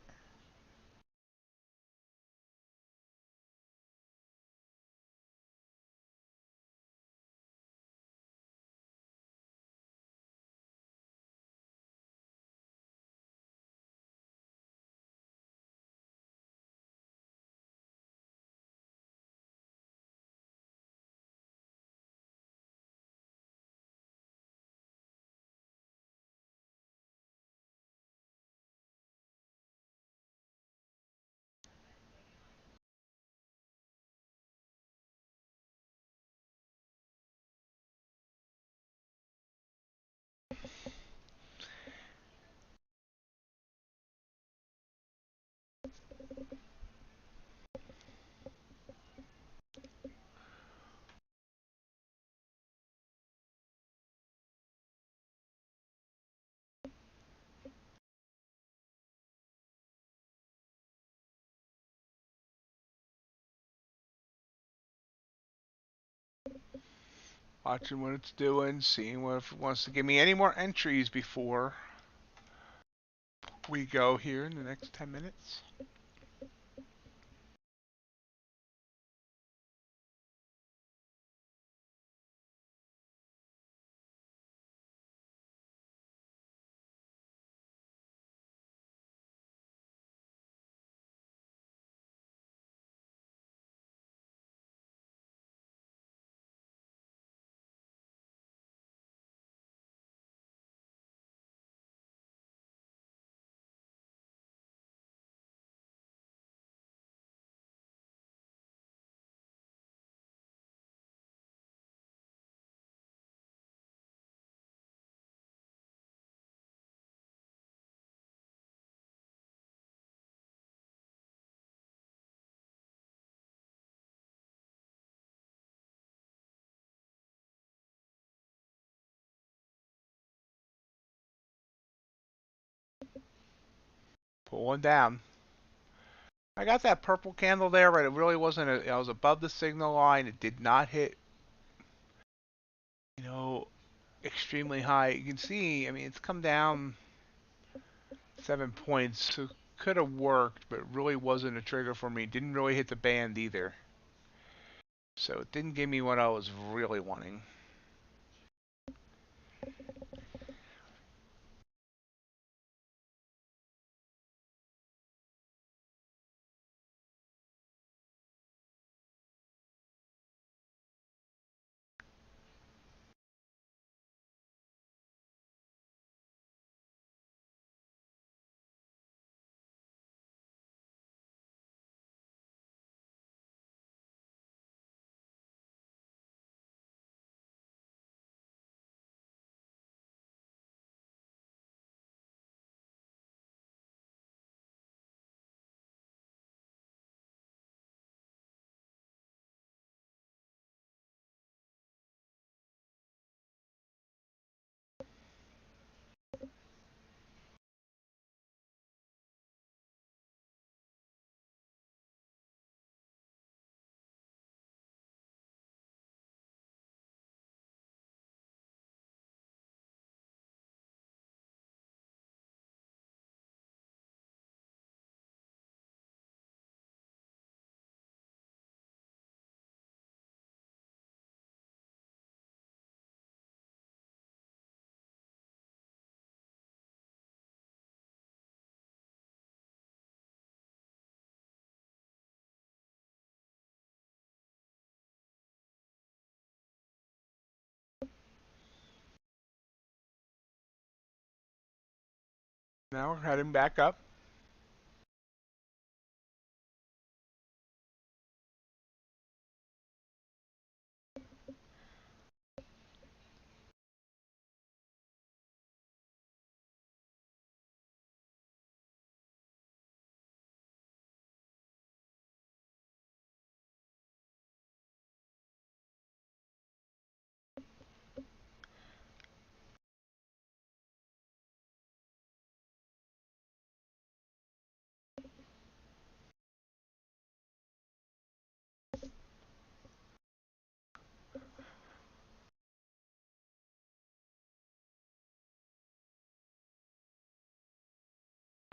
Speaker 2: Watching what it's doing, seeing what if it wants to give me any more entries before we go here in the next 10 minutes. Pull one down. I got that purple candle there, but it really wasn't. I was above the signal line. It did not hit, you know, extremely high. You can see, I mean, it's come down 7 points. So could have worked, but it really wasn't a trigger for me. Didn't really hit the band either. So it didn't give me what I was really wanting. Now we're heading back up.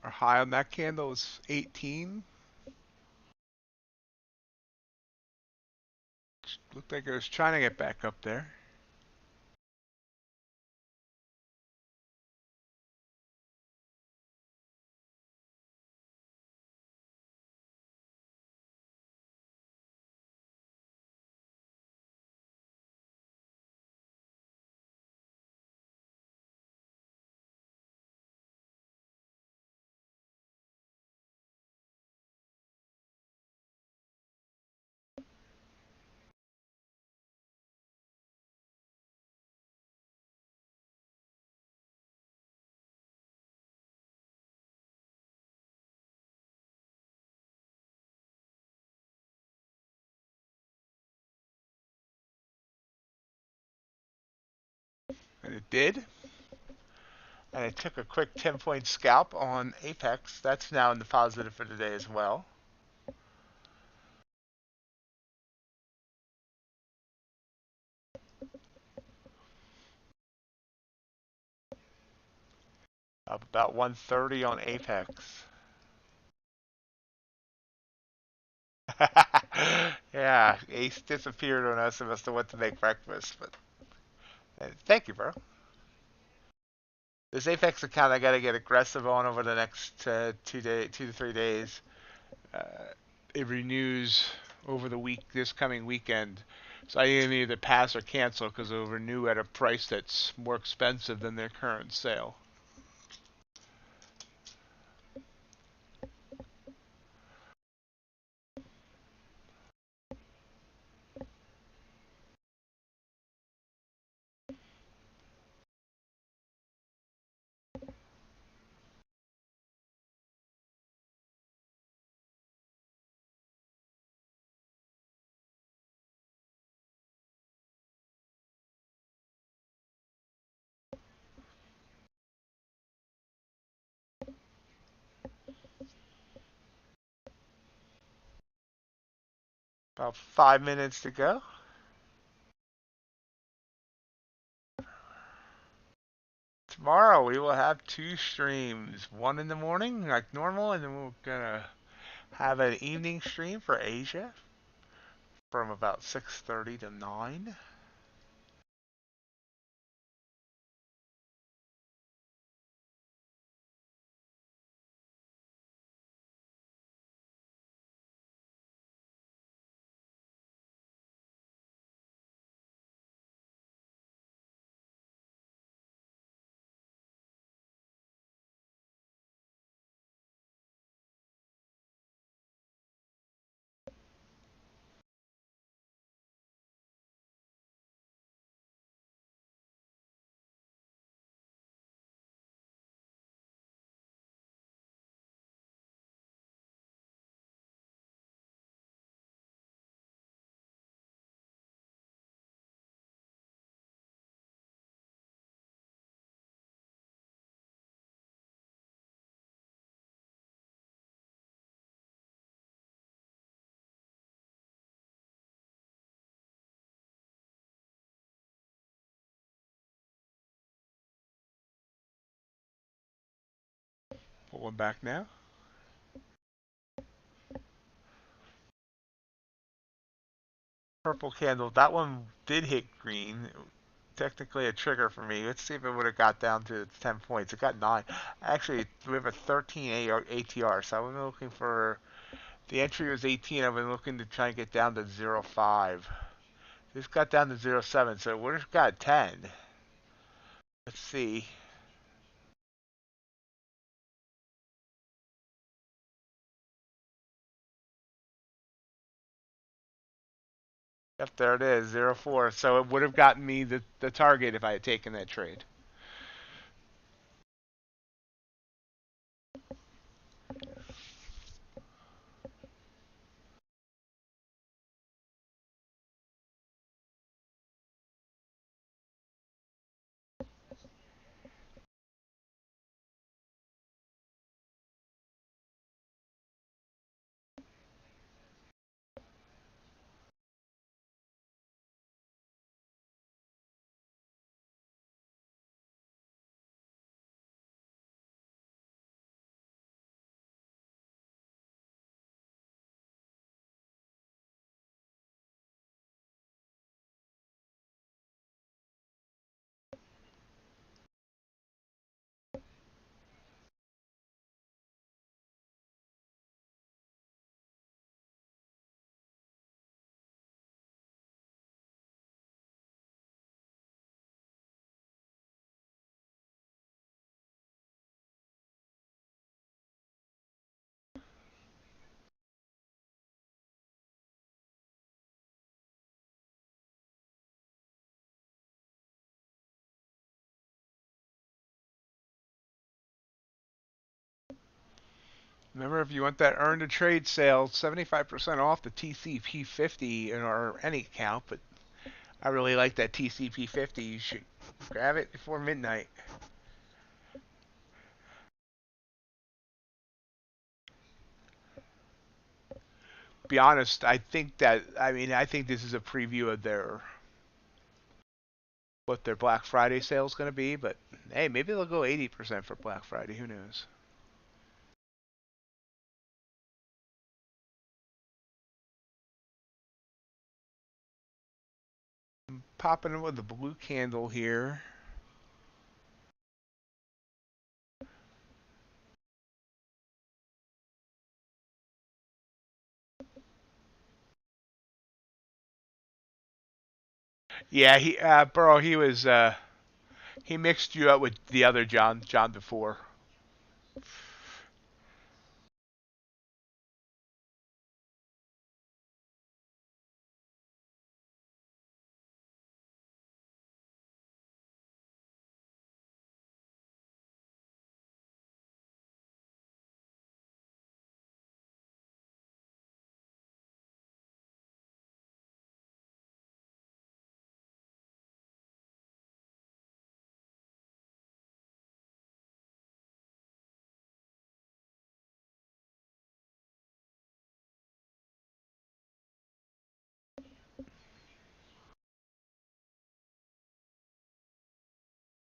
Speaker 2: Our high on that candle is 18. Looked like it was trying to get back up there. And it did. And I took a quick 10-point scalp on Apex. That's now in the positive for today as well. Up about 130 on Apex. Yeah, Ace disappeared on us and must have went to make breakfast. But thank you, bro. This Apex account I got to get aggressive on over the next 2 to 3 days. Uh, it renews over the week, this coming weekend. So I can either pass or cancel because it'll renew at a price that's more expensive than their current sale.
Speaker 1: About 5 minutes to go. Tomorrow we will have two streams. One in the morning, like normal, and then we're gonna have an evening stream for Asia from about 6:30 to 9. Pulling back now. Purple candle. That one did hit green. Technically a trigger for me. Let's see if it would have got down to 10 points. It got 9. Actually, we have a 13 ATR, so I've been looking for... The entry was 18. I've been looking to try and get down to 0.5. This got down to 0.7, so it would have got 10. Let's see. Yep, there it is, 0.4. So it would have gotten me the target if I had taken that trade. Remember, if you want that earn to trade sale, 75% off the TCP 50 in our any account, but I really like that TCP 50. You should grab it before midnight. Be honest, I think this is a preview of what their Black Friday sale is going to be, but hey, maybe they'll go 80% for Black Friday. Who knows? I'm popping in with the blue candle here. Yeah, bro, he mixed you up with the other John before.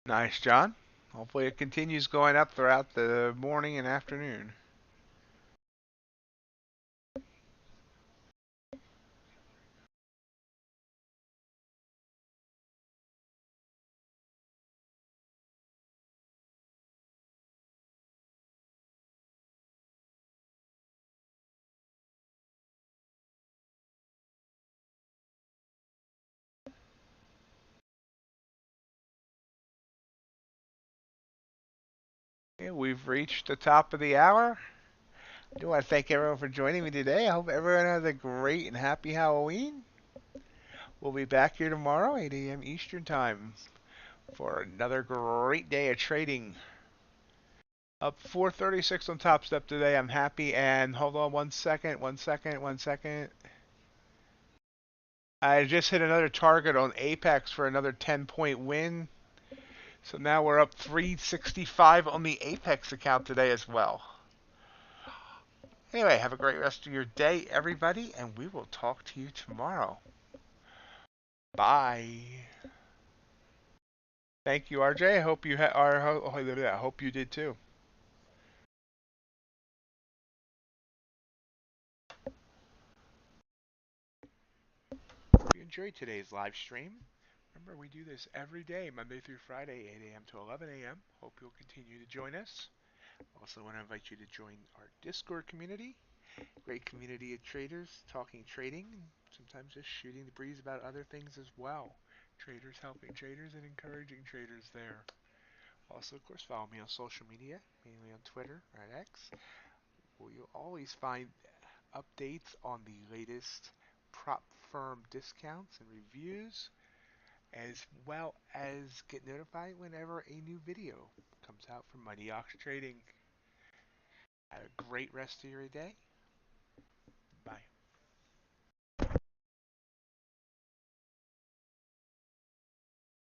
Speaker 2: Nice, John. Hopefully it continues going up throughout the morning and afternoon. Okay, we've reached the top of the hour. I do want to thank everyone for joining me today. I hope everyone has a great and happy Halloween. We'll be back here tomorrow, 8 a.m. Eastern Time, for another great day of trading. Up 436 on Top Step today. I'm happy. And hold on one second. I just hit another target on Apex for another 10-point win. So now we're up 365 on the Apex account today as well. Anyway, have a great rest of your day, everybody, and we will talk to you tomorrow. Bye. Thank you, RJ. I hope you I hope you did too. If you enjoyed today's live stream, remember we do this every day, Monday through Friday, 8 a.m. to 11 a.m. Hope you'll continue to join us. Also want to invite you to join our Discord community. Great community of traders talking trading, sometimes just shooting the breeze about other things as well. Traders helping traders and encouraging traders there. Also, of course, follow me on social media, mainly on Twitter or at X, where you'll always find updates on the latest prop firm discounts and reviews, as well as get notified whenever a new video comes out from MightyOxTrading. Have a great rest of your day.